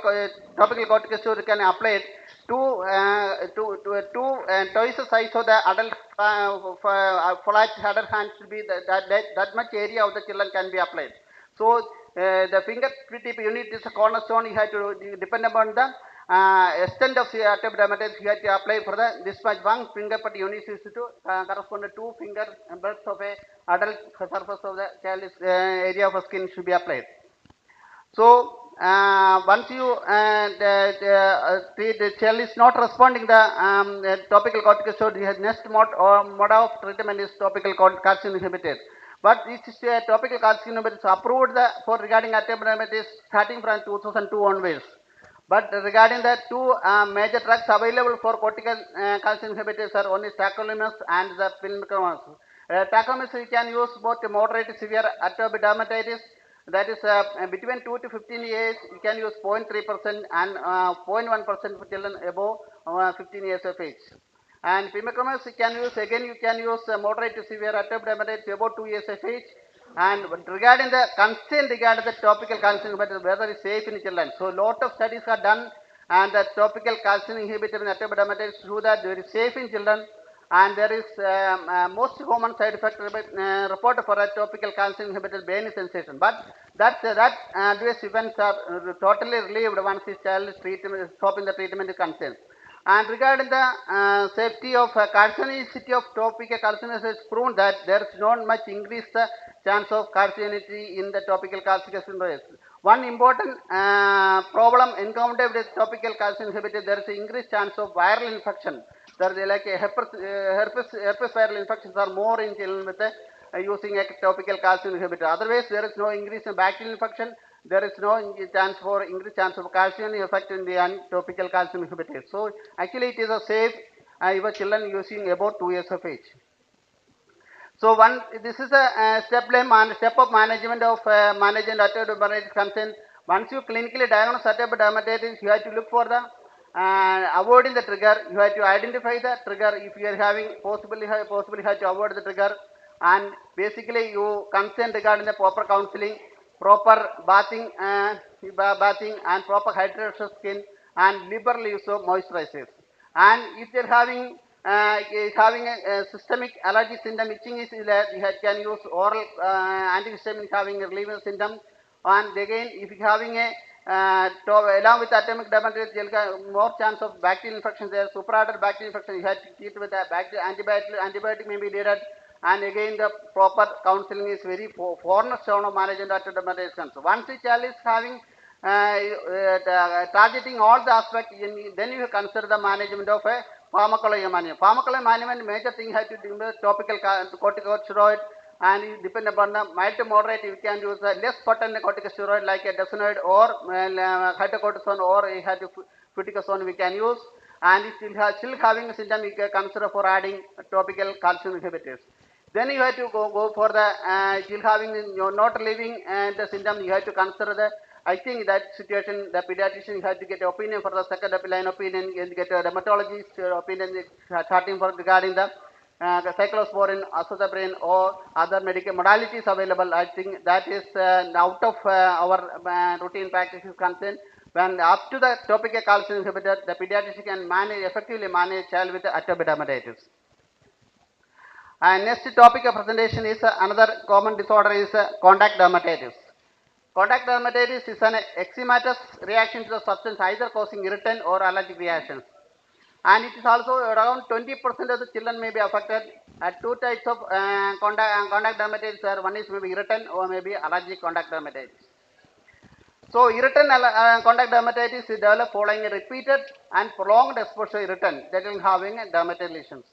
topical corticosteroid can apply it twice the size of the adult flat adult hand should be that much area of the children can be applied. So the finger tip unit is a cornerstone. You have to depend upon the extent of the atopic dermatitis. You have to apply for the this much one finger per unit is to correspond to 2 finger breadth of a adult surface of the child's area of skin should be applied. So once you the child is not responding the topical corticosteroid, the next mode of treatment is topical calcium inhibitors. But this is topical calcium inhibitors approved for regarding atopic dermatitis starting from 2002 onwards. But regarding the two major drugs available for cortical calcium inhibitors are only tacrolimus and the pimecrolimus. Tacrolimus you can use both moderate to severe atopic dermatitis. That is between 2 to 15 years you can use 0.3% and 0.1% for children above 15 years of age. And pimecrolimus you can use moderate to severe atopic dermatitis above 2 years of age. And regarding the concern regarding the topical calcium inhibitor, whether it's safe in children. So lot of studies are done and the topical calcium inhibitor in atopic dermatitis show that very safe in children, and there is most common side effect reported for a topical calcium inhibitor brain sensation. But that adverse events are totally relieved once the child is stopping the treatment is concerned. And regarding the safety of carcinogenicity of topical calcium, is proven that there is not much increased chance of carcinogenicity in the topical calcium inhibitor. One important problem encountered with topical calcium inhibitor, there is an increased chance of viral infection. There is like a herpes viral infections are more in children with using a topical calcium inhibitor. Otherwise, there is no increase in bacterial infection. There is no chance for increased chance of calcium effect in the topical calcium inhibitor. So actually, it is a safe even children using about 2 years of age. So this is a step of management of managing atopic dermatitis concern. Once you clinically diagnose atopic dermatitis, you have to look for the avoiding the trigger. You have to identify the trigger. If you are having possibly have to avoid the trigger, and basically you consent regarding the proper counseling, proper bathing, and proper hydration of skin, and liberal use of moisturizers. And if they're having a systemic allergy symptom, itching is there, you can use oral antihistamine having a relieving symptom. And again, if you're having a along with atopic dermatitis, more chance of bacterial infection there, superadded bacterial infection, you have to treat with a antibiotic may be needed. And again, the proper counseling is very cornerstone of management atopic dermatitis. So once the child is having targeting all the aspects, then you consider the management of a pharmacology management. Pharmacology management, major thing has to do with topical corticosteroid, and it depend upon the mild to moderate. You can use a less potent corticosteroid like a desonide or hydrocortisone or fluticasone we can use. And if still having a symptom, you can consider for adding topical calcium inhibitors. Then you have to go for the still having you're not relieving the symptom, you have to consider the. I think that situation, the pediatrician you have to get opinion for the second line opinion, and get a dermatologist opinion starting for regarding the cyclosporin, azothaprin, or other medical modalities available. I think that is out of our routine practice is concerned. When up to the topical calcium inhibitor, the pediatrician can effectively manage child with atopic dermatitis. And next topic of presentation is another common disorder is contact dermatitis. Contact dermatitis is an eczematous reaction to the substance either causing irritant or allergic reactions. And it is also around 20% of the children may be affected. Two types of contact dermatitis are, one is maybe irritant or maybe allergic contact dermatitis. So irritant contact dermatitis is developed following a repeated and prolonged exposure to irritant that is having dermatite lesions.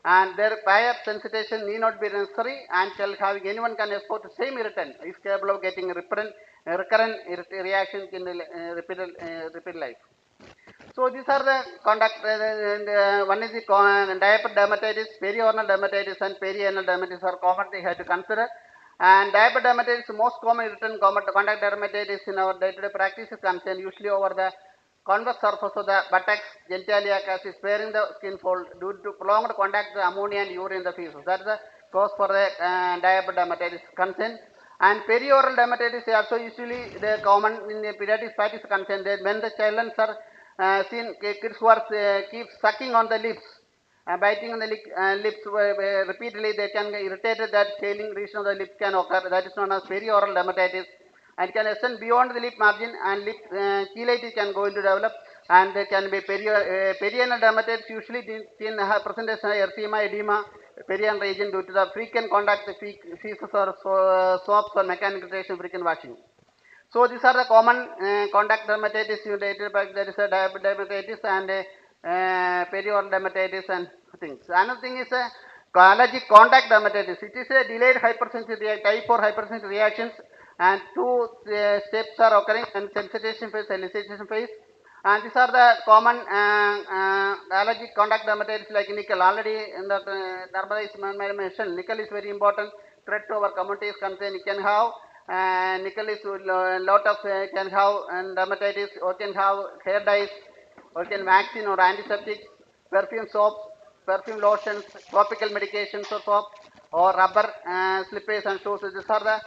And their prior sensitization need not be necessary, and having anyone can expose the same irritant is capable of getting recurrent reactions in the repeated life. So these are the contact. One is the diaper dermatitis, perioral dermatitis, and perianal dermatitis are common. They have to consider. And diaper dermatitis is most common written contact dermatitis in our day-to-day practice is concerned usually over the convex surface of the buttocks, genitalia, as is sparing the skin fold due to prolonged contact with ammonia and urine in the feces. That is the cause for the diaper dermatitis concern. And perioral dermatitis is also usually the common in the pediatric practice concern. When the children are seen kids who are keep sucking on the lips, biting on the lips repeatedly, they can get irritated. That scaling region of the lip can occur. That is known as perioral dermatitis, and can extend beyond the lip margin, and lip cheilitis can go into develop, and there can be perianal dermatitis usually in presentation of erythema, edema, perianal region due to the frequent contact with feces or soaps or mechanical irritation, frequent washing. So these are the common contact dermatitis. There is a dermatitis and perioral dermatitis and things. Another thing is allergic contact dermatitis. It is a delayed hypersensitivity type 4 hypersensitivity reactions, and two steps are occurring: and sensitization phase, elicitation phase. And these are the common allergic contact dermatitis like nickel. Already in the dermatitis mentioned, nickel is very important threat to our community is concerned. It can have nickel is lot of can have dermatitis, or can have hair dyes, or can vaccine or antiseptics, perfume soaps, perfume lotions, topical medications or soap, or rubber slippers and shoes. These are the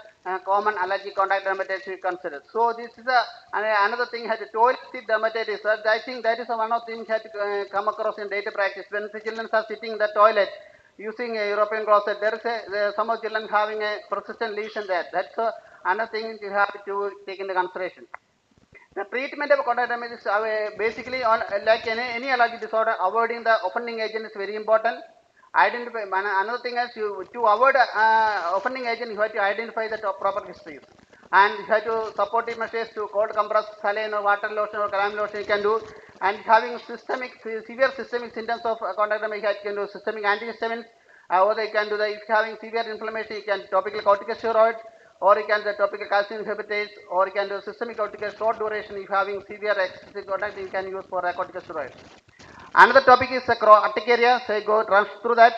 common allergic contact dermatitis we consider. So this is another thing has a toilet seat dermatitis. I think that is one of the things had to come across in daily practice. When the children are sitting in the toilet using a European closet, there is some of children having a persistent lesion there. That's another thing you have to take into consideration. The treatment of contact dermatitis is basically on like any allergy disorder, avoiding the offending agent is very important. Identify another thing is to avoid offending agent, you have to identify the proper histories, and you have to supportive measures to cold compress, saline or water lotion or calamine lotion you can do. And having severe systemic symptoms of contact dermatitis, you can do systemic antihistamines, or they can do the if having severe inflammation, you can topical corticosteroids, or you can do topical calcium inhibitors, or you can do systemic corticosteroid short duration. If having severe excessive contact, you can use for corticosteroids. Another topic is urticaria, so I go run through that.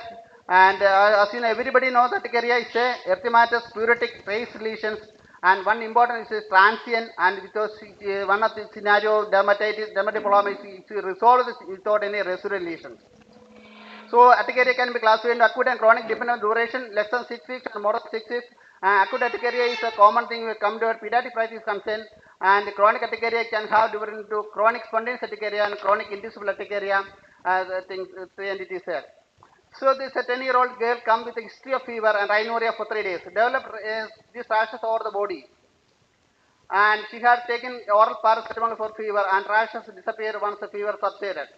And as you know, everybody knows urticaria is a erythematous pleuritic trace lesions, and one important is transient, and because one of the scenario dermatitis, dermatoplasm is resolved without any residual lesions. So urticaria can be classified into acute and chronic depending on duration, less than 6 weeks and more than 6 weeks. Acute urticaria is a common thing we come to our pediatric practice concern, and chronic urticaria can have different into chronic spontaneous urticaria and chronic inducible urticaria, the things, three entities there. So this 10-year-old girl come with a history of fever and rhinorrhea for 3 days, developed these rashes over the body, and she had taken oral paracetamol for fever, and rashes disappeared once the fever subsided.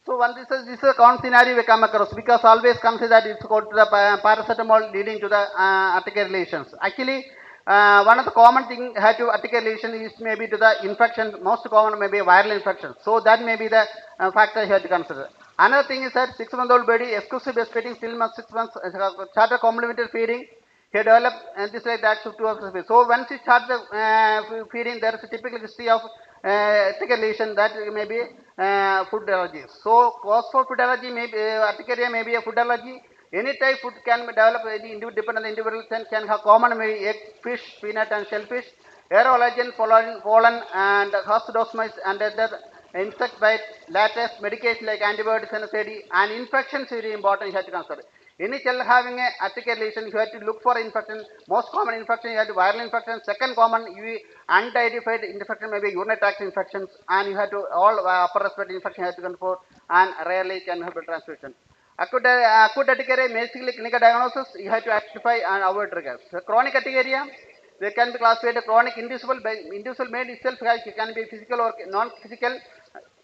So one this is a common scenario we come across, because always comes that it's called to the paracetamol leading to the urticaria lesions. Actually, one of the common thing had to urticaria lesion is maybe to the infection. Most common may be viral infection. So that may be the factor you have to consider. Another thing is that 6-month-old baby exclusive breastfeeding till 6 months started complementary feeding. He developed this like that to of the So once he starts feeding, there is a typical history of urticaria lesion that may be food allergies. So cause for food allergy may be urticaria may be a food allergy. Any type food can develop any depending on the individual and can have common may egg, fish, peanut and shellfish, air allergen, pollen and hospidosmites and other insect bite, latex, medication like antibiotics and NSAID, and infections very important you have to consider. Any child having a urticaria lesion, you have to look for infection. Most common infection you have to viral infection. Second common unidentified infection may be urinary tract infections, and you have to all upper respiratory infection you have to control, and rarely can have a transmission. Acute urticaria, basically clinical diagnosis, you have to identify and avoid triggers. So chronic urticaria, they can be classified as chronic inducible. Inducible made itself can be physical or non-physical.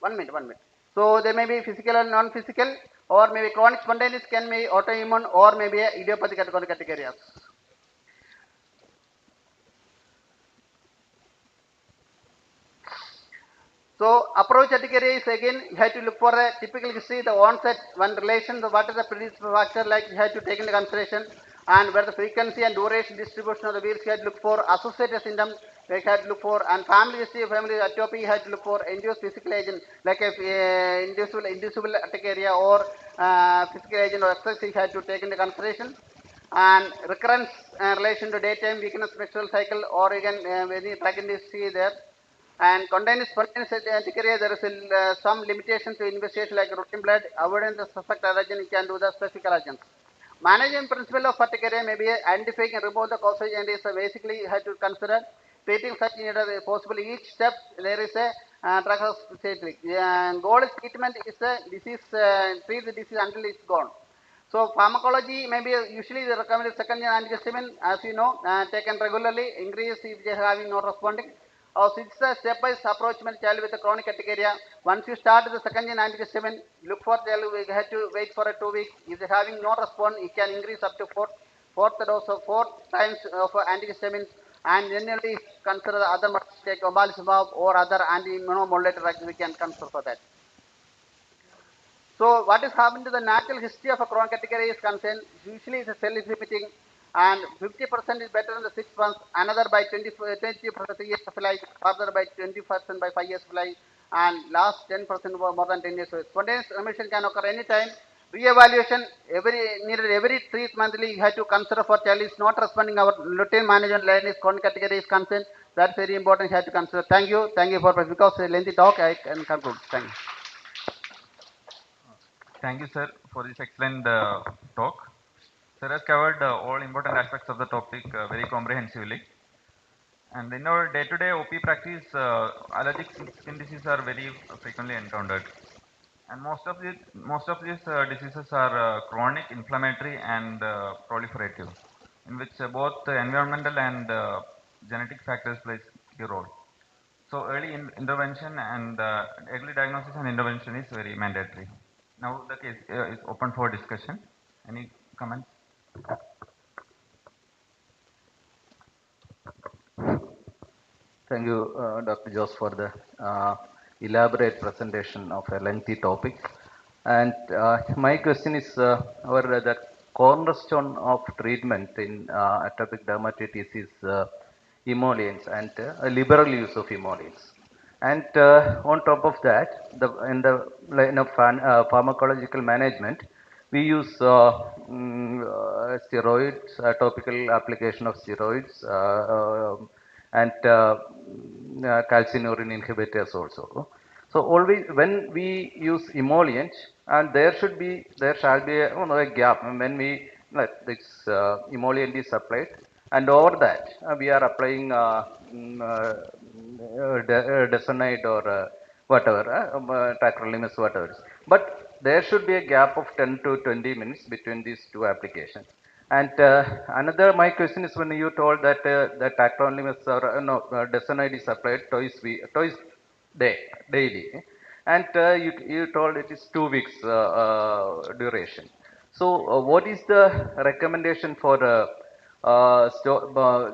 1 minute. So they may be physical or non-physical, or maybe chronic spontaneous can be autoimmune, or maybe idiopathic chronic urticaria. So approach urticaria is again you have to look for a typical history, the onset, one relation, what is the predisposing factor like you have to take into consideration, and where the frequency and duration distribution of the wheels you have to look for, associated symptoms you have to look for, and family history of family atopy you have to look for, induced physical agent like a inducible urticaria or physical agent or exercise you have to take into consideration, and recurrence relation to daytime weakness menstrual cycle, or again any pregnancy there. And spontaneous urticaria, there is some limitation to investigation like routine blood, avoidance of suspect allergen, you can do the specific allergens. Management principle of urticaria may be identifying and remove the causal agent is basically you have to consider treating such as possible. Each step there is a drug specific. Goal is treatment is the disease, treat the disease until it's gone. So pharmacology may be usually the recommended second gen antihistamine, as you know, taken regularly, increase if they are having not responding. So it's a step-by-step approach when child with a chronic urticaria. Once you start the second gen antihistamine, look for child, we have to wait for 2 weeks. If they are having no response, you can increase up to fourth dose of 4 times of antihistamine, and then only consider the other take omalizumab or other anti-immunomodulator drugs we can consider for that. So what is happening to the natural history of a chronic urticaria is concerned, usually it's a cell is limiting, and 50% is better in the 6 months, another by 20% 3 years of life, further by 20% by 5 years of life, and last 10% more than 10 years. So spontaneous remission can occur anytime. Re-evaluation every 3 monthly you have to consider for child is not responding our routine management line is chronic urticaria is concerned. That's very important you have to consider. Thank you for because lengthy talk I can conclude. Thank you. Thank you, sir, for this excellent talk. Sir has covered all important aspects of the topic very comprehensively. And in our day-to-day OP practice, allergic skin diseases are very frequently encountered. And most of these diseases are chronic, inflammatory, and proliferative, in which both environmental and genetic factors plays key role. So intervention and early diagnosis and intervention is very mandatory. Now the case is open for discussion. Any comments? Thank you, Dr. Jose, for the elaborate presentation of a lengthy topic. And my question is, the cornerstone of treatment in atopic dermatitis is emollients and liberal use of emollients. And on top of that, in the line of pharmacological management, we use steroids, topical application of steroids, and calcineurin inhibitors also. So always when we use emollient, and there shall be a gap when we let this emollient is applied, and over that we are applying desanide or whatever, tacrolimus, whatever. But there should be a gap of 10 to 20 minutes between these two applications. And another, my question is, when you told that the tacrolimus or desanide is applied twice daily, and you told it is 2 weeks duration. So what is the recommendation for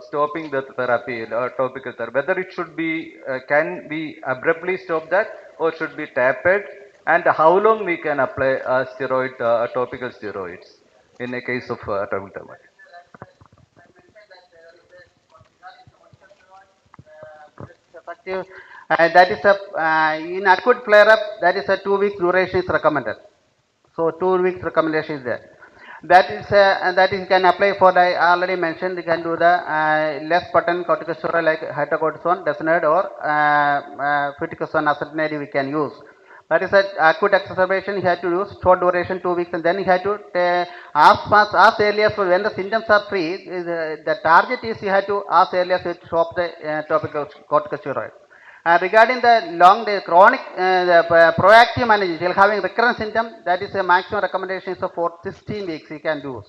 stopping the therapy, topical therapy? Whether it should be, can we abruptly stop that, or should be tapered? And how long we can apply steroid, topical steroids in a case of atopic dermatitis? Effective, that is in acute flare-up, that is a 2 weeks duration is recommended. So 2 weeks recommendation is there. That is you can apply for the already mentioned. You can do the less potent corticosteroid like hydrocortisone, desanide, or fluticasone acetonide we can use. That is a acute exacerbation. You have to use short duration 2 weeks, and then you have to as early as when the symptoms are free. The target is you have to as early as to stop the topical corticosteroid. Regarding the chronic, proactive management, you're having recurrent symptom, that is a maximum recommendation is for 16 weeks you can do.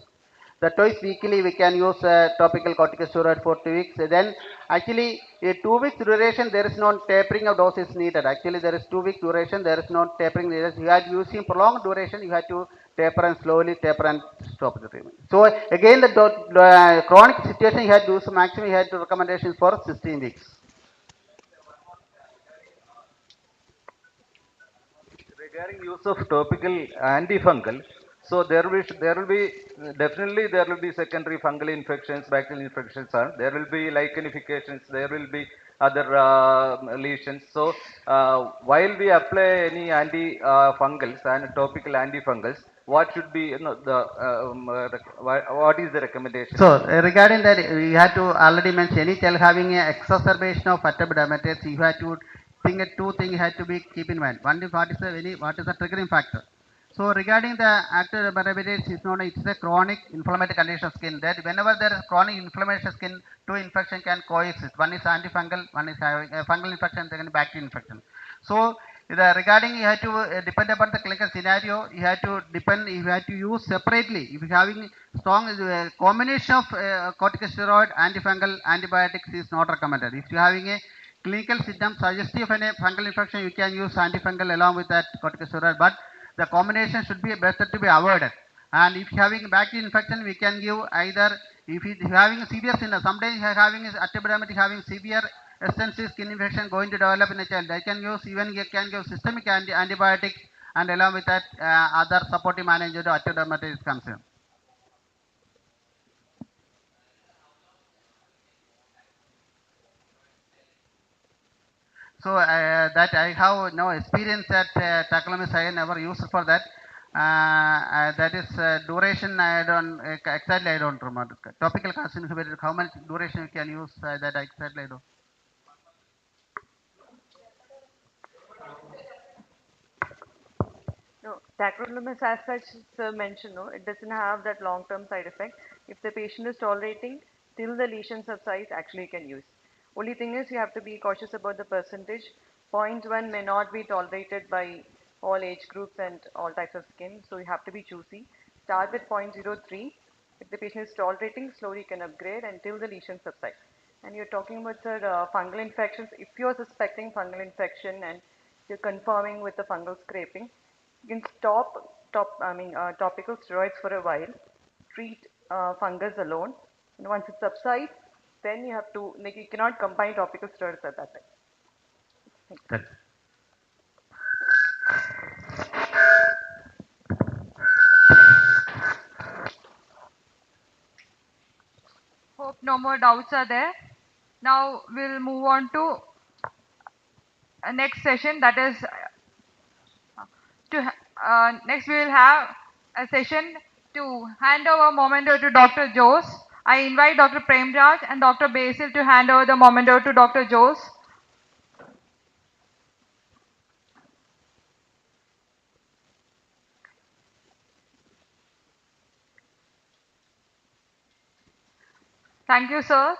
The twice weekly we can use topical corticosteroid for 2 weeks. Then actually a 2 weeks duration there is no tapering of dose is needed. Actually there is 2 weeks duration, there is no tapering needed. You are using prolonged duration, you have to taper and slowly taper and stop the treatment. So again the chronic situation you have to use maximum you have to recommendations for 16 weeks. Regarding use of topical antifungal, so there will be definitely there will be secondary fungal infections, bacterial infections, there will be lichenifications, there will be other lesions. So while we apply any anti-fungals and topical antifungals, what should be what is the recommendation? So regarding that, you have to already mention any child having an exacerbation of atopic dermatitis, you have to think two things have to be keep in mind. One is what is the triggering factor. So regarding the atopic dermatitis is known, it's a chronic inflammatory condition of skin. That whenever there is chronic inflammation of skin, two infection can coexist. One is antifungal, one is having a fungal infection, second bacterial infection. So regarding you have to depend upon the clinical scenario, you have to depend, you have to use separately. If you having strong combination of corticosteroid, antifungal, antibiotics is not recommended. If you having a clinical symptom suggestive of any fungal infection, you can use antifungal along with that corticosteroid, but the combination should be better to be avoided. And if you having bacterial infection, we can give either, if you having severe symptom, sometimes you are having atopic dermatitis having severe extensive skin infection going to develop in a child. They can use, even you can give systemic antibiotics, and along with that other supportive management to atopic dermatitis is concerned. So that I have no experience at tacrolimus. I never used for that. That is duration. I don't exactly. I don't remember. Topical calcium inhibitor. How much duration you can use? That exactly I don't. No, Tacrolimus as such, sir mentioned, no, it doesn't have that long-term side effect. If the patient is tolerating till the lesion subsides, actually you can use. Only thing is you have to be cautious about the percentage. 0.1 may not be tolerated by all age groups and all types of skin, so you have to be choosy. Start with 0.03. If the patient is tolerating, slowly you can upgrade until the lesion subsides. And you're talking about, sir, fungal infections. If you're suspecting fungal infection and you're confirming with the fungal scraping, you can topical steroids for a while, treat fungus alone, and once it subsides, then you have to, like, you cannot combine topical steroids at that time. That, Hope no more doubts are there. Now we'll move on to a next session, that is next we will have a session to hand over memento to Dr. Jose. I invite Dr. Premraj and Dr. Basil to hand over the memento to Dr. Jose. Thank you, sir.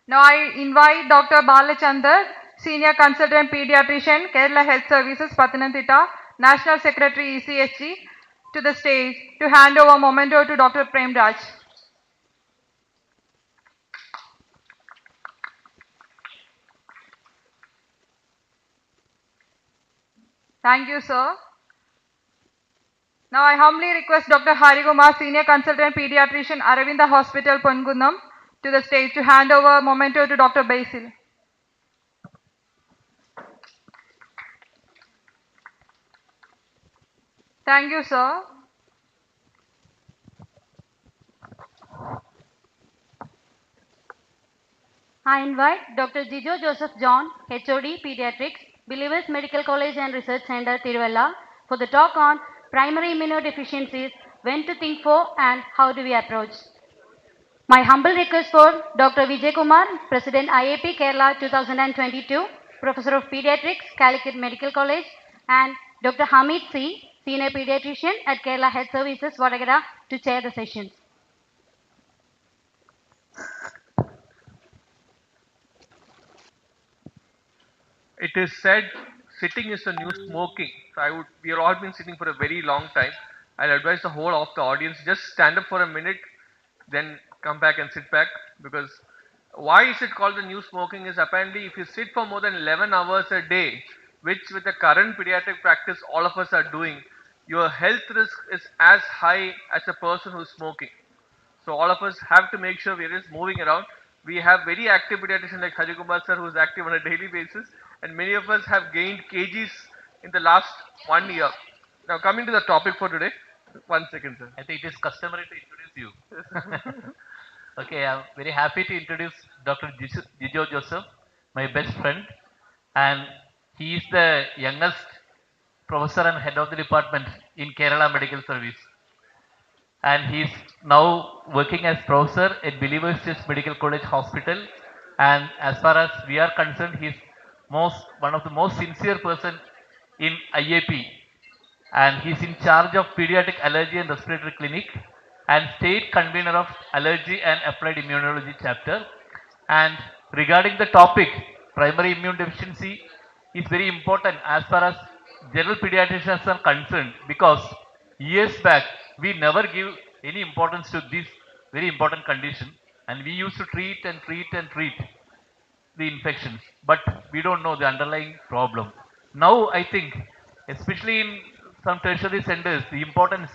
Now I invite Dr. Balachandar, Senior Consultant Pediatrician, Kerala Health Services, Pathanamthitta, National Secretary ECHG, to the stage to hand over memento to Dr. Premraj. Thank you, sir. Now I humbly request Dr. Harikumar, Senior Consultant Pediatrician, Aravinda Hospital, Pongundam, to the stage to hand over memento to Dr. Basil. Thank you, sir. I invite Dr. Jijo Joseph John, HOD Pediatrics, Believers Medical College and Research Center, Tiruvalla, for the talk on primary immunodeficiencies, when to think for and how do we approach. My humble request for Dr. Vijay Kumar, President IAP Kerala 2022, Professor of Pediatrics, Calicut Medical College, and Dr. Hamid C, Senior Pediatrician at Kerala Health Services, Vadagara, to chair the sessions. It is said sitting is the new smoking. So we have all been sitting for a very long time. I'll advise the whole of the audience, just stand up for a minute, then come back and sit back, because why is it called the new smoking is apparently if you sit for more than 11 hours a day, which with the current pediatric practice all of us are doing, your health risk is as high as a person who's smoking. So all of us have to make sure we are just moving around. We have very active pediatrician like Haji Kumar sir, who is active on a daily basis, and many of us have gained kgs in the last 1 year. Now coming to the topic for today, 1 second, sir. I think it is customary to introduce you. Okay, I'm very happy to introduce Dr. Jijo Joseph, my best friend, and he is the youngest professor and head of the department in Kerala Medical Service. And he is now working as professor at Believers Church Medical College Hospital. And as far as we are concerned, he is one of the most sincere person in IAP, and he is in charge of pediatric allergy and respiratory clinic and state convener of allergy and applied immunology chapter. And regarding the topic, primary immune deficiency is very important as far as general pediatricians are concerned, because years back we never give any importance to this very important condition, and we used to treat and treat and treat the infections, but we don't know the underlying problem. Now I think, especially in some tertiary centers, the importance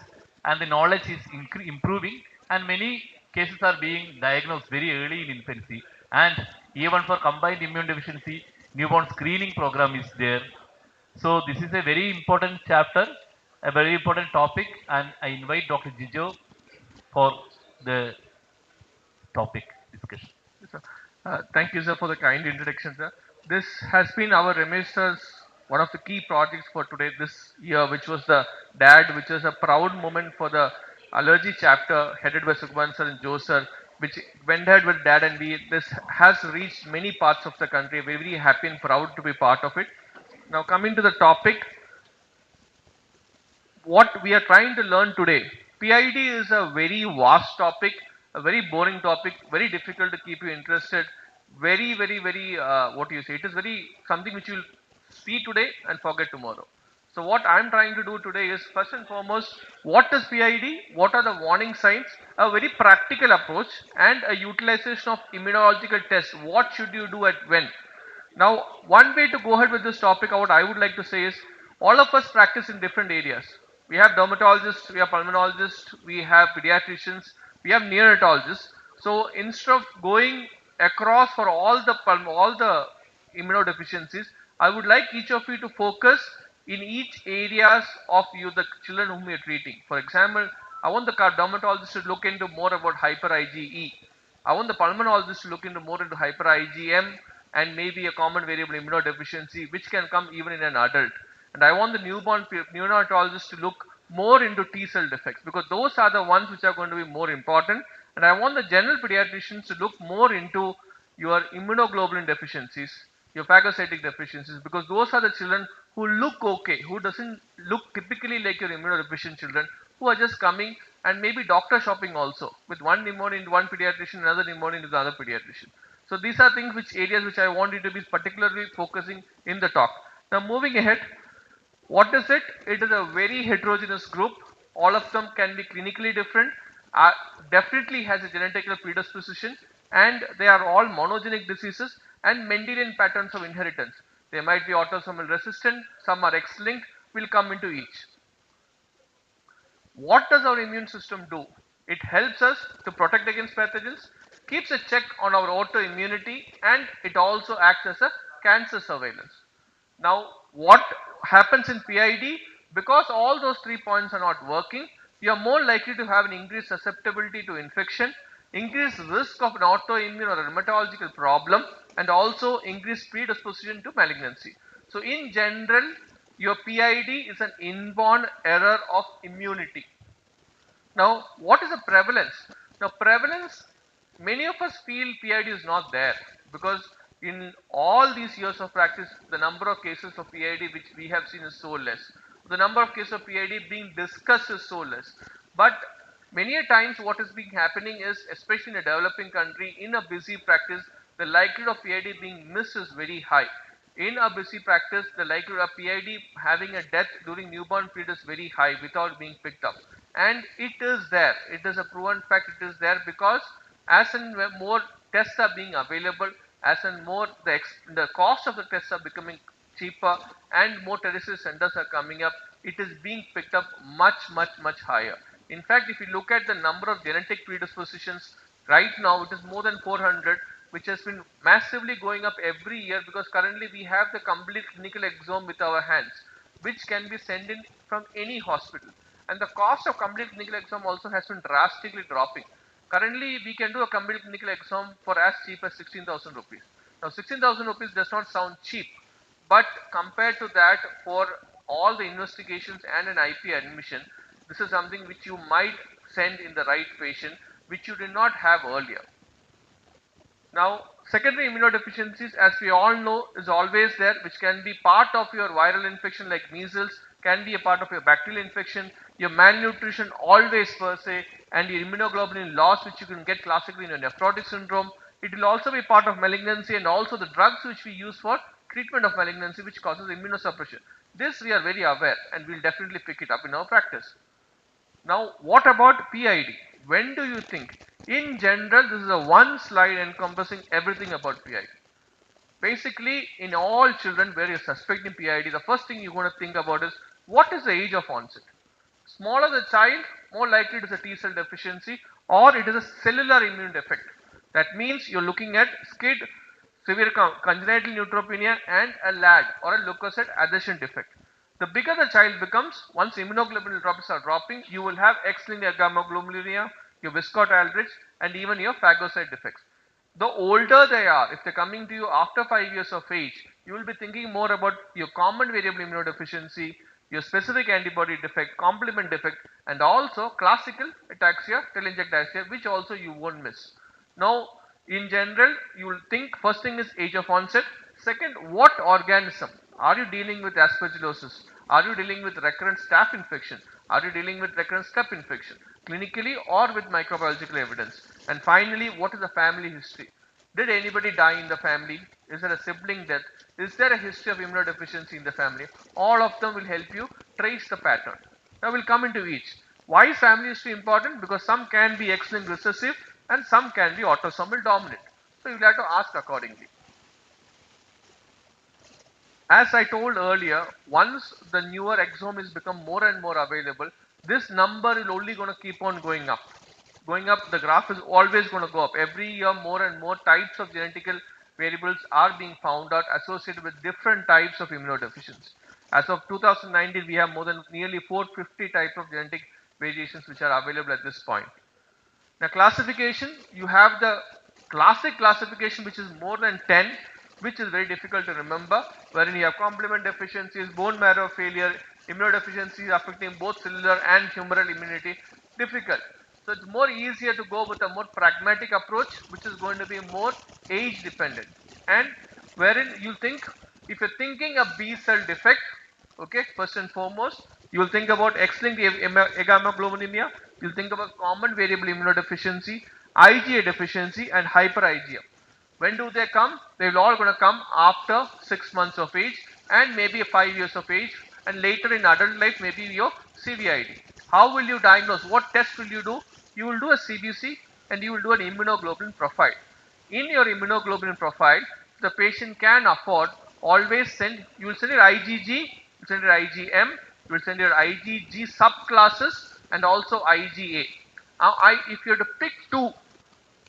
and the knowledge is improving, and many cases are being diagnosed very early in infancy. And even for combined immune deficiency, newborn screening program is there. So this is a very important chapter, a very important topic, and I invite Dr. Jijo for the topic discussion. Sir. Thank you, sir, for the kind introduction, sir. This has been our Remester's one of the key projects for today this year, which was the DAD, which was a proud moment for the allergy chapter headed by Sukuman sir and Joe sir, which went ahead with DAD, and this has reached many parts of the country. We're very happy and proud to be part of it. Now coming to the topic, what we are trying to learn today. PID is a very vast topic, a very boring topic, very difficult to keep you interested. Very, what do you say? It is very something which you'll see today and forget tomorrow. So what I'm trying to do today is first and foremost, what is PID? What are the warning signs? A very practical approach and a utilization of immunological tests. What should you do at when? Now, one way to go ahead with this topic, what I would like to say is, all of us practice in different areas. We have dermatologists, we have pulmonologists, we have pediatricians, we have neonatologists. So instead of going across for all the immunodeficiencies, I would like each of you to focus in each areas of the children whom you are treating. For example, I want the dermatologist to look into more about hyper IgE. I want the pulmonologist to look into more into hyper IgM and maybe a common variable immunodeficiency which can come even in an adult. And I want the neonatologist to look more into T cell defects because those are the ones which are going to be more important. And I want the general pediatricians to look more into your immunoglobulin deficiencies, your phagocytic deficiencies, because those are the children who look okay, who doesn't look typically like your immunodeficient children, who are just coming and maybe doctor shopping also, with one pneumonia into one pediatrician, another pneumonia into the other pediatrician. So these are things areas which I want you to be particularly focusing in the talk. Now moving ahead, what is it? It is a very heterogeneous group. All of them can be clinically different, definitely has a genetical predisposition, and they are all monogenic diseases and Mendelian patterns of inheritance. They might be autosomal resistant, some are X-linked, will come into each. What does our immune system do? It helps us to protect against pathogens, keeps a check on our autoimmunity, and it also acts as a cancer surveillance. Now, what happens in PID? Because all those 3 points are not working, you are more likely to have an increased susceptibility to infection, increased risk of an autoimmune or a rheumatological problem, and also increased predisposition to malignancy. So, in general, your PID is an inborn error of immunity. Now, what is the prevalence? Now, prevalence, many of us feel PID is not there because in all these years of practice, the number of cases of PID which we have seen is so less. The number of cases of PID being discussed is so less. But many a times what is being happening is, especially in a developing country, in a busy practice, the likelihood of PID being missed is very high. In a busy practice, the likelihood of PID having a death during newborn period is very high without being picked up. And it is there. It is a proven fact. It is there because as and when more tests are being available, as and more the cost of the tests are becoming cheaper and more tertiary centers are coming up, it is being picked up much higher. In fact, if you look at the number of genetic predispositions right now, it is more than 400, which has been massively going up every year because currently we have the complete clinical exome with our hands, which can be sent in from any hospital. And the cost of complete clinical exam also has been drastically dropping. Currently, we can do a complete clinical exam for as cheap as 16,000 rupees. Now, 16,000 rupees does not sound cheap, but compared to that, for all the investigations and an IP admission, this is something which you might send in the right patient, which you did not have earlier. Now, secondary immunodeficiencies, as we all know, is always there, which can be part of your viral infection like measles, can be a part of your bacterial infection, your malnutrition always per se, and your immunoglobulin loss, which you can get classically in a nephrotic syndrome. It will also be part of malignancy and also the drugs which we use for treatment of malignancy, which causes immunosuppression. This we are very aware and we'll definitely pick it up in our practice. Now, what about PID? When do you think? In general, this is a one slide encompassing everything about PID. Basically, in all children where you're suspecting PID, the first thing you want to think about is what is the age of onset? Smaller the child, more likely it is a T cell deficiency or it is a cellular immune defect. That means you're looking at SCID, severe congenital neutropenia, and a LAD or a leukocyte adhesion defect. The bigger the child becomes, once immunoglobulin drops are dropping, you will have X-linked gammaglobulinemia, your Viscott Aldrich, and even your phagocyte defects. The older they are, if they're coming to you after 5 years of age, you will be thinking more about your common variable immunodeficiency, your specific antibody defect, complement defect, and also classical ataxia, telangiectasia, which also you won't miss. Now, in general, you will think first thing is age of onset. Second, what organism? Are you dealing with aspergillosis? Are you dealing with recurrent staph infection? Are you dealing with recurrent staph infection? Clinically or with microbiological evidence? And finally, what is the family history? Did anybody die in the family? Is there a sibling death? Is there a history of immunodeficiency in the family? All of them will help you trace the pattern. Now we'll come into each. Why is family history important? Because some can be X-linked recessive and some can be autosomal dominant. So you'll have to ask accordingly. As I told earlier, once the newer exomes become more and more available, this number is only going to keep on going up. Going up, the graph is always going to go up. Every year, more and more types of genetical variables are being found out associated with different types of immunodeficiency. As of 2019, we have more than nearly 450 types of genetic variations which are available at this point. Now classification, you have the classic classification which is more than 10, which is very difficult to remember, wherein you have complement deficiencies, bone marrow failure, immunodeficiencies affecting both cellular and humoral immunity. Difficult. So it's more easier to go with a more pragmatic approach, which is going to be more age dependent, and wherein you think, if you're thinking a B cell defect, okay, first and foremost, you will think about X-linked agammaglobulinemia, you'll think about common variable immunodeficiency, IgA deficiency, and hyper IgM. When do they come? They will all going to come after 6 months of age and maybe 5 years of age, and later in adult life maybe your CVID. How will you diagnose? What test will you do? You will do a CBC and you will do an immunoglobulin profile. In your immunoglobulin profile, the patient can afford, always send, you will send your IgG, you will send your IgM, you will send your IgG subclasses and also IgA. Now, if you have to pick two,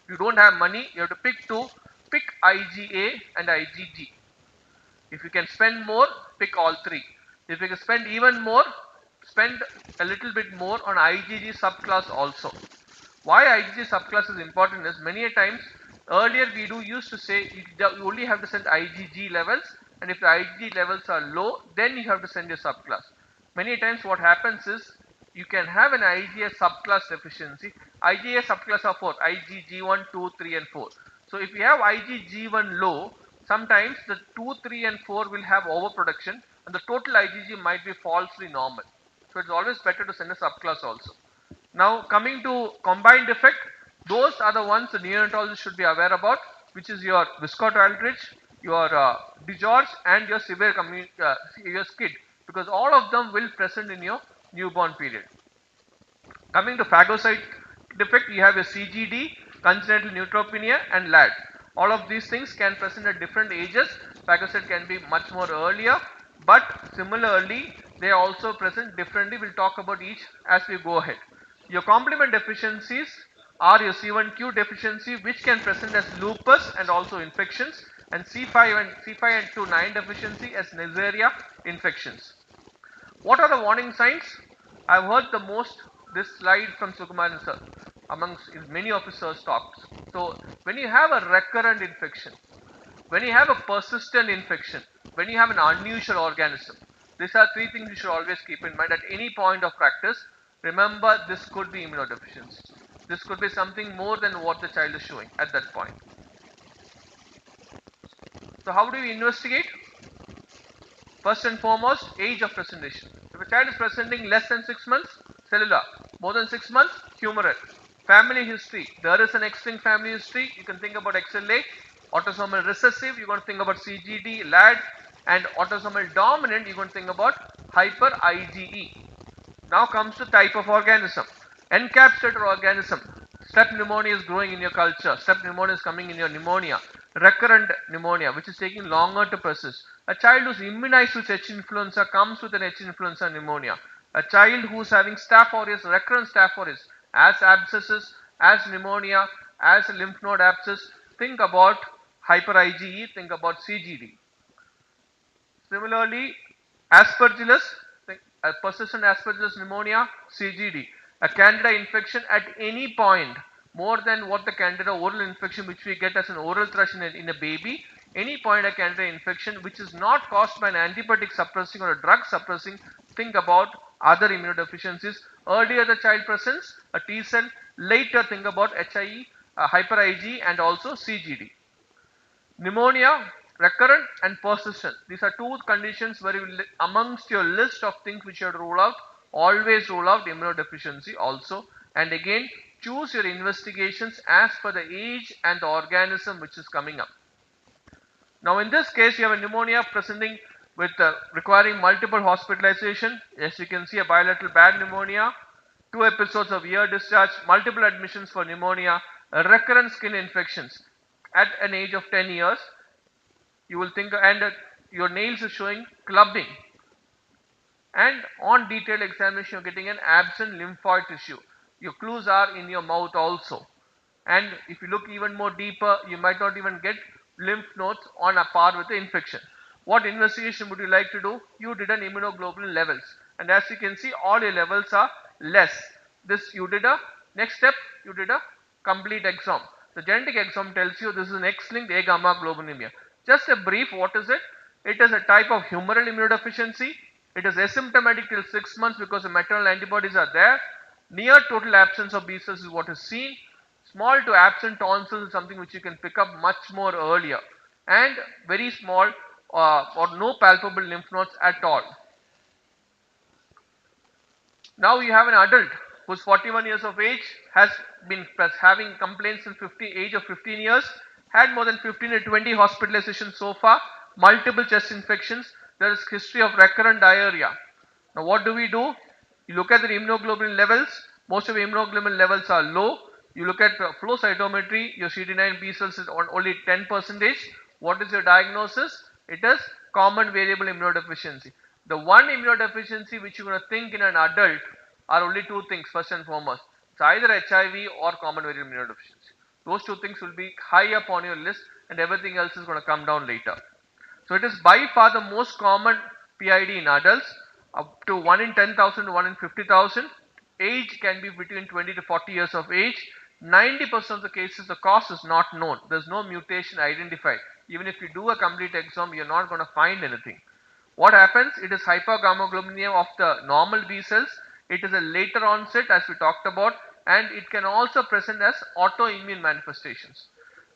you don't have money, you have to pick two, pick IgA and IgG. If you can spend more, pick all three. If you can spend even more, spend a little bit more on IgG subclass also. Why IgG subclass is important is, many a times earlier we used to say you only have to send IgG levels, and if the IgG levels are low, then you have to send your subclass. Many times what happens is, you can have an IgA subclass deficiency. IgA subclass are 4, IgG1, 2, 3 and 4. So if you have IgG1 low, sometimes the 2, 3 and 4 will have overproduction and the total IgG might be falsely normal. So it's always better to send a subclass also. Now coming to combined effect, those are the ones the neonatologist should be aware about, which is your Viscott Aldrich, your DiGeorge and your severe your SCID, because all of them will present in your newborn period. Coming to phagocyte defect, you have a CGD, congenital neutropenia and LAD. All of these things can present at different ages. Phagocyte can be much more earlier, but similarly they also present differently. We'll talk about each as we go ahead. Your complement deficiencies are your C1q deficiency, which can present as lupus and also infections, and C5 and 2 9 deficiency as Neisseria infections. What are the warning signs? I've heard the most this slide from Sukumaran sir amongst many of his sir's talks. So when you have a recurrent infection, when you have a persistent infection, when you have an unusual organism, these are three things you should always keep in mind at any point of practice. Remember, this could be immunodeficiency. This could be something more than what the child is showing at that point. So how do we investigate? First and foremost, age of presentation. If a child is presenting less than 6 months, cellular. More than 6 months, humoral. Family history. There is an X-linked family history. You can think about XLA. Autosomal recessive, you're going to think about CGD, LAD. And autosomal dominant, you're going to think about hyper IgE. Now comes the type of organism. Encapsulated organism. Strep pneumonia is growing in your culture. Strep pneumonia is coming in your pneumonia. Recurrent pneumonia, which is taking longer to persist. A child who's immunized with H influenza comes with an H influenza pneumonia. A child who's having Staph aureus, recurrent Staph aureus, as abscesses, as pneumonia, as a lymph node abscess, think about hyper IgE, think about CGD. Similarly, aspergillus, a persistent aspergillus pneumonia, CGD. A candida infection at any point, more than what the candida oral infection which we get as an oral thrush in a baby, any point a candida infection which is not caused by an antibiotic suppressing or a drug suppressing, think about other immunodeficiencies. Earlier the child presents a T cell, later think about HIE, hyper IgE and also CGD. Pneumonia, recurrent and persistent. These are two conditions where you amongst your list of things which you have to rule out, always rule out immunodeficiency also. And again, choose your investigations as per the age and the organism which is coming up. Now in this case, you have a pneumonia presenting with requiring multiple hospitalization. As you can see, a bilateral bad pneumonia, 2 episodes of ear discharge, multiple admissions for pneumonia, recurrent skin infections at an age of 10 years. You will think, and your nails are showing clubbing. And on detailed examination, you're getting an absent lymphoid tissue. Your clues are in your mouth also. And if you look even more deeper, you might not even get lymph nodes on a par with the infection. What investigation would you like to do? You did an immunoglobulin levels. And as you can see, all your levels are less. This you did a, next step, you did a complete exome. The genetic exome tells you this is an X-linked A gamma globulinemia. Just a brief, what is it? It is a type of humoral immunodeficiency. It is asymptomatic till 6 months because the maternal antibodies are there. Near total absence of B cells is what is seen. Small to absent tonsils is something which you can pick up much more earlier. And very small or no palpable lymph nodes at all. Now you have an adult who's 41 years of age, has been having complaints in age of 15 years, had more than 15 to 20 hospitalizations so far, multiple chest infections, there is history of recurrent diarrhea. Now what do? You look at the immunoglobulin levels, most of the immunoglobulin levels are low. You look at flow cytometry, your CD9 B cells is on only 10%. What is your diagnosis? It is common variable immunodeficiency. The one immunodeficiency which you're going to think in an adult are only two things, first and foremost. It's either HIV or common variable immunodeficiency. Those two things will be high up on your list and everything else is going to come down later. So it is by far the most common PID in adults, up to 1 in 10,000 to 1 in 50,000. Age can be between 20 to 40 years of age. 90% of the cases the cause is not known. There's no mutation identified. Even if you do a complete exome, you're not going to find anything. What happens? It is hypergammaglobulinemia of the normal B cells. It is a later onset as we talked about, and it can also present as autoimmune manifestations.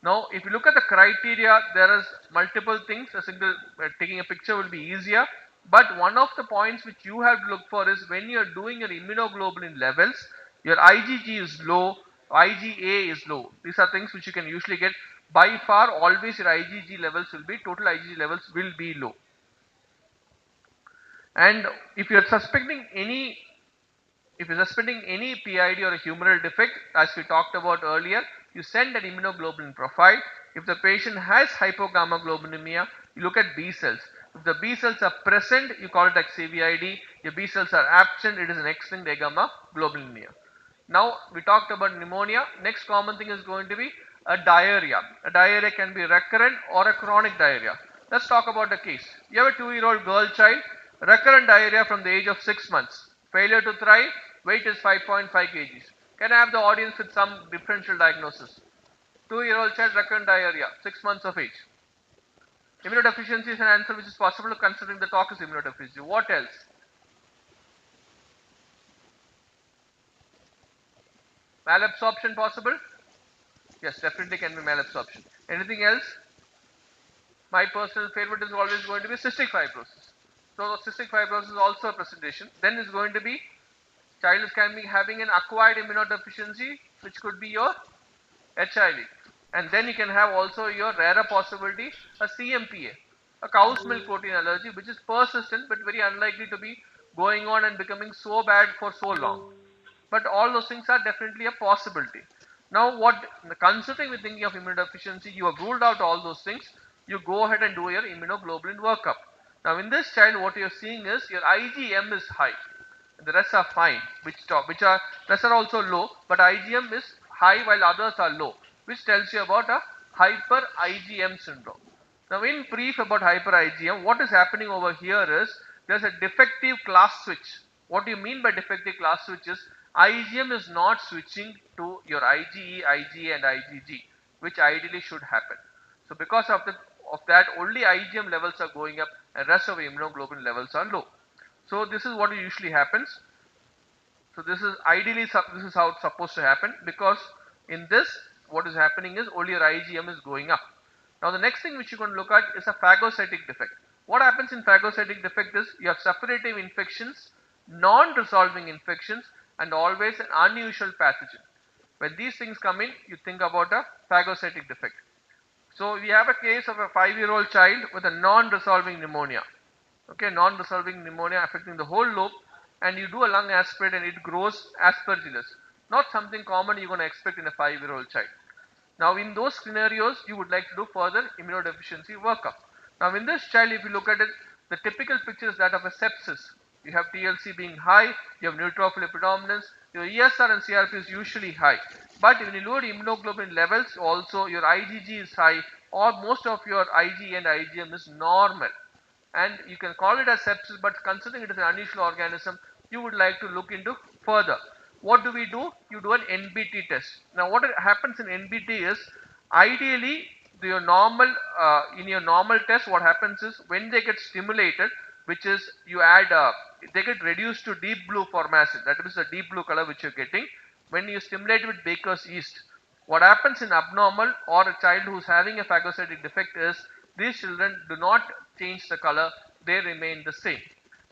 Now, if you look at the criteria, there is multiple things. A single taking a picture will be easier. But one of the points which you have to look for is when you are doing your immunoglobulin levels, your IgG is low, IgA is low. These are things which you can usually get. By far, always your IgG levels will be, total IgG levels will be low. And if you're suspecting any PID or a humoral defect, as we talked about earlier, you send an immunoglobulin profile. If the patient has hypogammaglobulinemia, you look at B cells. If the B cells are present, you call it like CVID. Your B cells are absent, it is an X-linked A gamma globulinemia. Now we talked about pneumonia. Next common thing is going to be a diarrhea. A diarrhea can be recurrent or a chronic diarrhea. Let's talk about the case. You have a 2-year-old girl child, recurrent diarrhea from the age of 6 months. Failure to thrive, weight is 5.5 kgs. Can I have the audience with some differential diagnosis? 2-year-old child, recurrent diarrhea, 6 months of age. Immunodeficiency is an answer which is possible considering the talk is immunodeficiency. What else? Malabsorption possible? Yes, definitely can be malabsorption. Anything else? My personal favorite is always going to be cystic fibrosis. So cystic fibrosis is also a presentation. Then is going to be child is can be having an acquired immunodeficiency, which could be your HIV. And then you can have also your rarer possibility, a CMPA, a cow's milk protein allergy, which is persistent but very unlikely to be going on and becoming so bad for so long. But all those things are definitely a possibility. Now, considering with thinking of immunodeficiency, you have ruled out all those things. You go ahead and do your immunoglobulin workup. Now, in this child, what you are seeing is your IgM is high. The rest are fine, rest are also low, but IgM is high while others are low, which tells you about a hyper IgM syndrome. Now, in brief about hyper IgM, what is happening over here is there's a defective class switch. What do you mean by defective class switch is IgM is not switching to your IgE, IgA and IgG, which ideally should happen. So because of that, only IgM levels are going up and rest of the immunoglobulin levels are low. So this is what usually happens. So this is ideally, this is how it's supposed to happen, because in this what is happening is only your IgM is going up. Now the next thing which you're going to look at is a phagocytic defect. What happens in phagocytic defect is you have suppurative infections, non-resolving infections, and always an unusual pathogen. When these things come in, you think about a phagocytic defect. So we have a case of a 5-year-old child with a non-resolving pneumonia. Okay, non-resolving pneumonia affecting the whole lobe, and you do a lung aspirate and it grows aspergillus. Not something common you're going to expect in a 5-year-old child. Now in those scenarios, you would like to do further immunodeficiency workup. Now in this child, if you look at it, the typical picture is that of a sepsis. You have TLC being high, you have neutrophil predominance, your ESR and CRP is usually high. But when you load immunoglobulin levels, also your IgG is high, or most of your Ig and IgM is normal. And you can call it as sepsis, but considering it is an unusual organism, you would like to look into further. What do we do? You do an NBT test. Now what happens in NBT is, ideally your normal in your normal test, what happens is when they get stimulated, which is you add they get reduced to deep blue formation, that is the deep blue color which you're getting when you stimulate with Baker's yeast. What happens in abnormal or a child who's having a phagocytic defect is these children do not change the color, they remain the same.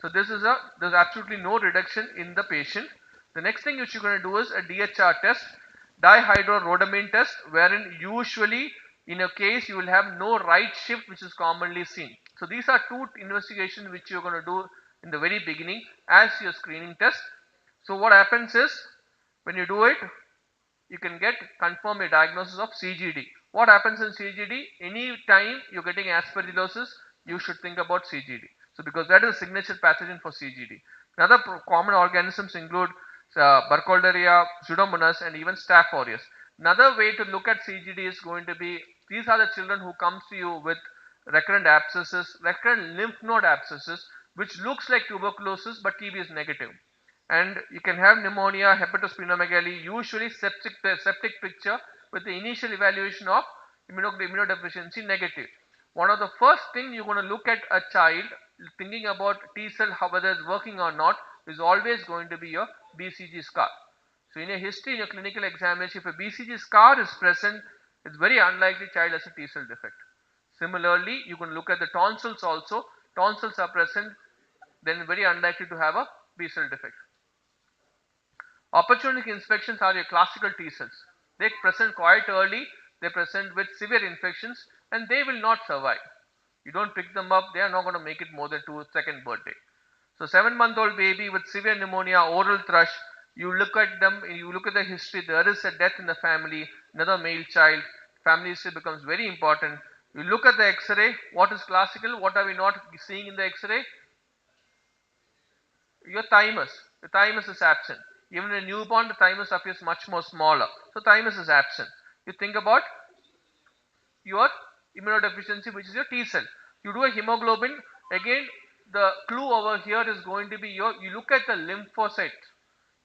So there's absolutely no reduction in the patient. The next thing which you're going to do is a DHR test, dihydrorhodamine test, wherein usually in a case you will have no right shift, which is commonly seen. So these are two investigations which you're going to do in the very beginning as your screening test. So what happens is when you do it, you can confirm a diagnosis of CGD. What happens in CGD? Any time you're getting aspergillosis, you should think about CGD. So because that is a signature pathogen for CGD. Another common organisms include Burkholderia, Pseudomonas, and even Staph aureus. Another way to look at CGD is going to be, these are the children who comes to you with recurrent abscesses, recurrent lymph node abscesses, which looks like tuberculosis but TB is negative. And you can have pneumonia, hepatosplenomegaly, usually septic picture with the initial evaluation of immunodeficiency negative. One of the first thing you're going to look at a child thinking about T cell, whether it's working or not, is always going to be your BCG scar. So in a history, in a clinical examination, if a BCG scar is present, it's very unlikely child has a T cell defect. Similarly, you can look at the tonsils also. Tonsils are present, then very unlikely to have a B cell defect. Opportunistic inspections are your classical T cells. They present quite early, they present with severe infections, and they will not survive. You don't pick them up, they are not going to make it more than to second birthday. So 7-month-old baby with severe pneumonia, oral thrush, you look at them, you look at the history, there is a death in the family, another male child, family history becomes very important. You look at the X-ray, what is classical, what are we not seeing in the X-ray? Your thymus. The thymus is absent. Even in a newborn, the thymus appears much more smaller. So thymus is absent. You think about your immunodeficiency, which is your T cell. You do a hemoglobin. Again, the clue over here is going to be you look at the lymphocyte.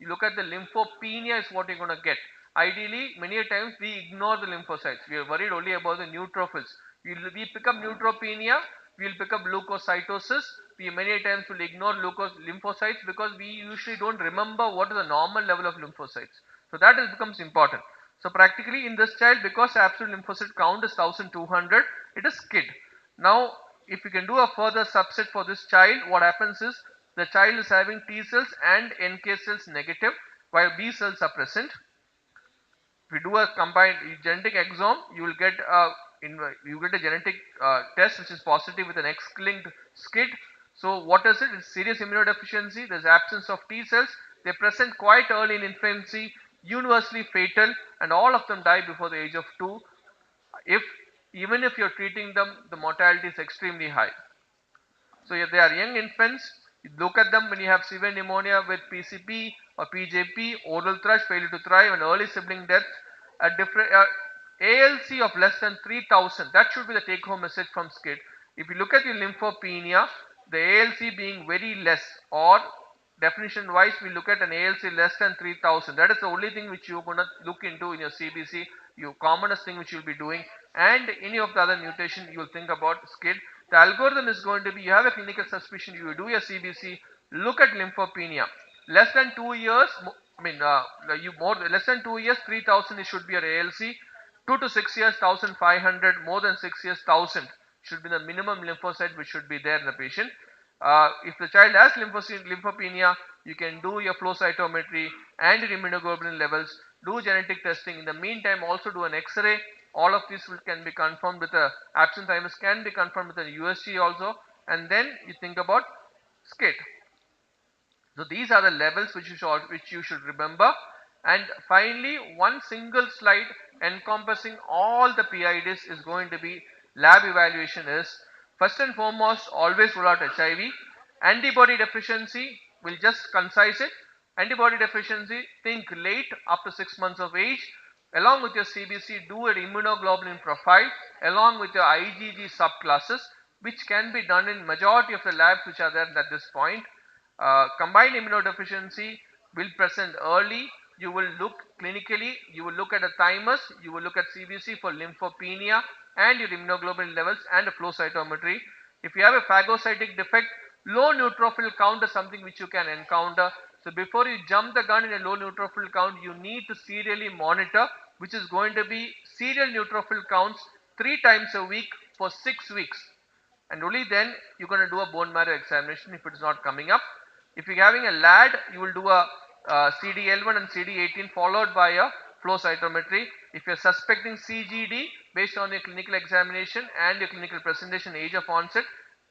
You look at the lymphopenia is what you're going to get. Ideally, many a times we ignore the lymphocytes. We are worried only about the neutrophils. We pick up neutropenia, we will pick up leukocytosis. We many a times will ignore lymphocytes because we usually don't remember what is the normal level of lymphocytes. So that becomes important. So practically in this child, because absolute lymphocyte count is 1200, it is KID. Now, if you can do a further subset for this child, what happens is the child is having T cells and NK cells negative while B cells are present. If you do a combined genetic exome, you will get a genetic test which is positive with an X-linked SCID. So what is it? It's serious immunodeficiency. There's absence of T cells. They present quite early in infancy, universally fatal, and all of them die before the age of 2. Even if you're treating them, the mortality is extremely high. So if they are young infants, you look at them when you have severe pneumonia with PCP or PJP, oral thrush, failure to thrive, and early sibling death, a different ALC of less than 3000. That should be the take-home message from SCID. If you look at your lymphopenia, the ALC being very less, or definition-wise, we look at an ALC less than 3000. That is the only thing which you're going to look into in your CBC. Your commonest thing which you'll be doing, and any of the other mutation you will think about SCID. The algorithm is going to be, you have a clinical suspicion, you do your CBC, look at lymphopenia. Less than 2 years, less than 2 years, 3000 it should be your ALC. 2 to 6 years 1500, more than 6 years 1000 should be the minimum lymphocyte which should be there in the patient. If the child has lymphopenia, you can do your flow cytometry and your immunoglobulin levels, do genetic testing. In the meantime, also do an X-ray. All of this can be confirmed with a absent thymus, can be confirmed with a USG also, and then you think about skate. So these are the levels which you should remember. And finally, one single slide encompassing all the PIDs is going to be lab evaluation is first and foremost always rule out HIV. Antibody deficiency, will just concise it. Antibody deficiency, think late up to 6 months of age. Along with your CBC, do an immunoglobulin profile along with your IgG subclasses, which can be done in majority of the labs which are there at this point. Combined immunodeficiency will present early. You will look clinically, you will look at a thymus, you will look at CBC for lymphopenia and your immunoglobulin levels and a flow cytometry. If you have a phagocytic defect, low neutrophil count is something which you can encounter. So before you jump the gun in a low neutrophil count, you need to serially monitor, which is going to be serial neutrophil counts 3 times a week for 6 weeks. And only then you're going to do a bone marrow examination if it is not coming up. If you're having a LAD, you will do a CD-L1 and CD18 followed by a flow cytometry. If you're suspecting CGD based on your clinical examination and your clinical presentation age of onset,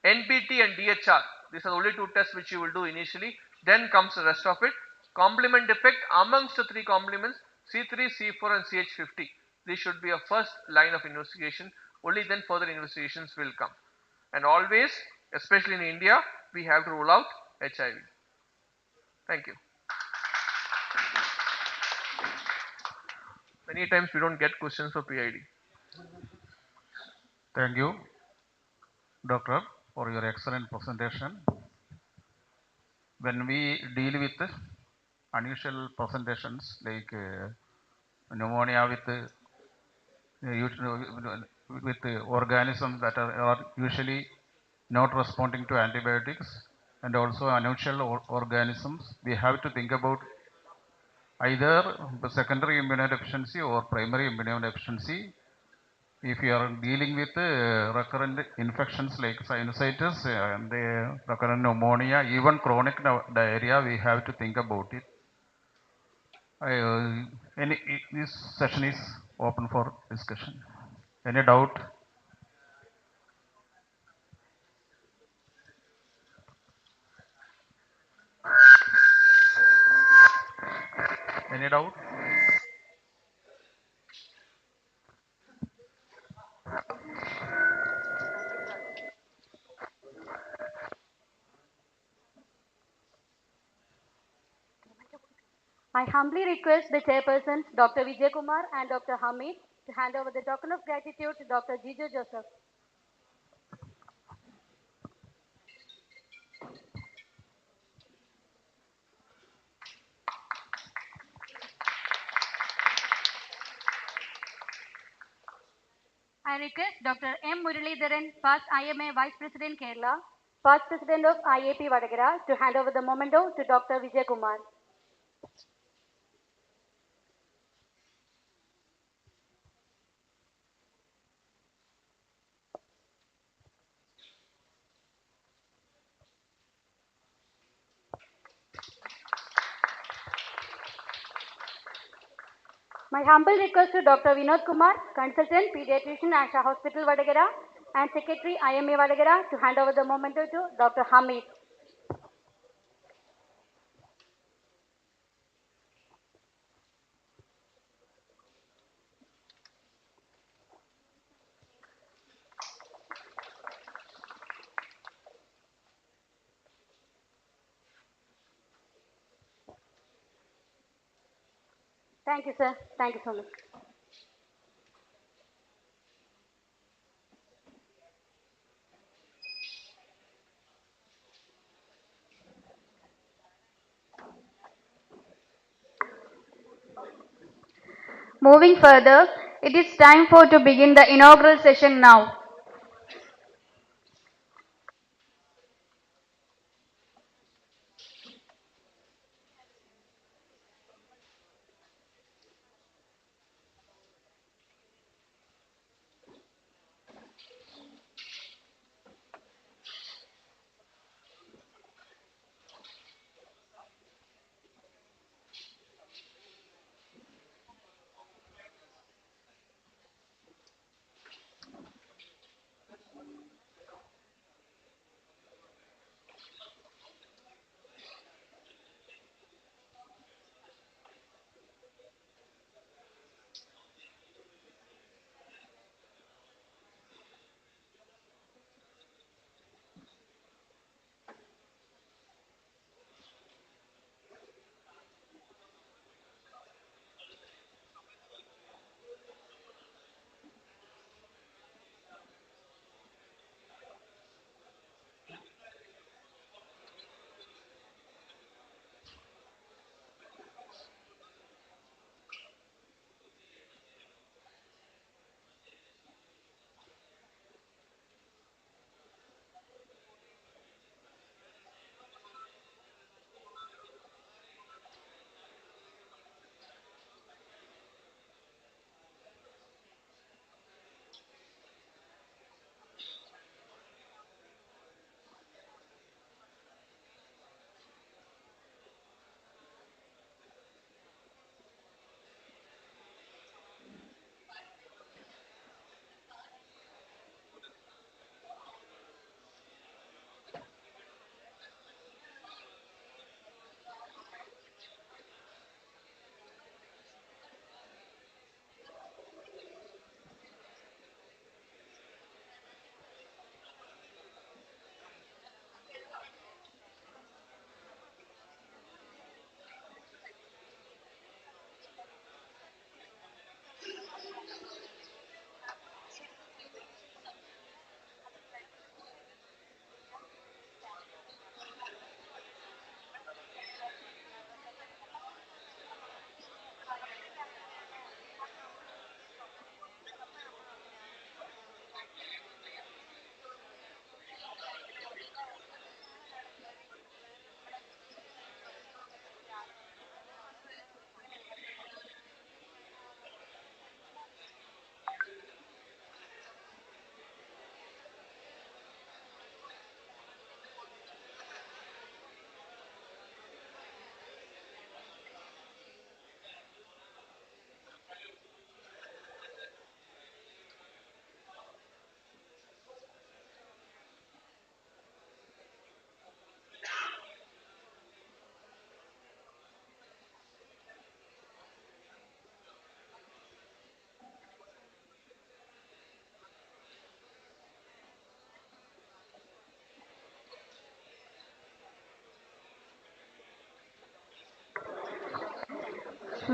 NBT and DHR, these are the only 2 tests which you will do initially. Then comes the rest of it. Complement defect amongst the 3 complements, C3, C4 and CH50. This should be a first line of investigation. Only then further investigations will come. And always, especially in India, we have to rule out HIV. Thank you. Many times we don't get questions for PID. Thank you, Doctor, for your excellent presentation. When we deal with unusual presentations like pneumonia with organisms that are usually not responding to antibiotics, and also unusual organisms, we have to think about either secondary immunodeficiency or primary immunodeficiency. If you are dealing with recurrent infections like sinusitis and recurrent pneumonia, even chronic diarrhea, we have to think about it. This session is open for discussion. Any doubt? Any doubt? I humbly request the chairpersons, Dr. Vijay Kumar and Dr. Hamid, to hand over the token of gratitude to Dr. Jijo Joseph. I request Dr. M. Muralidharan, past IMA Vice President Kerala, past President of IAP Vadagara, to hand over the memento to Dr. Vijay Kumar. My humble request to Dr. Vinod Kumar, Consultant Pediatrician at Asha Hospital Vadagara and Secretary IMA Vadagara, to hand over the memento to Dr. Hamid. Thank you, sir. Thank you so much. Moving further, it is time to begin the inaugural session now.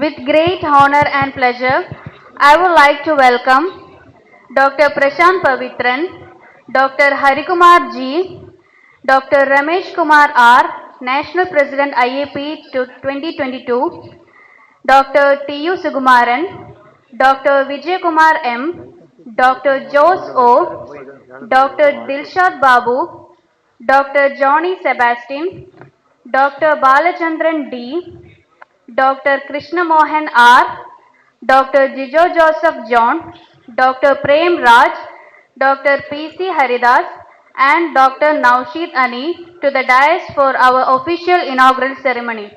With great honor and pleasure, I would like to welcome Dr. Prashant Pavitran, Dr. Harikumar G, Dr. Ramesh Kumar R, National President IAP to 2022, Dr. T.U. Sugumaran, Dr. Vijay Kumar M, Dr. Jose O, Dr. Dilshad Babu, Dr. Johnny Sebastian, Dr. Balachandran D, Dr. Krishna Mohan R, Dr. Jijo Joseph John, Dr. Prem Raj, Dr. P.C. Haridas, and Dr. Naushid Ani to the dais for our official inaugural ceremony.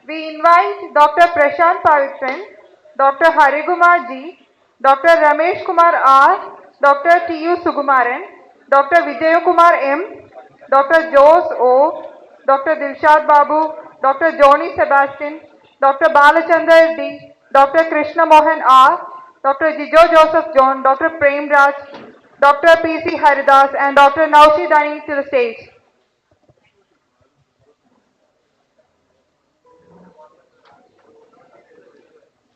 We invite Dr. Prashant Pavitran, Dr. Harikumar G, Dr. Ramesh Kumar R, Dr. T.U. Sugumaran, Dr. Vijay Kumar M, Dr. Jose O, Dr. Dilshad Babu, Dr. Johnny Sebastian, Dr. Balachandar D, Dr. Krishna Mohan R, Dr. Jijo Joseph John, Dr. Prem Raj, Dr. P.C. Haridas, and Dr. Naushid Ani to the stage.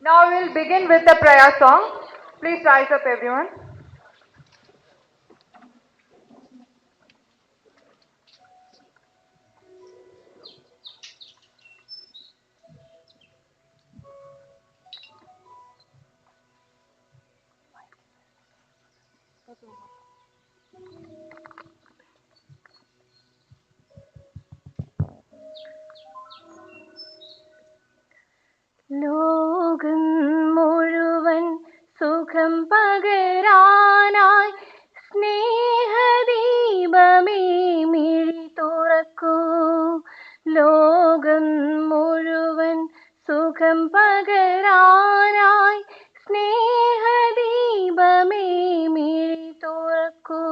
Now we'll begin with the prayer song. Please rise up, everyone. ലോകം മുഴുവൻ സുഖം പകരാനായി സ്നേഹദീപമേ മിഴി തുറക്കൂ. ലോകം മുഴുവൻ സുഖം പകരാനായി സ്നേഹദീപമേ മിഴി തുറക്കൂ.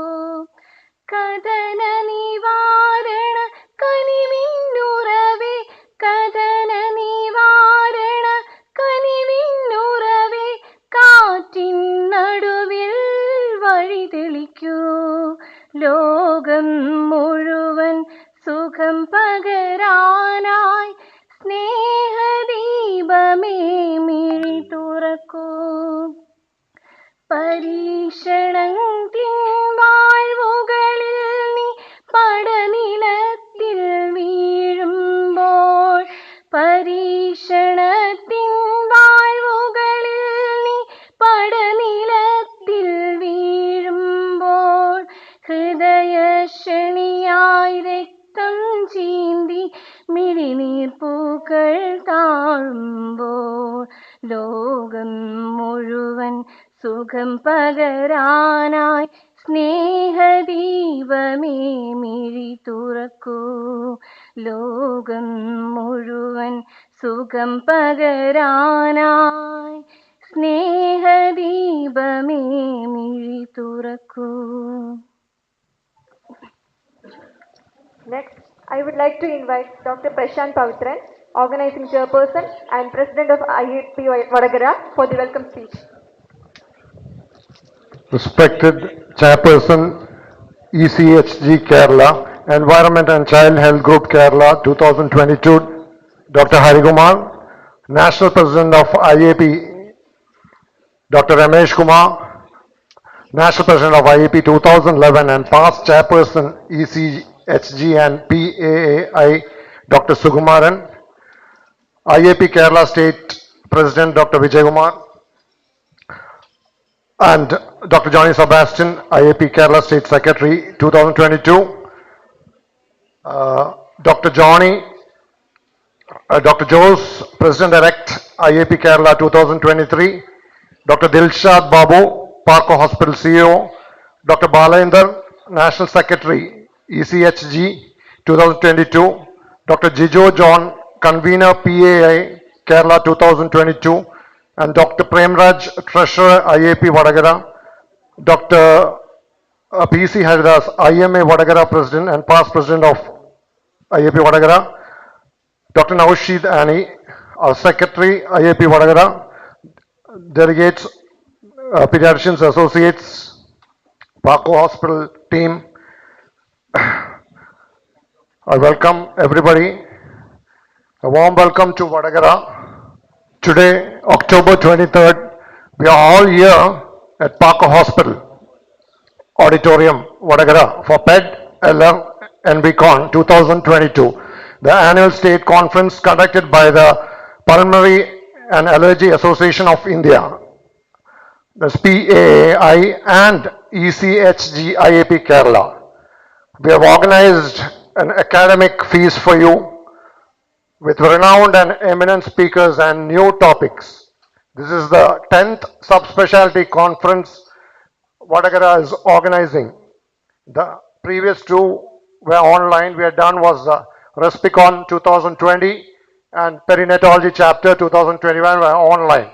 കഥന നിവാരണ കനിവിന്നുറവേ, കഥന നിവാരണ കനിവിന്നുറവേ, കാറ്റിൻ നടുവിൽ വഴി തെളിക്കൂ. ലോകം മുഴുവൻ സുഖം പകരാനായി സ്നേഹദീപമേ മിഴി തുറക്കൂ. പരീക്ഷണത്തിൻ വാഴ്വുകളിൽ നീ പടനിലത്തിൽ വീഴുമ്പോൾ, പരീക്ഷണത്തിൻ വാഴ്വുകളിൽ നീ പടനിലത്തിൽ വീഴുമ്പോൾ, ഹൃദയക്ഷണിയായി രക്തം ചീന്തി മിഴിനീർപ്പൂക്കൾ താഴുമ്പോൾ, ലോകം മുഴുവൻ സുഖം പകരാനായി സ്നേഹദീപമേ മിഴി തുറക്കൂ. ലോകം മുഴുവൻ സുഖം പകരാനായി സ്നേഹദീപമേ മിഴി തുറക്കൂ. Next, I would like to invite Dr. Prashant Pavitran, Organizing Chairperson and President of IAP Vadagara, for the welcome speech. Respected Chairperson, ECHG Kerala, Environment and Child Health Group Kerala 2022, Dr. Harikumar, National President of IAP, Dr. Ramesh Kumar, National President of IAP 2011 and past Chairperson ECHG and PAAI, Dr. Sugumaran, IAP Kerala State President Dr. Vijay Kumar, and Dr. Johnny Sebastian, IAP Kerala State Secretary 2022, Dr. Dr. Jose, President-elect, IAP Kerala 2023, Dr. Dilshad Babu, PARCO Hospital CEO, Dr. Balendar, National Secretary, ECHG 2022, Dr. Jijo John, Convener, PAI, Kerala 2022, and Dr. Premraj, Treasurer, IAP Vadagara, Dr. PC Haridas, IMA Vadagara President and past President of IAP Vadagara, Dr. Naushid Ani, our Secretary, IAP Vadagara, delegates, pediatricians, associates, PARCO Hospital team. I welcome everybody. A warm welcome to Vadagara. Today, October 23rd, we are all here at PARCO Hospital Auditorium, Vadagara, for PED LM NBCon 2022, the annual state conference conducted by the Pulmonary and Allergy Association of India, the PAAI and ECHG IAP Kerala. We have organized an academic feast for you with renowned and eminent speakers and new topics. This is the 10th subspecialty conference Vadagara is organizing. The previous two were online. We had done was Respicon 2020 and Perinatology Chapter 2021 were online.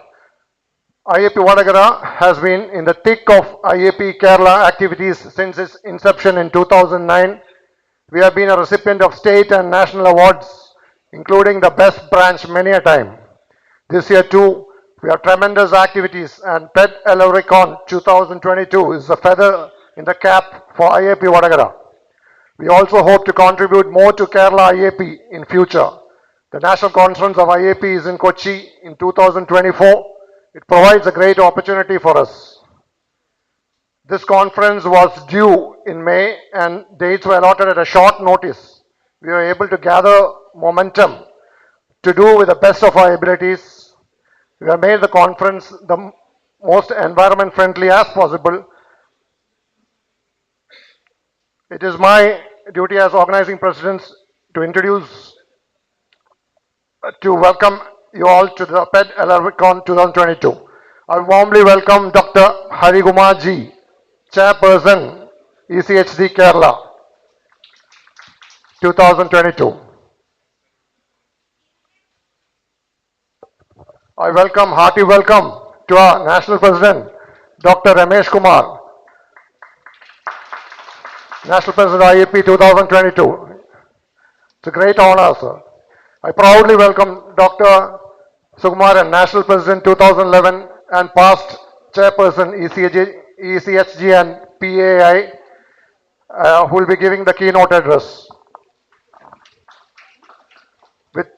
IAP Vadagara has been in the thick of IAP Kerala activities since its inception in 2009. We have been a recipient of state and national awards, including the best branch many a time. This year too, we have tremendous activities and PET Elericon 2022 is a feather in the cap for IAP Vadagara. We also hope to contribute more to Kerala IAP in future. The National Conference of IAP is in Kochi in 2024. It provides a great opportunity for us. This conference was due in May and dates were allotted at a short notice. We were able to gather momentum to do with the best of our abilities. We have made the conference the most environment friendly as possible. It is my duty as organizing president to introduce, to welcome you all to the PET LRCon 2022. I warmly welcome Dr. Harigumar Ji, Chairperson, ECHD Kerala 2022. I welcome, hearty welcome to our National President, Dr. Ramesh Kumar, National President IAP 2022. It's a great honor, sir. I proudly welcome Dr. Sukumaran, National President 2011 and past Chairperson ECHG and PAI, who will be giving the keynote address. With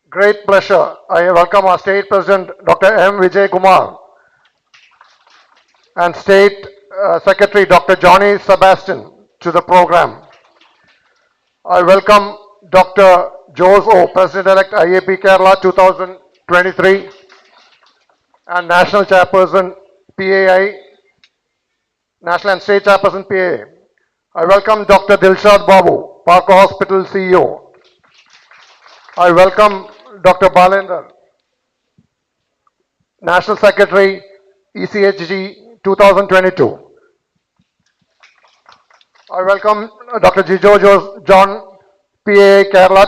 great pleasure, I welcome our State President Dr. M. Vijay Kumar and State Secretary Dr. Johnny Sebastian to the program. I welcome Dr. Jose O, President-elect IAP Kerala 2023 and National Chairperson PAI, National and State Chairperson PAI. I welcome Dr. Dilshad Babu, PARCO Hospital CEO. I welcome Dr. Balender, National Secretary ECHG 2022. I welcome Dr. Jijo John, PAA Kerala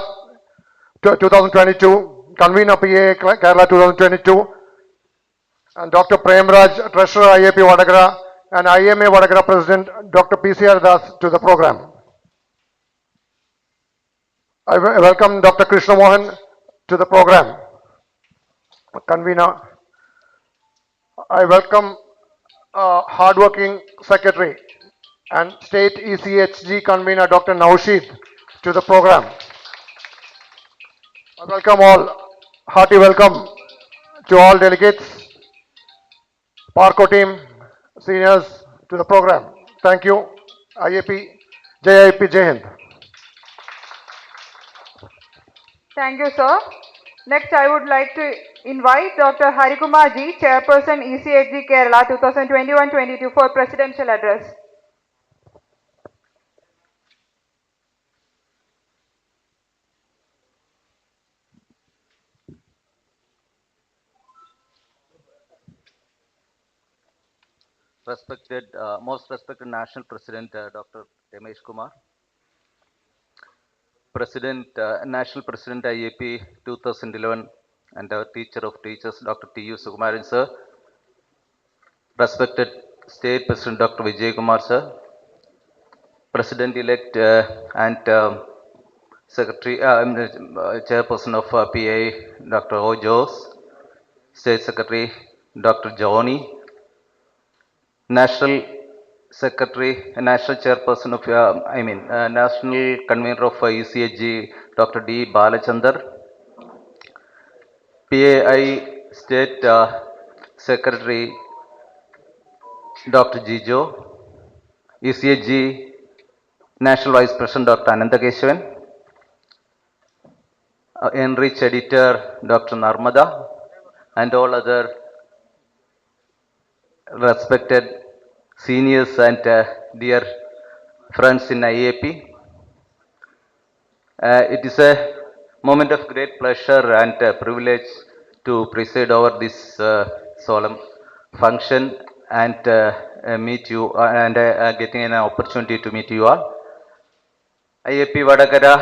2022, Convener PAA Kerala 2022, and Dr. Premraj, Treasurer IAP Vadagara, and IMA Vadagara President Dr. PC Haridas to the program. I welcome Dr. Krishna Mohan to the program, Convener. I welcome hardworking Secretary and State ECHG Convener Dr. Naushid to the program. I welcome all, hearty welcome to all delegates, PARCO team, seniors to the program. Thank you. IAP, JIP, Jai Hind. Thank you, sir. Next, I would like to invite Dr. Harikumar Ji, Chairperson ECHG Kerala 2021-22 for Presidential Address. Respected, most respected National President Dr. Ramesh Kumar, President, National President IAP 2011 and our Teacher of Teachers Dr. T.U. Sukumaran sir, respected State President Dr. Vijay Kumar sir, President-elect and Secretary, Chairperson of PA, Dr. O. Jose, State Secretary, Dr. Johnny, National Secretary, National Chairperson of, National Convener of ECHG, Dr. D. Balachandar, PAI State Secretary, Dr. Jijo, ECHG National Vice President, Dr. Anandakeshavan, Enrich Editor, Dr. Narmada, and all other respected seniors and dear friends in IAP. It is a moment of great pleasure and privilege to preside over this solemn function and meet you and getting an opportunity to meet you all. IAP Vadagara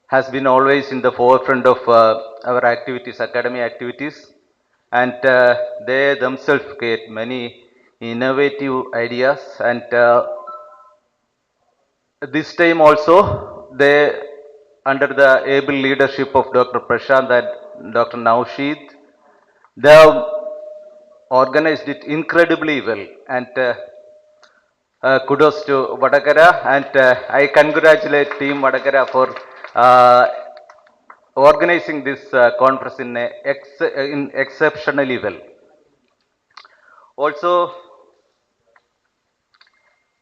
has been always in the forefront of our activities, academic activities, and they themselves create many innovative ideas. And this time also, they, under the able leadership of Dr. Prashant and Dr. Naushid, they have organized it incredibly well. And kudos to Vadagara, and I congratulate Team Vadagara for organizing this conference in exceptionally well. Also,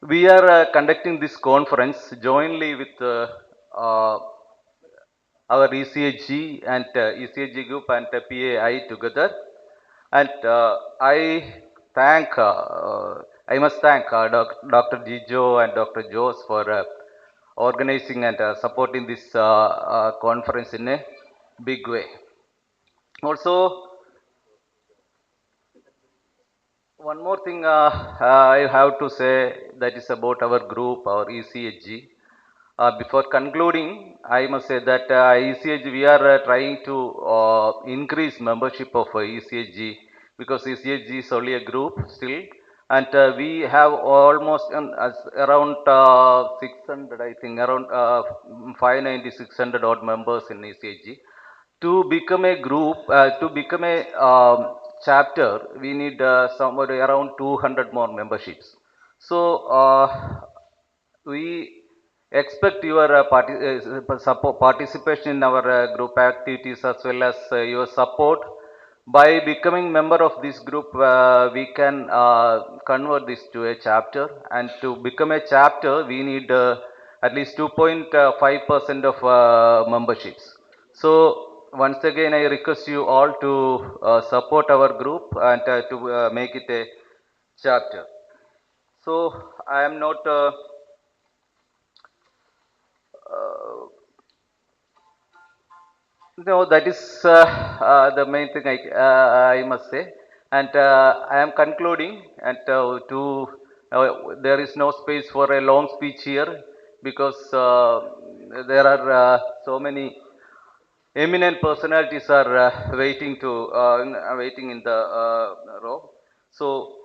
we are conducting this conference jointly with our ECHG and ECHG group and PAI together. And I must thank Dr. Jijo and Dr. Jose for organizing and supporting this conference in a big way. Also, one more thing I have to say, that is about our group, our ECHG. Before concluding, I must say that ECHG, we are trying to increase membership of ECHG, because ECHG is only a group still, and we have almost around 600, I think, around 590, 600 odd members in ECHG. To become a group, to become a chapter, we need somewhere around 200 more memberships. So we expect your participation in our group activities, as well as your support. By becoming member of this group, we can convert this to a chapter, and to become a chapter, we need at least 2.5% of memberships. So once again, I request you all to support our group and to make it a chapter. So I am not no, that is the main thing I must say. And I am concluding, and there is no space for a long speech here, because there are so many eminent personalities are waiting in the row. So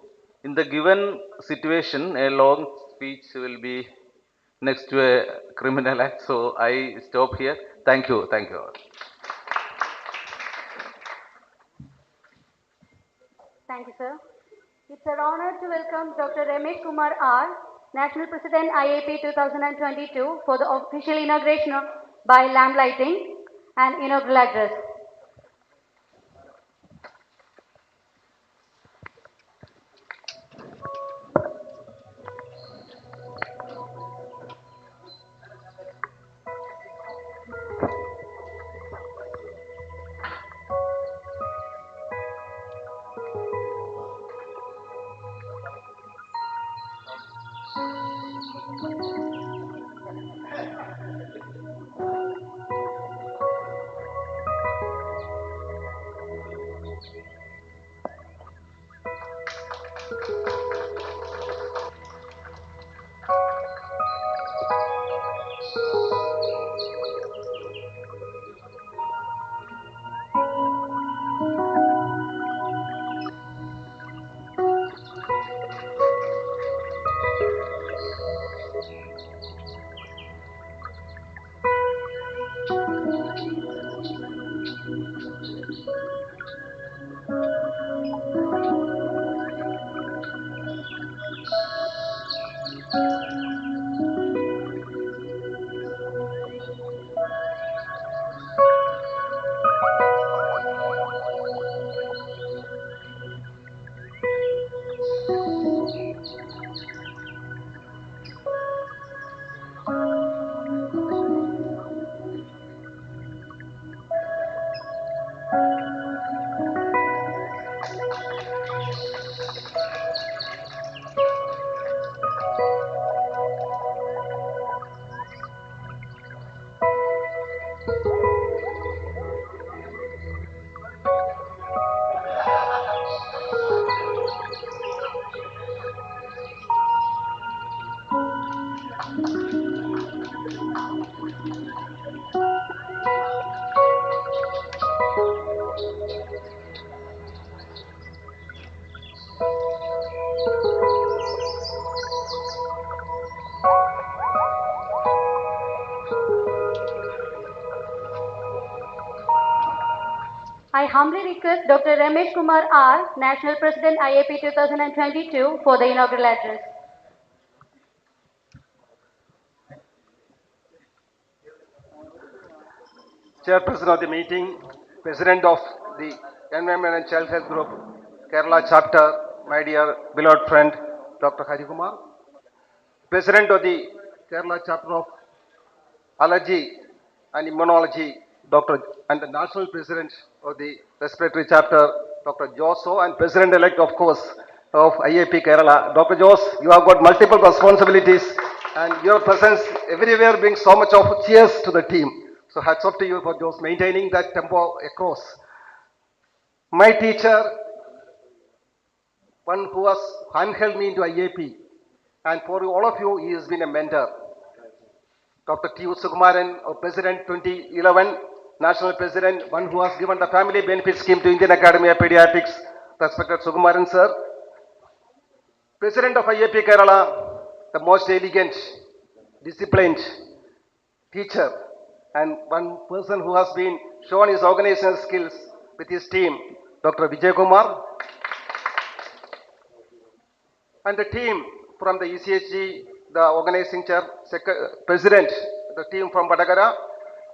in the given situation, a long speech will be next to a criminal act. So I stop here. Thank you. Thank you all. Thank you, sir. It's an honor to welcome Dr. Ramesh Kumar R., National President IAP 2022, for the official inauguration by lamp lighting and inaugural address. I humbly request Dr. Ramesh Kumar R., National President IAP 2022 for the inaugural address. Chairperson of the meeting, President of the Environment and Child Health Group, Kerala chapter, my dear beloved friend, Dr. Hari Kumar, President of the Kerala chapter of Allergy and Immunology, Dr. and the National President of the Respiratory Chapter, Dr. Joso, and President-elect, of course, of IAP Kerala. Dr. Jos, you have got multiple responsibilities, and your presence everywhere brings so much of cheers to the team. So hats off to you for Jos maintaining that tempo across. My teacher, one who has handheld me into IAP, and for all of you, he has been a mentor. Dr. T. Sukumaran, President 2011, National President, one who has given the family benefit scheme to Indian Academy of Pediatrics, respected Sukumaran sir. President of IAP Kerala, the most elegant, disciplined teacher, and one person who has been shown his organizational skills with his team, Dr. Vijay Kumar, and the team from the ECHG, the organizing chair, president, the team from Vadagara,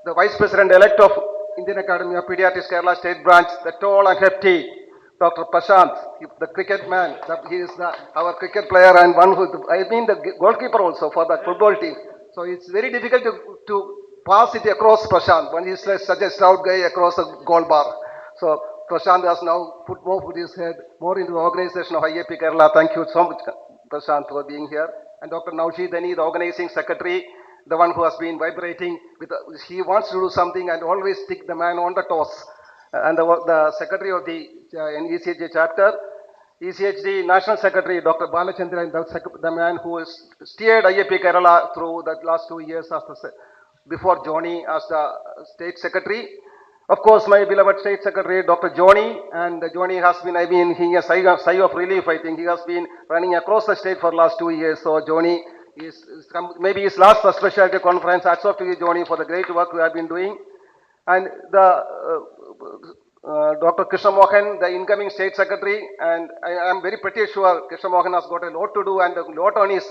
the vice president-elect of Indian Academy of Pediatrics Kerala State Branch, the tall and hefty Dr. Prashant, the cricket man, he is our cricket player and one who, the goalkeeper also for the football team. So it's very difficult to pass it across Prashant when he's such a stout guy across a goal bar. So Prashant has now put more with his head more into the organization of IAP Kerala. Thank you so much, Prashant, for being here. And Dr. Naushi Dani, the organizing secretary, the one who has been vibrating with, he wants to do something and always stick the man on the toes. And the secretary of the ECHG chapter, ECHD National Secretary, Dr. Balachandran, the man who has steered IAP Kerala through the last 2 years as before Johnny as the State Secretary. Of course, my beloved State Secretary, Dr. Johnny, and Johnny has been, he has a sigh of relief, I think. He has been running across the state for the last 2 years. So Johnny is maybe his last specialty conference. Hats off to you, Johnny, for the great work we have been doing. And the Dr. Krishna Mohan, the incoming State Secretary, and I am very pretty sure Krishna Mohan has got a lot to do and a lot on his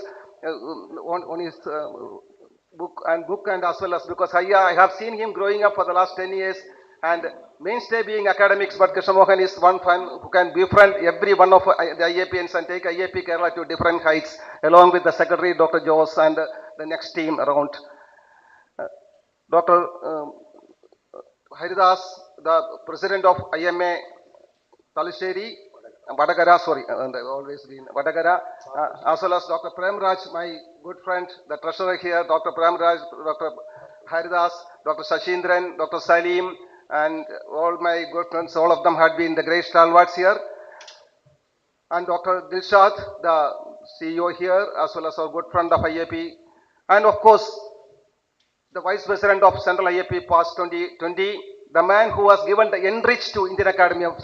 book and as well as because I have seen him growing up for the last 10 years and mainstay being academics, but Krishna Mohan is one fan who can befriend every one of the IAPNs and take IAP Kerala to different heights along with the Secretary, Dr. Jos, and the next team around. Dr. Haridas, the President of IMA Talisheri, Vadagara, sorry, always been Vadagara, as well as Dr. Prem Raj, my good friend, the treasurer here, Dr. Prem Raj, Dr. Haridas, Dr. Sashindran, Dr. Salim, and all my good friends, all of them had been the great stalwarts here. And Dr. Dilshad, the CEO here, as well as our good friend of IAP, and of course, the Vice President of Central IAP past 2020, the man who has given the enrich to Indian Academy of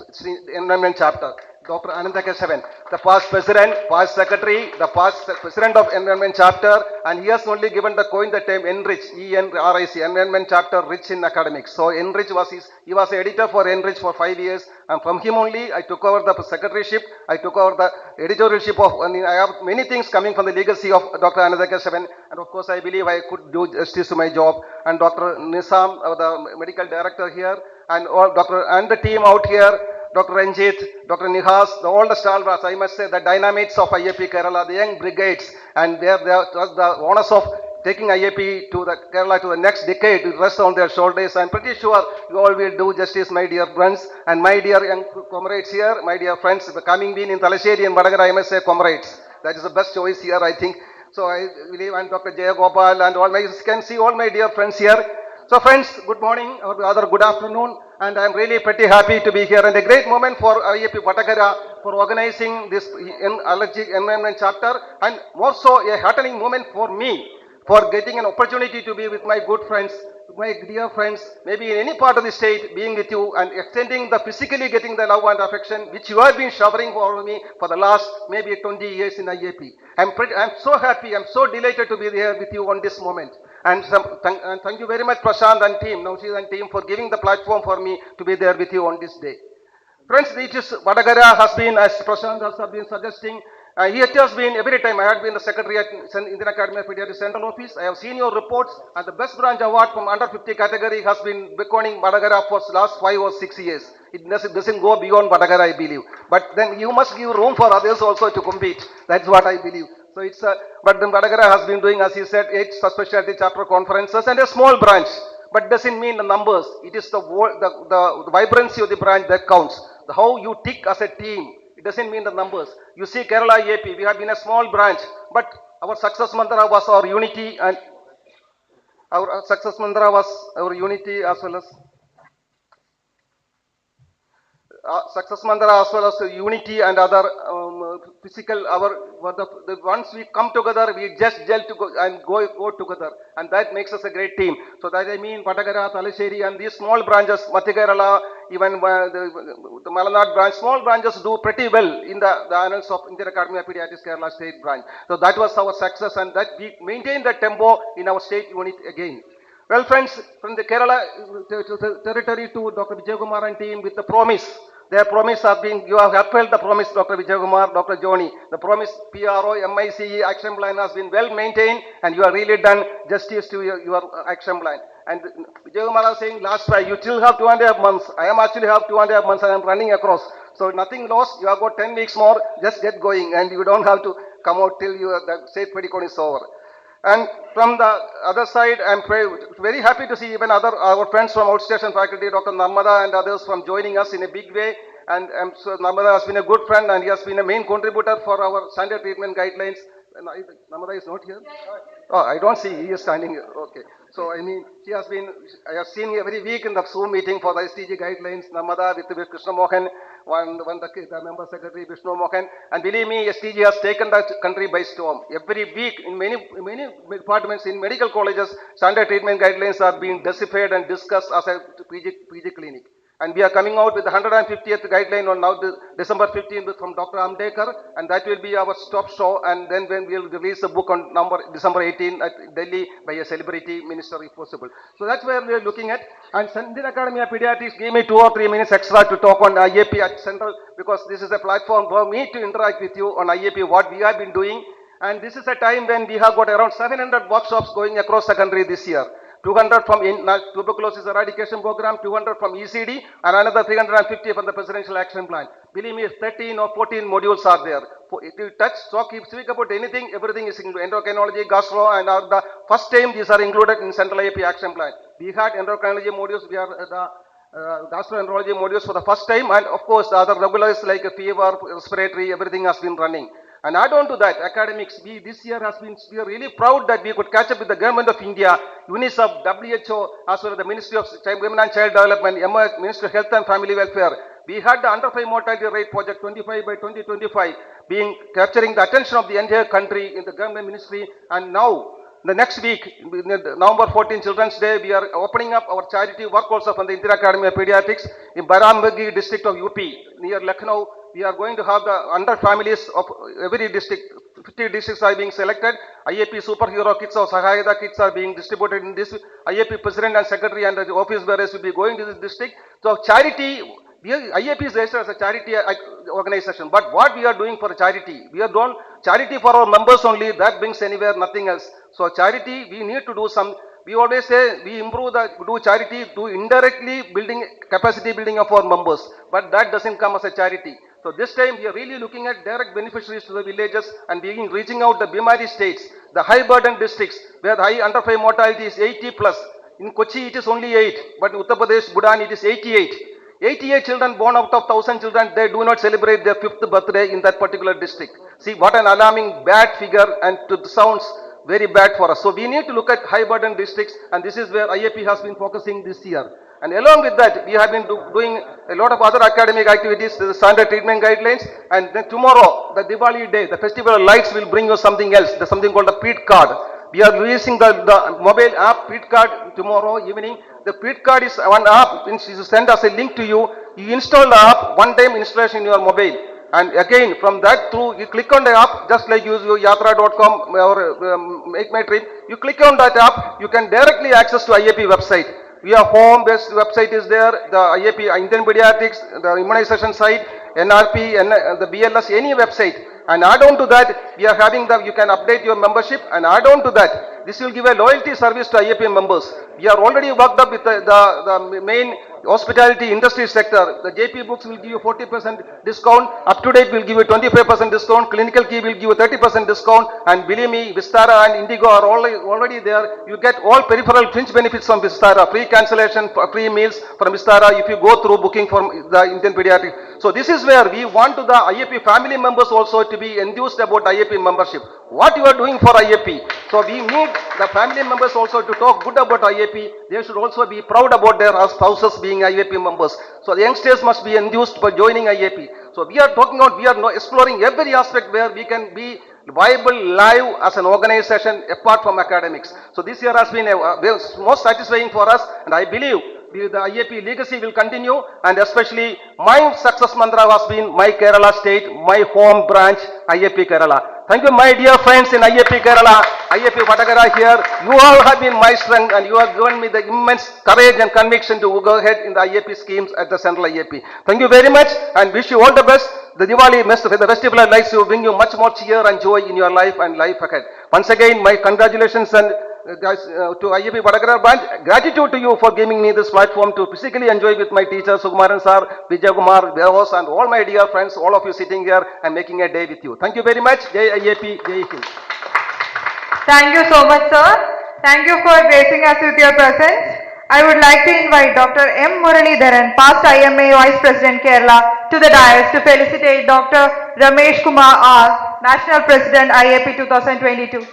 Environment Chapter, Dr. Anandakeshavan, the past president, past secretary, the past president of Environment Chapter, and he has only given the coin the term Enrich, E-N-R-I-C, Environment Chapter, rich in academics. So Enrich was he was editor for Enrich for 5 years, and from him only I took over the secretaryship, I took over the editorialship of, I have many things coming from the legacy of Dr. Anandakeshavan, and of course I believe I could do justice to my job, and Dr. Nizam, the medical director here, and all and the team out here, Dr. Ranjit, Dr. Nihas, all the stalwarts, I must say, the dynamics of IAP Kerala, the young brigades, and they are the honors of taking IAP to the Kerala to the next decade will rest on their shoulders. I'm pretty sure you all will do justice, my dear friends, and my dear young comrades here, my dear friends, coming being in Talasheri and Vadagara, I must say comrades. That is the best choice here, I think. So I believe, and Dr. Jaya Gopal and all my, you can see all my dear friends here. So friends, good morning or rather good afternoon, and I am really pretty happy to be here, and a great moment for IAP Vadagara for organizing this allergic environment chapter, and more so a heartening moment for me for getting an opportunity to be with my good friends, my dear friends, maybe in any part of the state, being with you and extending the physically getting the love and affection which you have been showering for me for the last maybe 20 years in IAP. I'm so happy, I'm so delighted to be here with you on this moment. And thank you very much, Prashant and team, Naushid and team, for giving the platform for me to be there with you on this day. Friends, it is Vadagara has been, as Prashant has been suggesting, it has been every time I had been the secretary at Indian Academy of Pediatrics Central Office. I have seen your reports, and the best branch award from under 50 category has been beckoning Vadagara for the last 5 or 6 years. It doesn't go beyond Vadagara, I believe. But then you must give room for others also to compete. That's what I believe. So it's but then Vadagara has been doing, as he said, 8 specialty chapter conferences and a small branch. But doesn't mean the numbers. It is the vibrancy of the branch that counts. How you tick as a team. It doesn't mean the numbers. You see Kerala AP, we have been a small branch, but our success mantra was our unity, and our success mantra was our unity as well as success mantra as well as unity and other physical, once we come together, we just gel to go together, and that makes us a great team. So that I mean Patagara, Talasheri and these small branches, Mathikerala, even the Malanad branch, small branches do pretty well in the annals of Indian Academy of Pediatrics Kerala State branch. So that was our success, and that we maintained the tempo in our state unit again. Well friends, from the Kerala territory to Dr. Vijay Kumar and team with the promise. Their promise has been, you have upheld the promise, Dr. Vijay Kumar, Dr. Joni. The promise PRO, MICE action plan has been well maintained, and you have really done justice to your action plan. And Vijay Kumar is saying last try, you still have 2.5 months. I am actually have 2.5 months and I am running across. So nothing lost, you have got 10 weeks more, just get going, and you don't have to come out till the state pedicon is over. And from the other side, I'm very happy to see even our friends from outstation faculty, Dr. Narmada and others from joining us in a big way. And so Narmada has been a good friend, and he has been a main contributor for our standard treatment guidelines. Narmada is not here? Oh, I don't see, he is standing here. Okay. So, I mean, I have seen every week in the Zoom meeting for the SDG guidelines, Narmada with Krishna Mohan, the member secretary Vishnu Mohan, and believe me, SDG has taken the country by storm. Every week in many departments, in medical colleges, standard treatment guidelines are being deciphered and discussed as a PG clinic. And we are coming out with the 150th guideline on now December 15th from Dr. Amdekar, and that will be our stop show. And then when we will release the book on December 18 at Delhi by a celebrity minister if possible. So that's where we are looking at. And Indian Academy of Pediatrics gave me 2 or 3 minutes extra to talk on IAP at Central, because this is a platform for me to interact with you on IAP, what we have been doing. And this is a time when we have got around 700 workshops going across the country this year. 200 from tuberculosis eradication program, 200 from ECD, and another 350 from the presidential action plan. Believe me, 13 or 14 modules are there. If you touch, talk, if you speak about anything, everything is included. Endocrinology, gastro, and the first time these are included in Central AP action plan. We had endocrinology modules, we are the gastroenterology modules for the first time, and of course the other regulars like fever, respiratory, everything has been running. And add on to that, academics, this year we are really proud that we could catch up with the government of India, UNICEF, WHO, as well as the Ministry of Women and Child Development, Ministry of Health and Family Welfare. We had the under 5 mortality rate project 25 by 2025 capturing the attention of the entire country in the government ministry. And now, the next week, November 14, Children's Day, we are opening up our charity work also from the Indian Academy of Pediatrics in Barambangi district of UP, near Lucknow. we are going to have the 100 families of every district, 50 districts are being selected. IAP superhero kits or Sahayata kits are being distributed in this. IAP president and secretary and the office bearers will be going to this district. So charity, IAP is registered as a charity organization, but what we are doing for charity? We are doing charity for our members only, that brings anywhere, nothing else. So charity, we need to do some, we always say we improve do charity to indirectly building capacity building of our members, but that doesn't come as a charity. So this time we are really looking at direct beneficiaries to the villages and reaching out the Bimari states, the high burden districts where the high under 5 mortality is 80 plus. In Kochi it is only 8, but in Uttar Pradesh, Budan it is 88. 88 children born out of 1000 children, they do not celebrate their 5th birthday in that particular district. See what an alarming bad figure, and it sounds very bad for us. So we need to look at high burden districts, and this is where IAP has been focusing this year. And along with that, we have been doing a lot of other academic activities, the standard treatment guidelines, and then tomorrow, the Diwali day, the festival of lights will bring you something else, there's something called a PEAT card. We are releasing the mobile app PEAT card tomorrow evening. The PEAT card is one app, which is sent as a link to you. You install the app, one time installation in your mobile. And again, from that through, you click on the app, just like use your yatra.com or Make My Trip. You click on that app, you can directly access to IAP website. We have home-based website is there, the IAP, Indian Pediatrics, the immunization site, NRP, and the BLS, any website. And add on to that, we are having you can update your membership, and add on to that, this will give a loyalty service to IAP members. We are already worked up with the main hospitality industry sector. The JP books will give you 40% discount, up to date will give you 25% discount, clinical key will give you 30% discount, and believe me, Vistara and Indigo are already there. You get all peripheral fringe benefits from Vistara, free cancellation, free meals from Vistara if you go through booking from the Indian Pediatric. So this is where we want to the IAP family members also to be enthused about IAP membership. What you are doing for IAP. So we need the family members also to talk good about IAP. They should also be proud about their spouses being IAP members. So the youngsters must be enthused by joining IAP. So we are talking about, we are exploring every aspect where we can be viable live as an organization apart from academics. So this year has been most satisfying for us, and I believe the IAP legacy will continue, and especially my success mantra has been my Kerala state, my home branch, IAP Kerala. Thank you, my dear friends in IAP Kerala, IAP Vadagara here. You all have been my strength, and you have given me the immense courage and conviction to go ahead in the IAP schemes at the Central IAP. Thank you very much, and wish you all the best. The Diwali, the festival lights will bring you much more cheer and joy in your life and life ahead. Once again, my congratulations and guys to IAP Vadagara branch. Gratitude to you for giving me this platform to physically enjoy with my teacher Sukumaran sir, Vijay Kumar, Devos, and all my dear friends, all of you sitting here and making a day with you. Thank you very much. Jai IAP, Jai Hind. Thank you so much, sir. Thank you for gracing us with your presence. I would like to invite Dr. M. Muralidharan, past IMA Vice President Kerala, to the dais to felicitate Dr. Ramesh Kumar R., National President IAP 2022.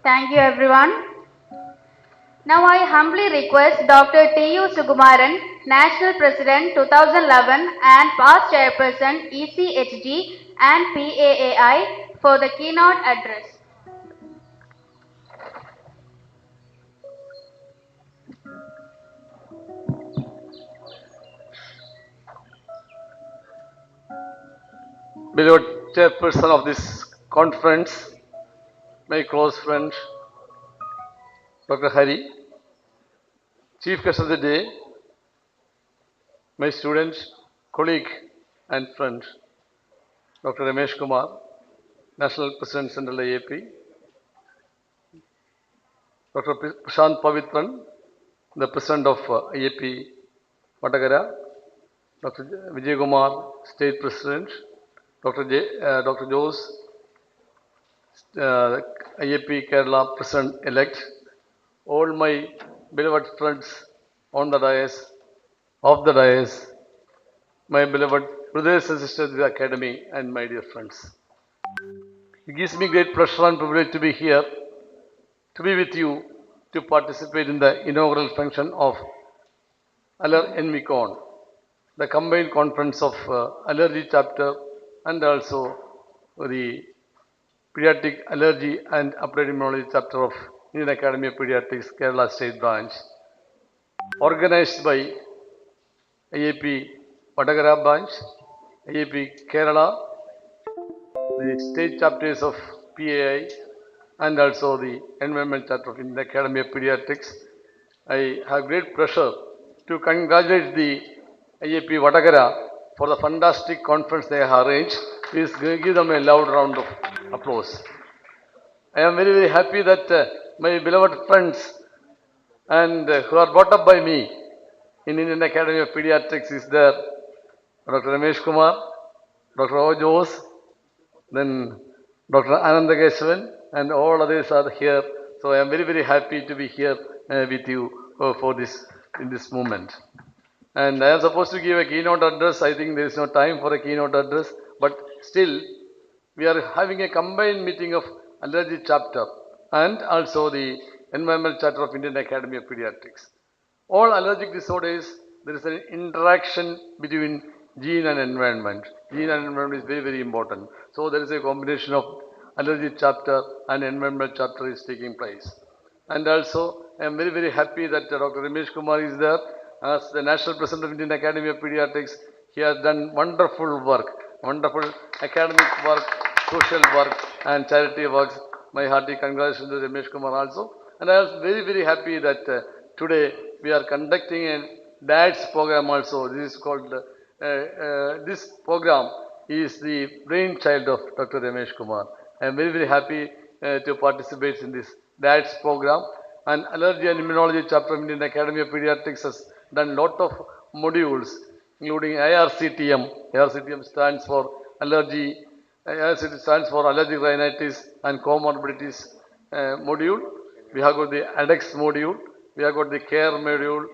Thank you, everyone. Now I humbly request Dr. T.U. Sukumaran, National President 2011 and past Chairperson ECHG and PAAI for the keynote address. Beloved chairperson of this conference, my close friend, Dr. Hari, chief guest of the day, my student, colleague, and friend, Dr. Ramesh Kumar, National President Central IAP, Dr. Prashant Pavitran, the President of IAP Vatagara, Dr. Vijay Kumar, State President, Dr. Jose, IAP Kerala President-elect, all my beloved friends on the dais, off the dais, my beloved brothers and sisters of the Academy, and my dear friends. It gives me great pleasure and privilege to be here, to be with you, to participate in the inaugural function of Aller Envicon, the combined conference of allergy chapter and also the pediatric allergy and applied immunology chapter of Indian Academy of Pediatrics, Kerala State Branch, organized by IAP Vatagara Branch, IAP Kerala, the state chapters of PAI, and also the Environment Chapter of Indian Academy of Pediatrics. I have great pleasure to congratulate the IAP Vatagara for the fantastic conference they have arranged. Please give them a loud round of applause. I am very, very happy that my beloved friends and who are brought up by me in Indian Academy of Pediatrics is there Dr. Ramesh Kumar, Dr. O. Jose, then Dr. Ananda Keshavan, and all others are here. So I am very, very happy to be here with you for this in this moment. And I am supposed to give a keynote address. I think there is no time for a keynote address, but still we are having a combined meeting of allergy chapter and also the environmental chapter of Indian Academy of Pediatrics. All allergic disorders, there is an interaction between gene and environment. Gene and environment is very, very important. So there is a combination of allergy chapter and environmental chapter is taking place. And also, I am very, very happy that Dr. Ramesh Kumar is there as the National President of Indian Academy of Pediatrics. He has done wonderful work, wonderful academic work, social work, and charity works. My hearty congratulations to Ramesh Kumar also. And I was very, very happy that today we are conducting a DADS program also. This is called, this program is the brainchild of Dr. Ramesh Kumar. I am very, very happy to participate in this DADS program. And Allergy and Immunology chapter of Indian Academy of Pediatrics has done lot of modules, including IRCTM. IRCTM stands for allergy, IRCTM stands for allergic rhinitis and comorbidities module. We have got the ADEX module, we have got the CARE module,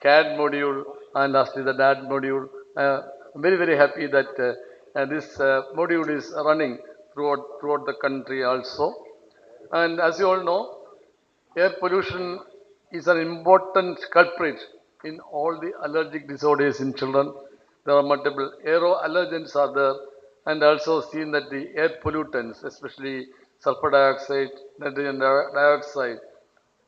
CAD module, and lastly the DAD module. I'm very, very happy that this module is running throughout the country also. And as you all know, air pollution is an important culprit in all the allergic disorders in children. There are multiple aeroallergens are there, and also seen that the air pollutants, especially sulfur dioxide, nitrogen dioxide,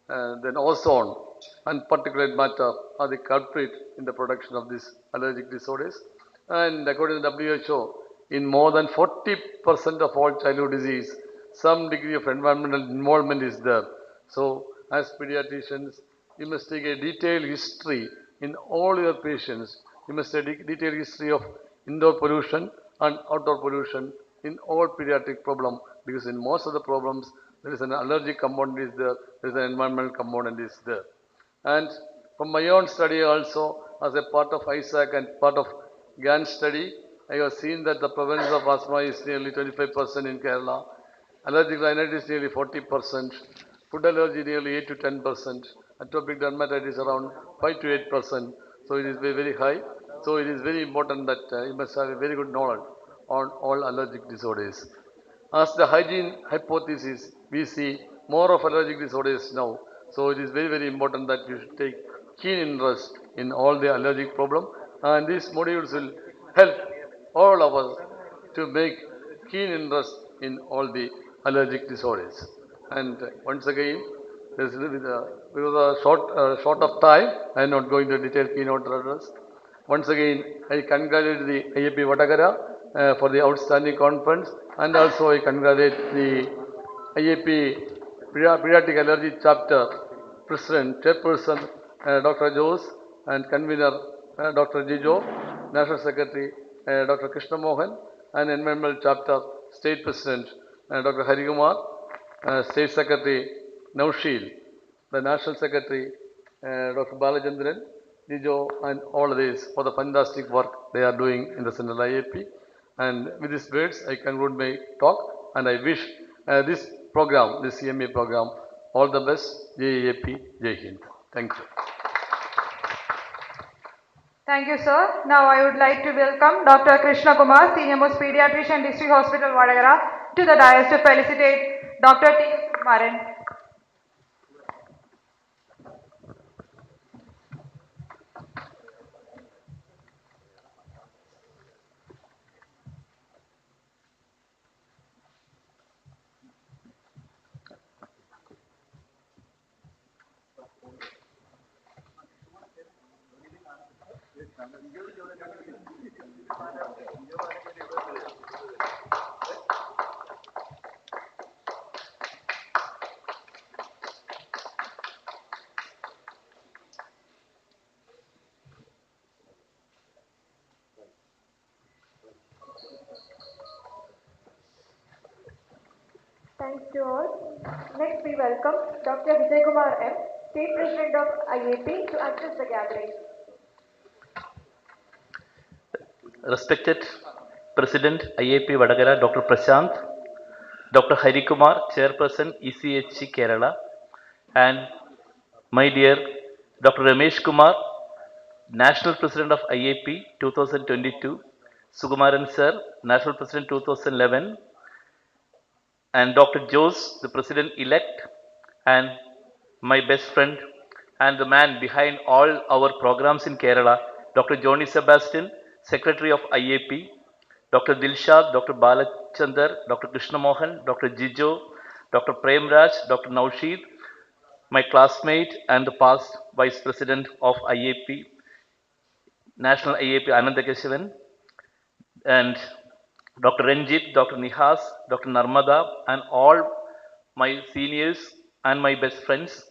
then ozone and particulate matter are the culprit in the production of these allergic disorders. And according to the WHO, in more than 40% of all childhood disease, some degree of environmental involvement is there. So, as pediatricians, you must take a detailed history in all your patients. You must take a detailed history of indoor pollution and outdoor pollution in all pediatric problem, because in most of the problems there is an allergic component is there, there is an environmental component is there. And from my own study also, as a part of ISAC and part of GAN study, I have seen that the prevalence of asthma is nearly 25% in Kerala. Allergic rhinitis is nearly 40%. Food allergy nearly 8 to 10%. Atopic dermatitis around 5 to 8%. So it is very, very high. So it is very important that you must have a very good knowledge on all allergic disorders. As the hygiene hypothesis, we see more of allergic disorders now. So it is very, very important that you should take keen interest in all the allergic problem. And these modules will help all of us to make keen interest in all the allergic disorders. And once again, because of short of time, I am not going to detail keynote address. Once again, I congratulate the IAP Vatagara for the outstanding conference, and also I congratulate the IAP Pediatric Allergy Chapter President, Chairperson Dr. Jose, and Convener Dr. Jijo, National Secretary Dr. Krishna Mohan, and Environmental Chapter State President Dr. Harikumar, State Secretary Naushil, the National Secretary Dr. Balachandran, Nijo, and all these for the fantastic work they are doing in the Central IAP. And with these words, I conclude my talk, and I wish this program, this CMA program, all the best. JAP, Jai Hind. Thank you. Thank you, sir. Now I would like to welcome Dr. Krishna Kumar, Senior Most Pediatrician, District Hospital, Vadagara, to the dais to felicitate Dr. T. Maran. Thanks to all. Next, we welcome Dr. Vijay Kumar M., State President of IAP, to address the gathering. Respected President IAP Vadagara Dr. Prashant, Dr. Harikumar, Chairperson ECHC Kerala, and my dear Dr. Ramesh Kumar, National President of IAP 2022, Sukumaran Sir, National President 2011, and Dr. Jose, the President-elect, and my best friend and the man behind all our programs in Kerala, Dr. Johnny Sebastian, Secretary of IAP, Dr. Dilshad, Dr. Balachandar, Dr. Krishna Mohan, Dr. Jijo, Dr. Premraj, Dr. Naushid, my classmate and the past Vice President of IAP, National IAP Anandakeshavan, and Dr. Ranjit, Dr. Nihas, Dr. Narmada, and all my seniors and my best friends.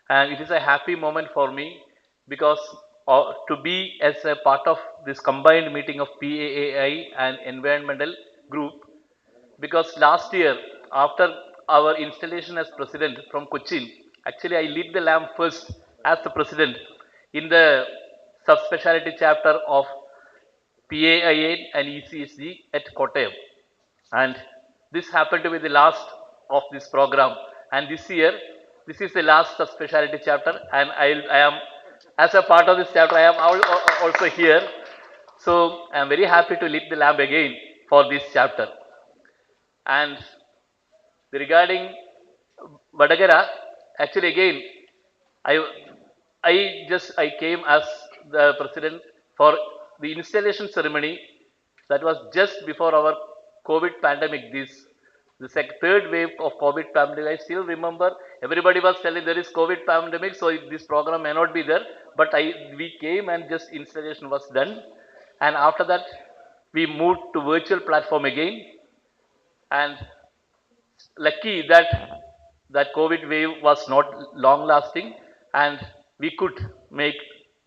And it is a happy moment for me because to be as a part of this combined meeting of PAAI and environmental group, because last year after our installation as president from Cochin, actually I lit the lamp first as the president in the subspecialty chapter of PAIN and ECSG at Kottayam. And this happened to be the last of this program. And this year, this is the last subspecialty chapter, and I am, as a part of this chapter, I am also here. So I am very happy to lit the lamp again for this chapter. And regarding Vadagara, actually again, I I came as the president for the installation ceremony that was just before our COVID pandemic. The third wave of COVID pandemic. I still remember everybody was telling there is COVID pandemic, so this program may not be there. But we came and just installation was done, and after that we moved to virtual platform again, and lucky that that COVID wave was not long lasting, and we could make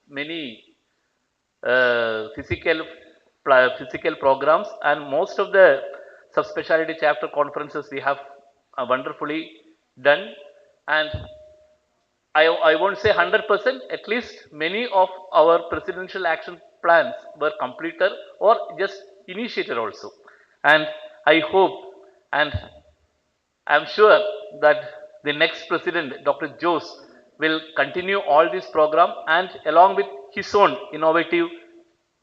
many physical programs, and most of the subspecialty chapter conferences we have wonderfully done. And I won't say 100%, at least many of our presidential action plans were completed or just initiator also. And I hope and I'm sure that the next president, Dr. Jose, will continue all this program and along with his own innovative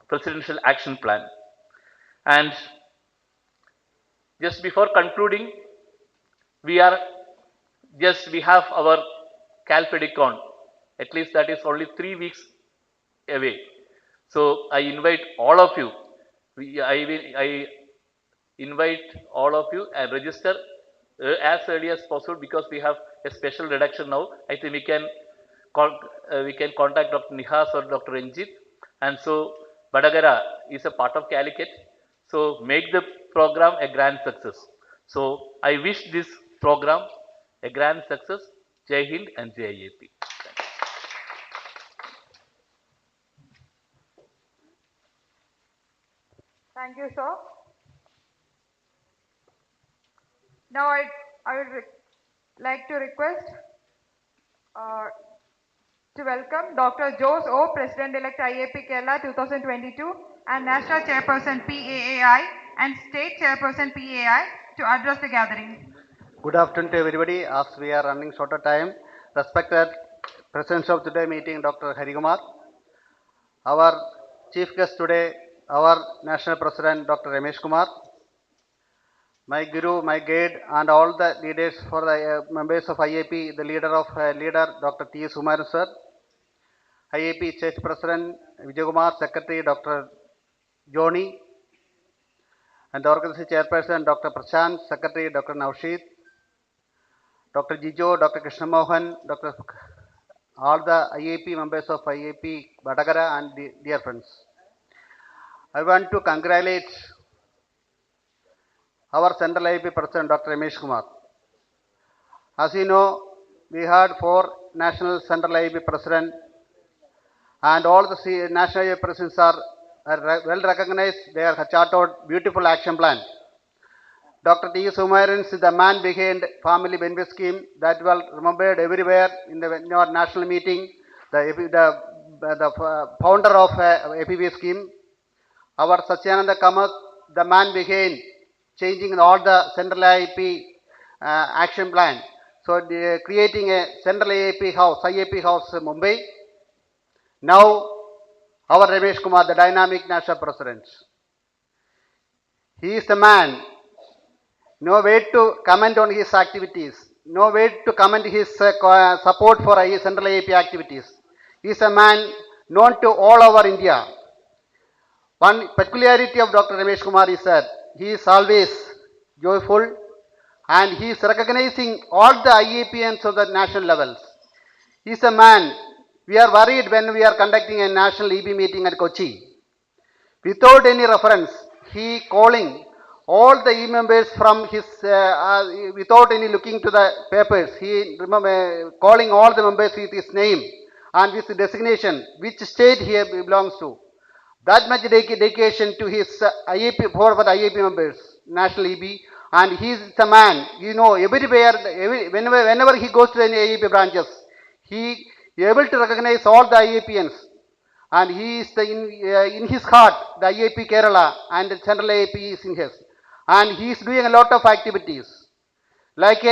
presidential action plan. And just before concluding, we have our Calpedicon. At least that is only 3 weeks away. So I invite all of you. I invite all of you and register as early as possible because we have a special reduction now. I think we can contact Dr. Nihas or Dr. Ranjit. And so Badagara is a part of Calicut. So make the program a grand success. So I wish this program a grand success. Jai Hind and Jai IAP. Thank you, sir. Now I would like to request to welcome Dr. Jose O, President-elect IAP Kerala 2022 and National Chairperson PAAI and State Chairperson PAI to address the gathering. Good afternoon to everybody. As we are running short of time, respected presence of today meeting, Dr. Harikumar, our chief guest today, our National President, Dr. Ramesh Kumar, my guru, my guide, and all the leaders for the members of IAP, the leader, Dr. T. Sumaran sir, IAP State President Vijay Kumar, Secretary Dr. Joni, and the organization chairperson Dr. Prashant, Secretary Dr. Naushid, Dr. Jijo, Dr. Krishna Mohan, Dr. all the IAP members of IAP Vadagara and dear friends. I want to congratulate our Central IAP President Dr. Ramesh Kumar. As you know, we had 4 National Central IAP President and all the National IAP Presidents are well recognized. They have charted out beautiful action plan. Dr. T. Sumaran is the man behind Family Benefit Scheme that was remembered everywhere in our national meeting. The founder of APB scheme. Our Satyananda Kamath, the man behind changing all the Central IAP action plan. So creating a Central IAP house Mumbai. Now our Ramesh Kumar, the dynamic national president. He is the man. No way to comment on his activities. No way to comment his support for Central IAP activities. He is a man known to all over India. One peculiarity of Dr. Ramesh Kumar is that he is always joyful and he is recognizing all the IAPNs of the national levels. He is a man, we are worried when we are conducting a national EB meeting at Kochi. Without any reference, he calling all the E members from his, without any looking to the papers, he calling all the members with his name and with the designation, which state he belongs to. That much dedication to his IAP, for the IAP members, National EB, and he is the man, you know, everywhere, whenever he goes to any IAP branches, he is able to recognize all the IAPNs. And he is in his heart, the IAP Kerala and the Central IAP is in his. And he is doing a lot of activities, like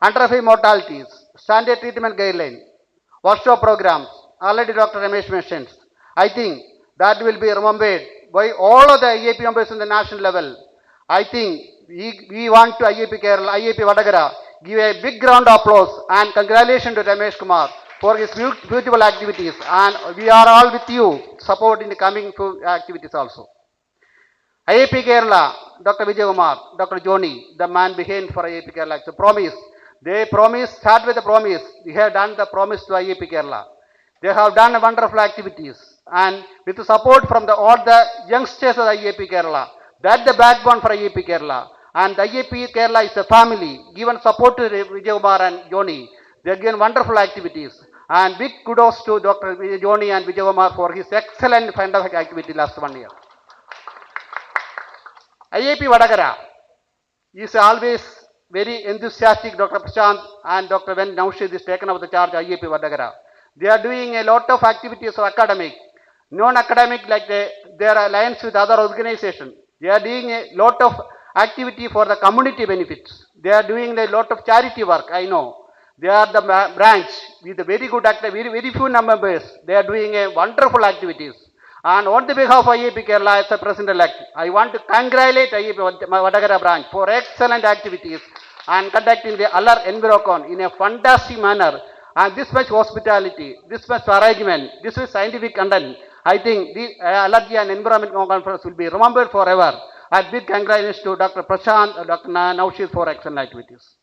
under 5 mortalities, standard treatment guideline, workshop programs, already Dr. Ramesh mentioned. I think that will be remembered by all of the IAP members in the national level. I think we want to IAP Kerala, IAP Vadagara, give a big round of applause and congratulations to Ramesh Kumar for his beautiful activities, and we are all with you, support in the coming activities also. IAP Kerala, Dr. Vijay Kumar, Dr. Joni, the man behind for IAP Kerala, it's a promise. They promised, start with a promise. We have done the promise to IAP Kerala. They have done wonderful activities, and with the support from all the youngsters of IAP Kerala, that's the backbone for IAP Kerala. And IAP Kerala is a family, given support to Vijay Kumar and Joni. They have given wonderful activities. And big kudos to Dr. Joni and Vijay Kumar for his excellent fantastic activity last 1 year. IAP Vadagara is always very enthusiastic. Dr. Prashant and Dr. Ven Naushid is taken over the charge of IAP Vadagara. They are doing a lot of activities of academic, non-academic, like their alliance with other organizations. They are doing a lot of activity for the community benefits. They are doing a lot of charity work, I know. They are the branch with a very good very few members. They are doing a wonderful activities. And on the behalf of IAP Kerala as a president-elect, I want to congratulate IAP Vadagara branch for excellent activities and conducting the Alar Envirocon in a fantastic manner. And this much hospitality, this much arrangement, this is scientific content. I think the Allergy and Environment Conference will be remembered forever. And big congratulations to Dr. Prashant and Dr. Naushid for excellent activities.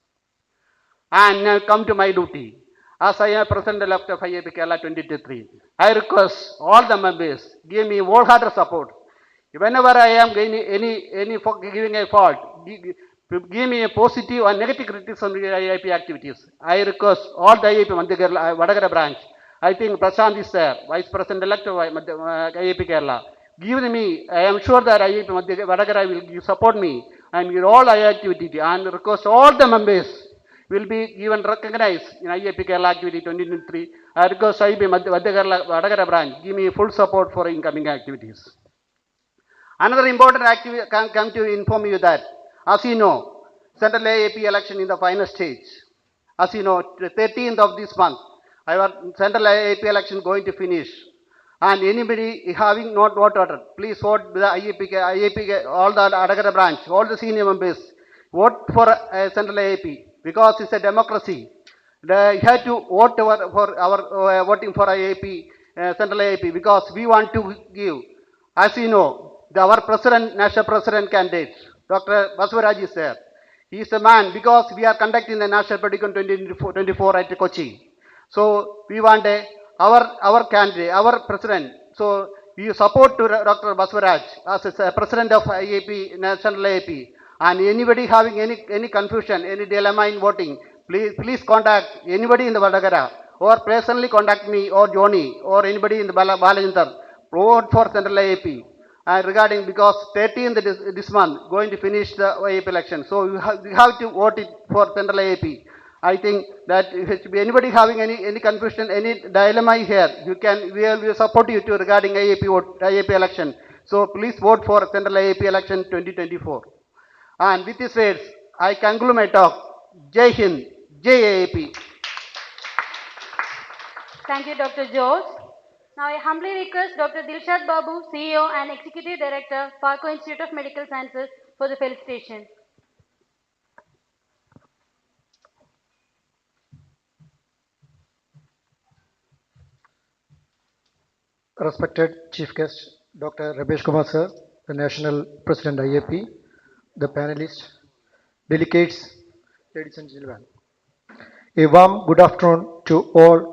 And now come to my duty. As I am President-elect of IAP Kerala 2023, I request all the members give me wholehearted support. Whenever I am giving a fault, give me a positive and negative criticism of the IAP activities. I request all the IAP Vadagara branch. I think Prashant is there, Vice President-elect of IAP Kerala. Give me, I am sure that IAP Vadagara will support me and with all IAP activity and request all the members will be given recognized in IAP Kerala activity 2023. I request IAP Vadagara branch give me full support for incoming activities. Another important activity can come to inform you that, as you know, Central IAP election in the final stage. As you know, the 13th of this month, our Central IAP election going to finish. And anybody having not voted, please vote the IAP, all the Adagara branch, all the senior members, vote for Central IAP because it's a democracy. You have to vote for our voting for IAP, Central IAP because we want to give. As you know, our president, national president candidate, Dr. Baswaraj is there. He is a man because we are conducting the national predicament 2024 at Kochi. So we want our candidate, our president. So we support to Dr. Baswaraj as a president of IAP, national IAP. And anybody having any confusion, any dilemma in voting, please contact anybody in the Vadagara or personally contact me or Johnny or anybody in the Balajandar. Vote for Central IAP. Regarding because 13th this month going to finish the IAP election. So you have to vote it for Central IAP. I think that if anybody having any confusion, any dilemma here, we will support you to regarding IAP election. So please vote for Central IAP election 2024. And with these words, I conclude my talk. Jai Hind, Jai IAP. Thank you, Dr. Jose. Now I humbly request Dr. Dilshad Babu, CEO and Executive Director, PARCO Institute of Medical Sciences, for the felicitation. Respected Chief Guest, Dr. Ramesh Kumar Sir, the National President IAP, the panelists, delegates, ladies and gentlemen. A warm good afternoon to all.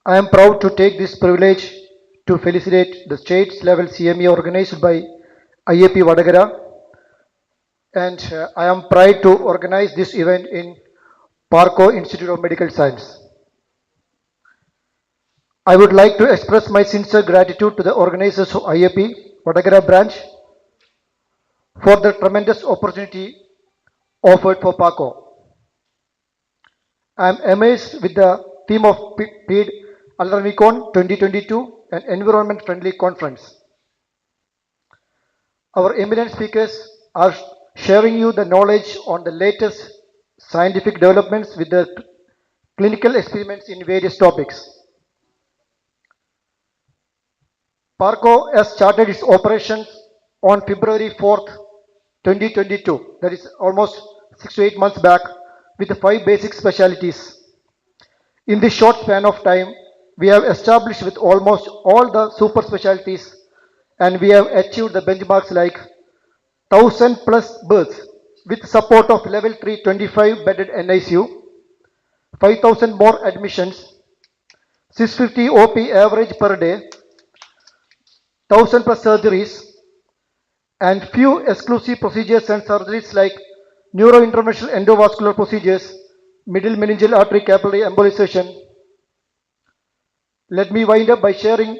I am proud to take this privilege to felicitate the states level CME organized by IAP Vadagara, and I am proud to organize this event in PARCO Institute of Medical Science. I would like to express my sincere gratitude to the organizers of IAP Vadagara branch for the tremendous opportunity offered for PARCO. I am amazed with the theme of PED Alarmicon 2022, an environment-friendly conference. Our eminent speakers are sharing you the knowledge on the latest scientific developments with the clinical experiments in various topics. PARCO has started its operations on February 4th, 2022, that is almost 6 to 8 months back, with 5 basic specialties. In this short span of time, we have established with almost all the super specialties and we have achieved the benchmarks like 1000 plus births with support of level 3 25 bedded NICU, 5000 more admissions, 650 OP average per day, 1000 plus surgeries, and few exclusive procedures and surgeries like neurointerventional endovascular procedures, middle meningeal artery capillary embolization. Let me wind up by sharing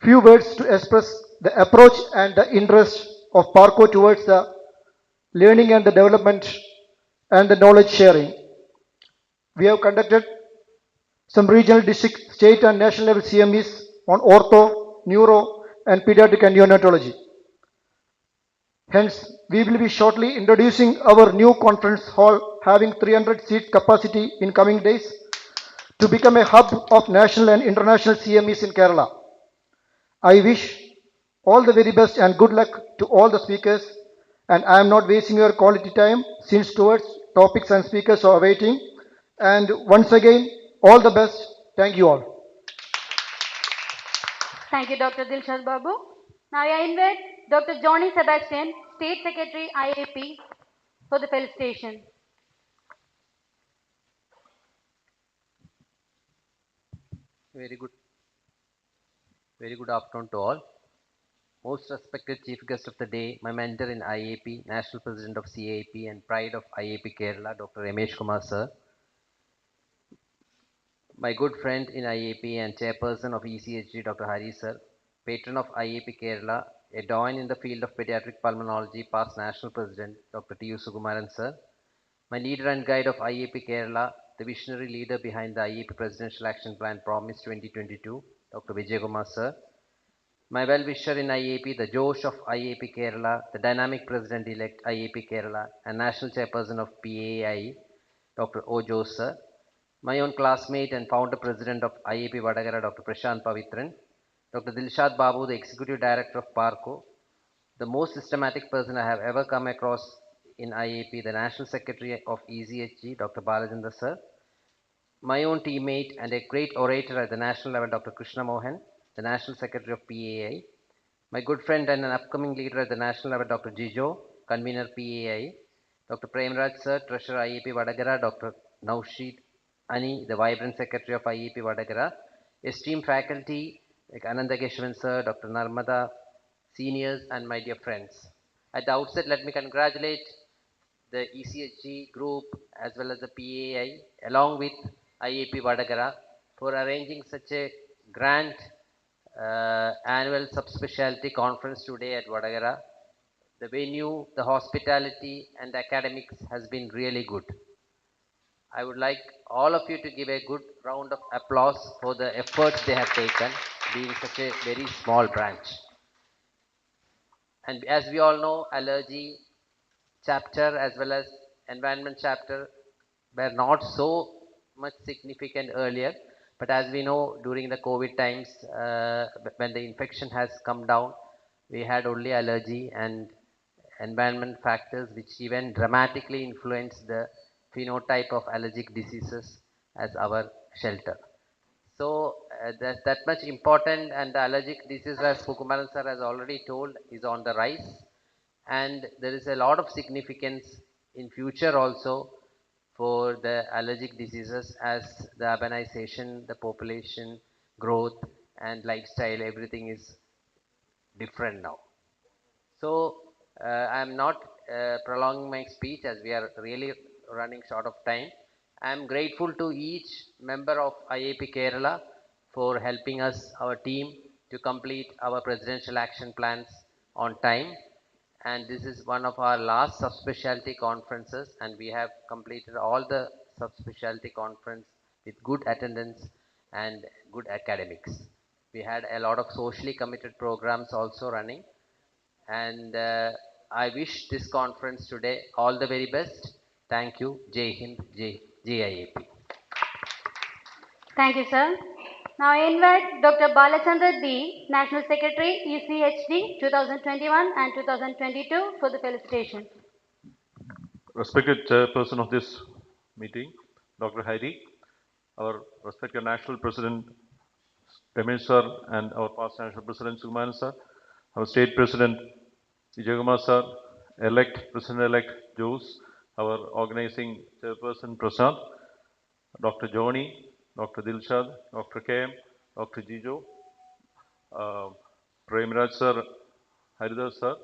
few words to express the approach and the interest of PARCO towards the learning and the development and the knowledge sharing. We have conducted some regional, district, state and national level CMEs on ortho, neuro, and pediatric and neonatology. Hence, we will be shortly introducing our new conference hall having 300 seat capacity in coming days to become a hub of national and international CMEs in Kerala. I wish all the very best and good luck to all the speakers, and I am not wasting your quality time since towards topics and speakers are waiting. And once again, all the best. Thank you all. Thank you, Dr. Dilshad Babu. Now I invite Dr. Johnny Sebastian, State Secretary IAP, for the felicitation. Very good afternoon to all. Most respected Chief Guest of the day, my mentor in IAP, National President of CAP and Pride of IAP Kerala, Dr. Ramesh Kumar Sir. My good friend in IAP and Chairperson of ECHG, Dr. Hari Sir. Patron of IAP Kerala, a doyen in the field of pediatric pulmonology, past National President, Dr. T. U. Sukumaran Sir. My leader and guide of IAP Kerala, the visionary leader behind the IAP Presidential Action Plan Promise 2022, Dr. Vijay Kumar Sir. My well-wisher in IAP, the Josh of IAP Kerala, the dynamic President-elect IAP Kerala, and National Chairperson of PAI, Dr. O. Jose Sir. My own classmate and founder President of IAP Vadagara, Dr. Prashant Pavitran. Dr. Dilshad Babu, the Executive Director of PARCO, the most systematic person I have ever come across in IAP, the National Secretary of ECHG, Dr. Balachandra Sir. My own teammate and a great orator at the national level, Dr. Krishna Mohan, the National Secretary of PAI. My good friend and an upcoming leader at the national level, Dr. Jijo, convener PAI. Dr. Premraj Sir, Treasurer IAP Vadagara, Dr. Naushid Ani, the vibrant Secretary of IAP Vadagara. Esteemed faculty like Ananda Keshwan Sir, Dr. Narmada, seniors and my dear friends. At the outset, let me congratulate the ECHG group as well as the PAI along with IAP Vadagara for arranging such a grand annual subspecialty conference today at Vadagara. The venue, the hospitality and the academics has been really good. I would like all of you to give a good round of applause for the efforts they have taken being such a very small branch. And as we all know, allergy chapter as well as environment chapter were not so much significant earlier. But as we know, during the COVID times, when the infection has come down, we had only allergy and environment factors which even dramatically influence the phenotype of allergic diseases as our shelter. So that much important, and the allergic disease, as Sukumaran sir has already told, is on the rise. And there is a lot of significance in future also for the allergic diseases as the urbanization, the population growth and lifestyle, everything is different now. So I'm not prolonging my speech as we are really running short of time. I'm grateful to each member of IAP Kerala for helping us, our team, to complete our presidential action plans on time. And this is one of our last subspecialty conferences, and we have completed all the subspecialty conference with good attendance and good academics. We had a lot of socially committed programs also running, and I wish this conference today all the very best. Thank you. Jai Hind, JIAP. Thank you, sir. Now I invite Dr. Balachandra D, National Secretary, ECHD 2021 and 2022 for the felicitation. Respected chairperson of this meeting, Dr. Hari, our respected national president, Ramesh sir, and our past national president, Sukumaran sir, our state president, Vijay Kumar sir, President-elect Jose, our organizing chairperson, Prasad, Dr. Johnny, Dr. Dilshad, Dr. KM, Dr. Jijo, Premraj sir, Haridas sir,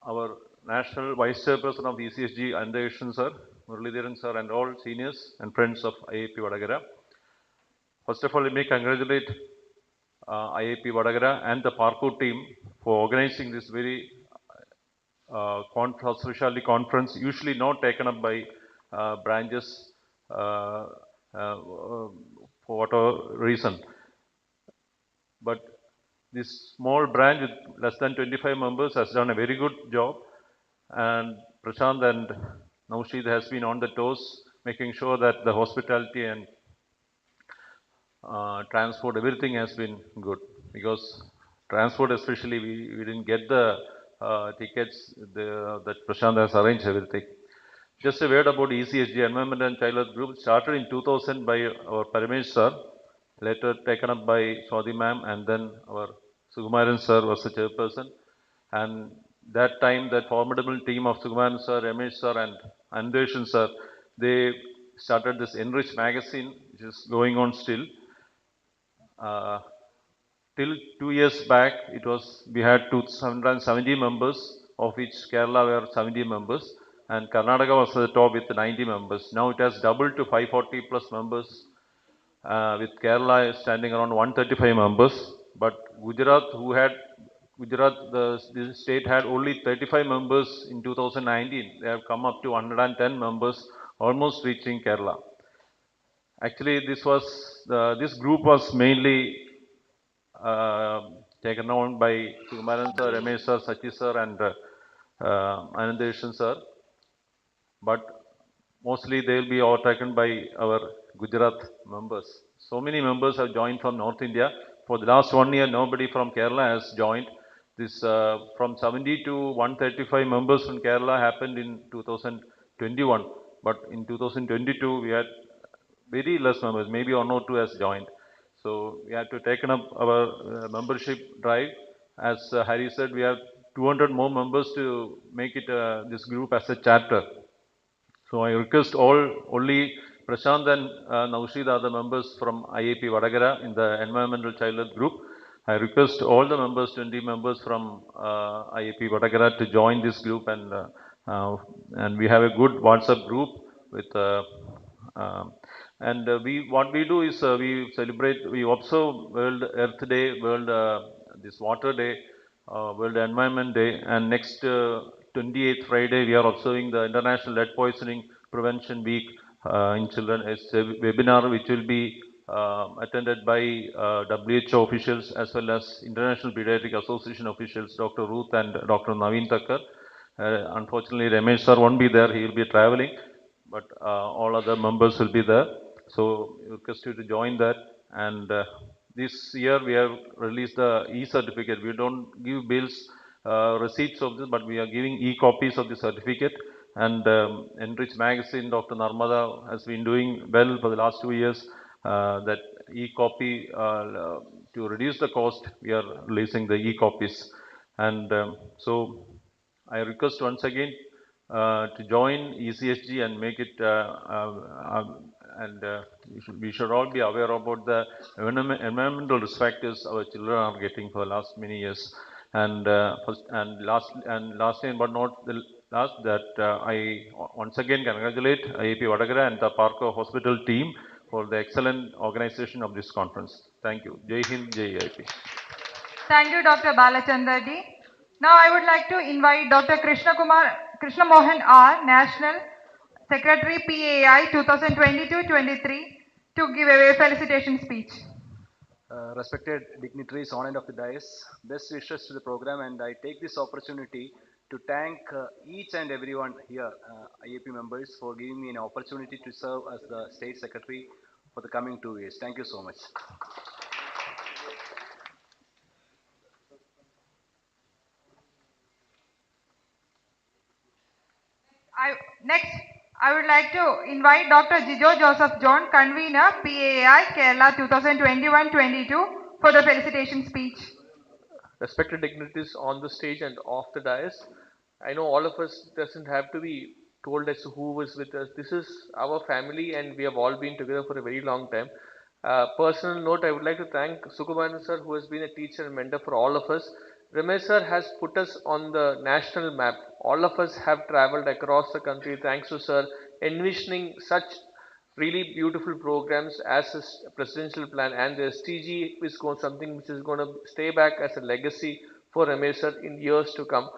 our national vice chairperson of the ECSG, Andeshan sir, Muralidharan sir, and all seniors and friends of IAP Vadagara. First of all, let me congratulate IAP Vadagara and the PARCO team for organizing this very specialty conference, usually not taken up by branches for whatever reason. but this small branch with less than 25 members has done a very good job, and Prashant and Naushid has been on the toes, making sure that the hospitality and transport, everything has been good, because transport especially, we didn't get the tickets, that Prashant has arranged everything. Just a word about ECHG, Environment and Childhood Group, started in 2000 by our Paramesh sir, later taken up by Swati ma'am, and then our Sukumaran sir was the chairperson. And that time, that formidable team of Sukumaran sir, Ramesh sir, and Andeshan sir, they started this Enrich magazine, which is going on still. Till 2 years back, we had 270 members, of which Kerala were 70 members, and Karnataka was at the top with 90 members. Now it has doubled to 540 plus members, with Kerala standing around 135 members. But Gujarat, the state had only 35 members in 2019. They have come up to 110 members, almost reaching Kerala. Actually, this group was mainly taken on by Sukumaran sir, Ramesh sir, Sachi sir, and Anandeshan sir. But mostly they will be overtaken by our Gujarat members. So many members have joined from North India. For the last 1 year, nobody from Kerala has joined. This from 70 to 135 members from Kerala happened in 2021. But in 2022, we had very less members, maybe one or two has joined. So we have to taken up our membership drive. As Harry said, we have 200 more members to make it this group as a charter. So I request only Prashant and Naushid are the members from IAP Vadagara in the Environmental Childhood Group. I request all the members, 20 members from IAP Vadagara, to join this group, and we have a good WhatsApp group with what we do is we observe World Earth Day, World this Water Day, World Environment Day, and next 28th Friday we are observing the International Lead Poisoning Prevention Week in children. It's a webinar which will be attended by WHO officials as well as International Pediatric Association officials, Dr. Ruth and Dr. Naveen Thakkar. Unfortunately, Ramesh sir won't be there; he will be traveling, but all other members will be there. So, I request you to join that. And this year we have released the e-certificate. We don't give bills, receipts of this, but we are giving e-copies of the certificate. And Enrich Magazine, Dr. Narmada has been doing well for the last 2 years. That e-copy, to reduce the cost, we are releasing the e-copies. And so I request once again to join ECSG and make it, we should all be aware about the environmental risk factors our children are getting for the last many years. And lastly, but not the last, that I once again congratulate IAP Vadagara and the PARCO hospital team for the excellent organization of this conference. Thank you. Jai Hind, Jai IAP. Thank you, Dr. Balachandra. Now I would like to invite Dr. Krishna Mohan R, National Secretary PAI 2022-23, to give a felicitation speech. Respected dignitaries on and off the dais, best wishes to the program, and I take this opportunity to thank each and everyone here, IAP members, for giving me an opportunity to serve as the State Secretary for the coming 2 years. Thank you so much. Next, I would like to invite Dr. Jijo Joseph John, Convener, PAI, Kerala 2021-22, for the felicitation speech. Respected dignitaries on the stage and off the dais, I know all of us doesn't have to be told as to who was with us. This is our family and we have all been together for a very long time. Personal note, I would like to thank Sukumaran sir, who has been a teacher and mentor for all of us. Ramesh sir has put us on the national map. All of us have traveled across the country thanks to sir envisioning such really beautiful programs as a presidential plan, and the STG is going something which is going to stay back as a legacy for Ramesh sir in years to come.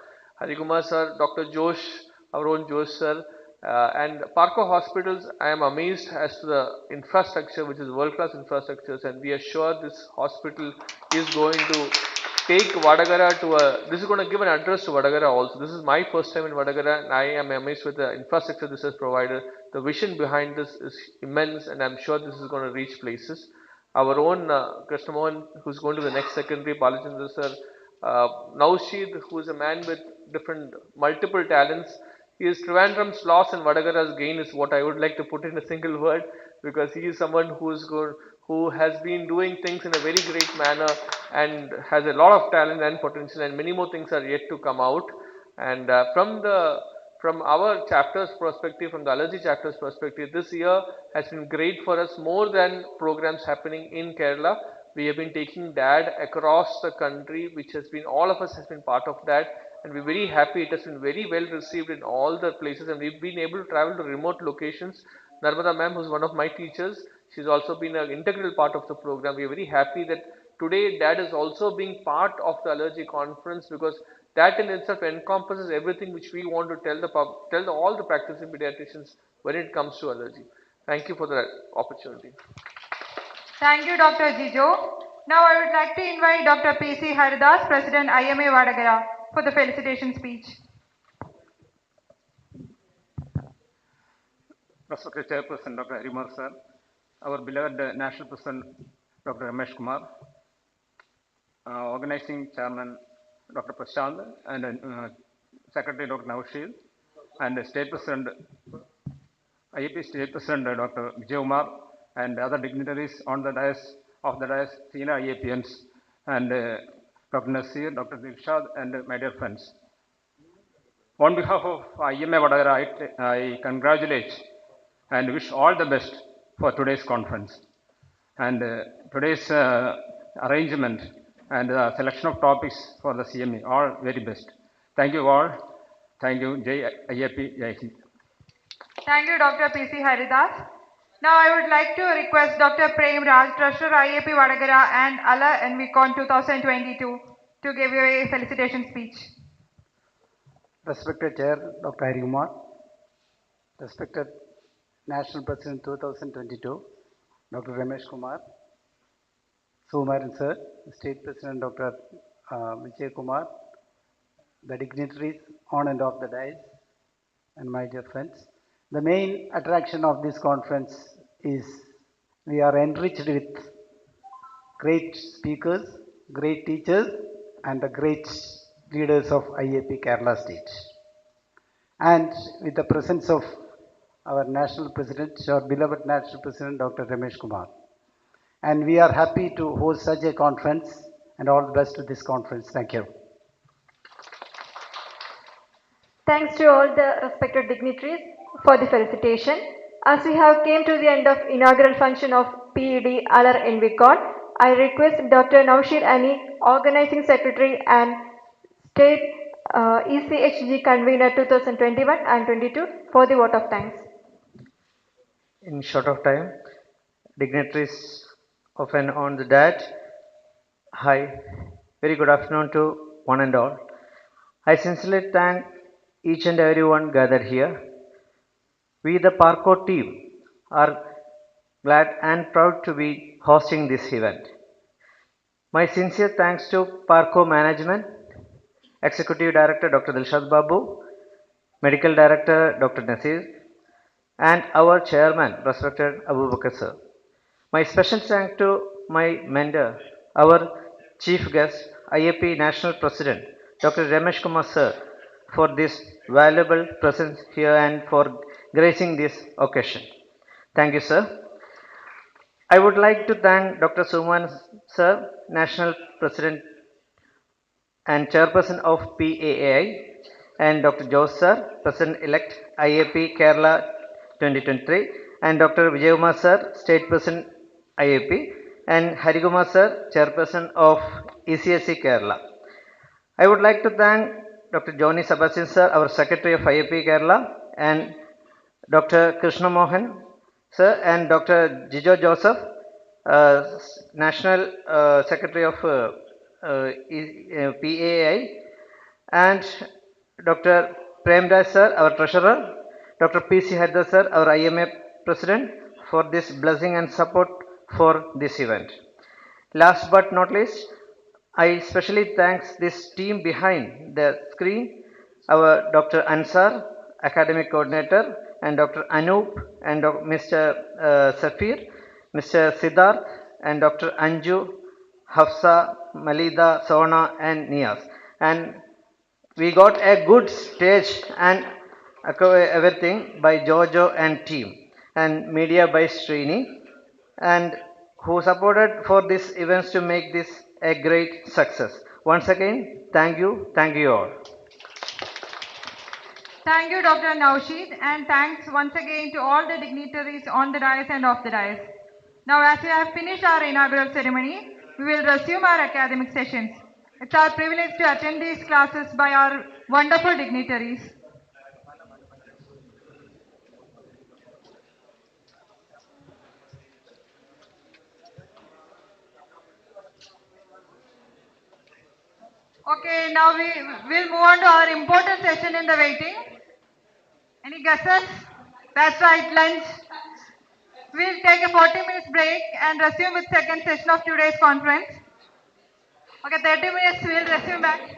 Harikumar sir, Dr. Josh, our own Josh sir, And PARCO hospitals, I am amazed as to the infrastructure, which is world-class infrastructures, and we are sure this hospital is going to take Vadagara to a, this is going to give an address to Vadagara also. This is my first time in Vadagara, and I am amazed with the infrastructure this has provided. The vision behind this is immense, and I'm sure this is going to reach places. Our own Krishna Mohan, who's going to the next secondary, Balachandra sir, Naushid, who is a man with different multiple talents. He is Trivandrum's loss and Vadagara's gain is what I would like to put in a single word, because he is someone who is good, who has been doing things in a very great manner and has a lot of talent and potential, and many more things are yet to come out. And from our chapter's perspective, from the allergy chapter's perspective, this year has been great for us, more than programs happening in Kerala. We have been taking DAD across the country, which has been, all of us has been part of that, and we're very happy. It has been very well received in all the places, and we've been able to travel to remote locations. Narmada ma'am, who's one of my teachers, she's also been an integral part of the program. We are very happy that today DAD is also being part of the allergy conference, because that in itself encompasses everything which we want to tell all the practicing pediatricians when it comes to allergy. Thank you for the opportunity. Thank you, Dr. Jijo. Now I would like to invite Dr. P.C. Haridas, President IMA Vadagara, for the felicitation speech. Respected Chairperson Dr. Harimar sir, our beloved National President Dr. Ramesh Kumar, Organizing Chairman Dr. Prashant, and Secretary Dr. Naushil, and State President, IAP State President Dr. Vijay Umar, and other dignitaries on the dais, senior IAPMs, and Dr. Nasir, Dr. Dilshad, and my dear friends. On behalf of IMA Vadagara, I congratulate and wish all the best for today's conference. And today's arrangement and selection of topics for the CME, all very best. Thank you all. Thank you, Jai IAP, Jai Hind. Thank you, Dr. P.C. Haridas. Now I would like to request Dr. Prem Raj, Treasurer IAP Vadagara and ALA NVCon 2022 to give you a felicitation speech. Respected Chair Dr. Harikumar, respected National President 2022, Dr. Ramesh Kumar, Sumaran Sir, State President Dr. Vijay Kumar, the dignitaries on and off the dais, and my dear friends. The main attraction of this conference is we are enriched with great speakers, great teachers, and the great leaders of IAP Kerala State. And with the presence of our National President, our beloved National President Dr. Ramesh Kumar. And we are happy to host such a conference, and all the best to this conference. Thank you. Thanks to all the respected dignitaries for the felicitation. As we have came to the end of inaugural function of PED Alar NVCon, I request Dr. Naushir Ani, Organizing Secretary and State ECHG Convener 2021 and 22 for the vote of thanks. In short of time, dignitaries of and on the dais, hi, very good afternoon to one and all. I sincerely thank each and everyone gathered here. We, the PARCO team, are glad and proud to be hosting this event. My sincere thanks to PARCO management, Executive Director Dr. Dilshad Babu, Medical Director Dr. Nasir, and our Chairman, respected Abu Bakr sir. My special thanks to my mentor, our Chief Guest, IAP National President Dr. Ramesh Kumar sir, for this valuable presence here and for gracing this occasion. Thank you, sir. I would like to thank Dr. Suman sir, National President and Chairperson of PAAI, and Dr. Jose sir, President-elect IAP Kerala 2023, and Dr. Vijay Umar sir, State President IAP, and Harikumar sir, Chairperson of ECSC Kerala. I would like to thank Dr. Johnny Sebastian sir, our Secretary of IAP Kerala, and Dr. Krishna Mohan sir, and Dr. Jijo Joseph, National Secretary of PAI, and Dr. Prem Raj sir, our Treasurer, Dr. P.C. Haidar sir, our IMA president, for this blessing and support for this event. Last but not least, I especially thanks this team behind the screen, our Dr. Ansar, academic coordinator, and Dr. Anoop, and Mr. Safir, Mr. Siddharth, and Dr. Anju, Hafsa, Malida, Sona, and Nias. And we got a good stage and everything by Jojo and team, and media by Srini, and who supported for this events to make this a great success. Once again, thank you all. Thank you, Dr. Naushid, and thanks once again to all the dignitaries on the dais and off the dais. Now, as we have finished our inaugural ceremony, we will resume our academic sessions. It's our privilege to attend these classes by our wonderful dignitaries. Okay, now we will move on to our important session in the waiting. Any guesses? That's right, lunch. We'll take a 40 minutes break and resume with second session of today's conference. Okay, 30 minutes, we'll resume back.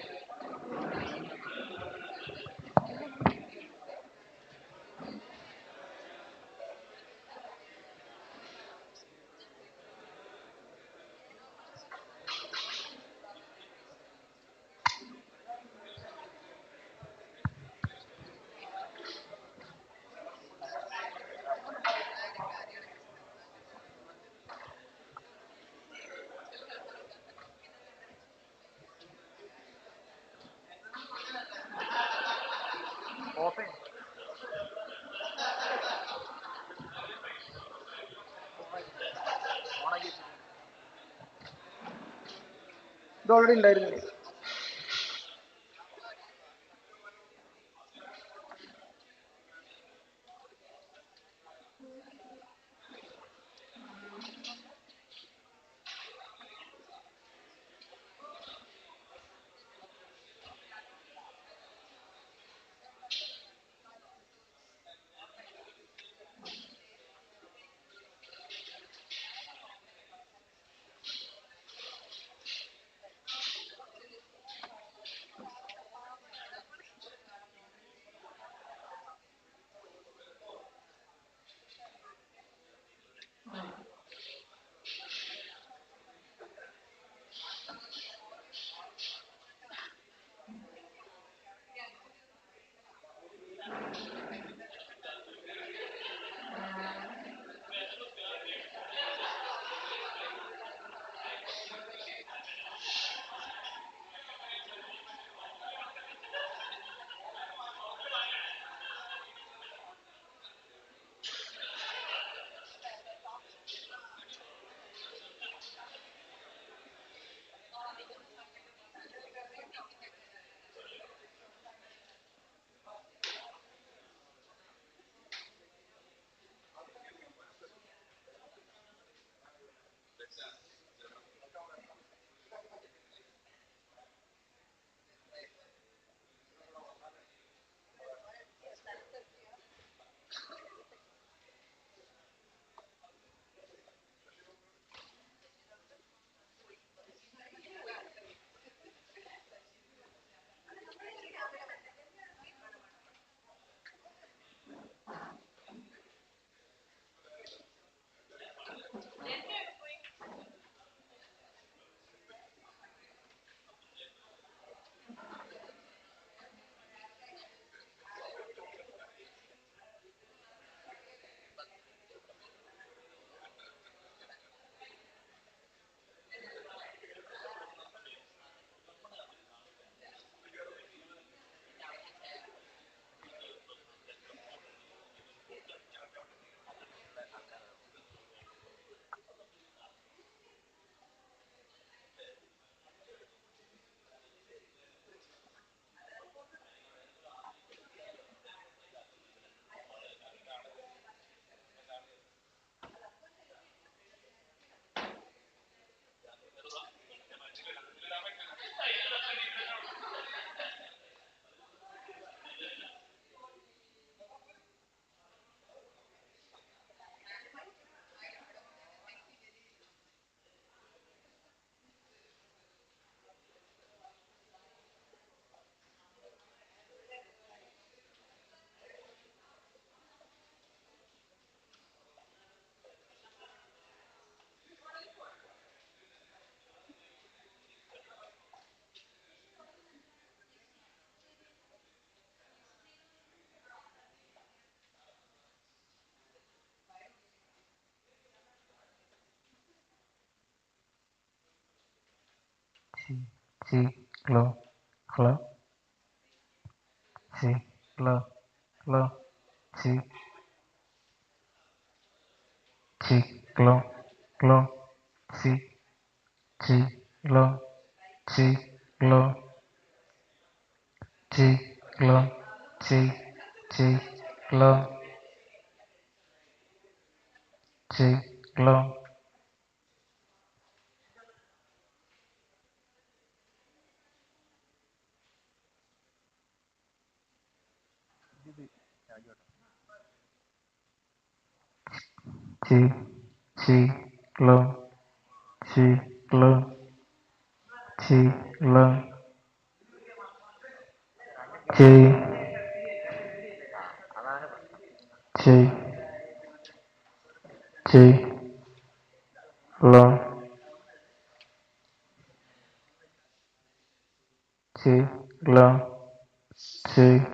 ഇത് already ഉണ്ടായിരുന്നില്ലേ? hello, hello, hello, hello, hello, hello, hello, hello, hello, hello, hello. Hello, hello, hello, hello, hello,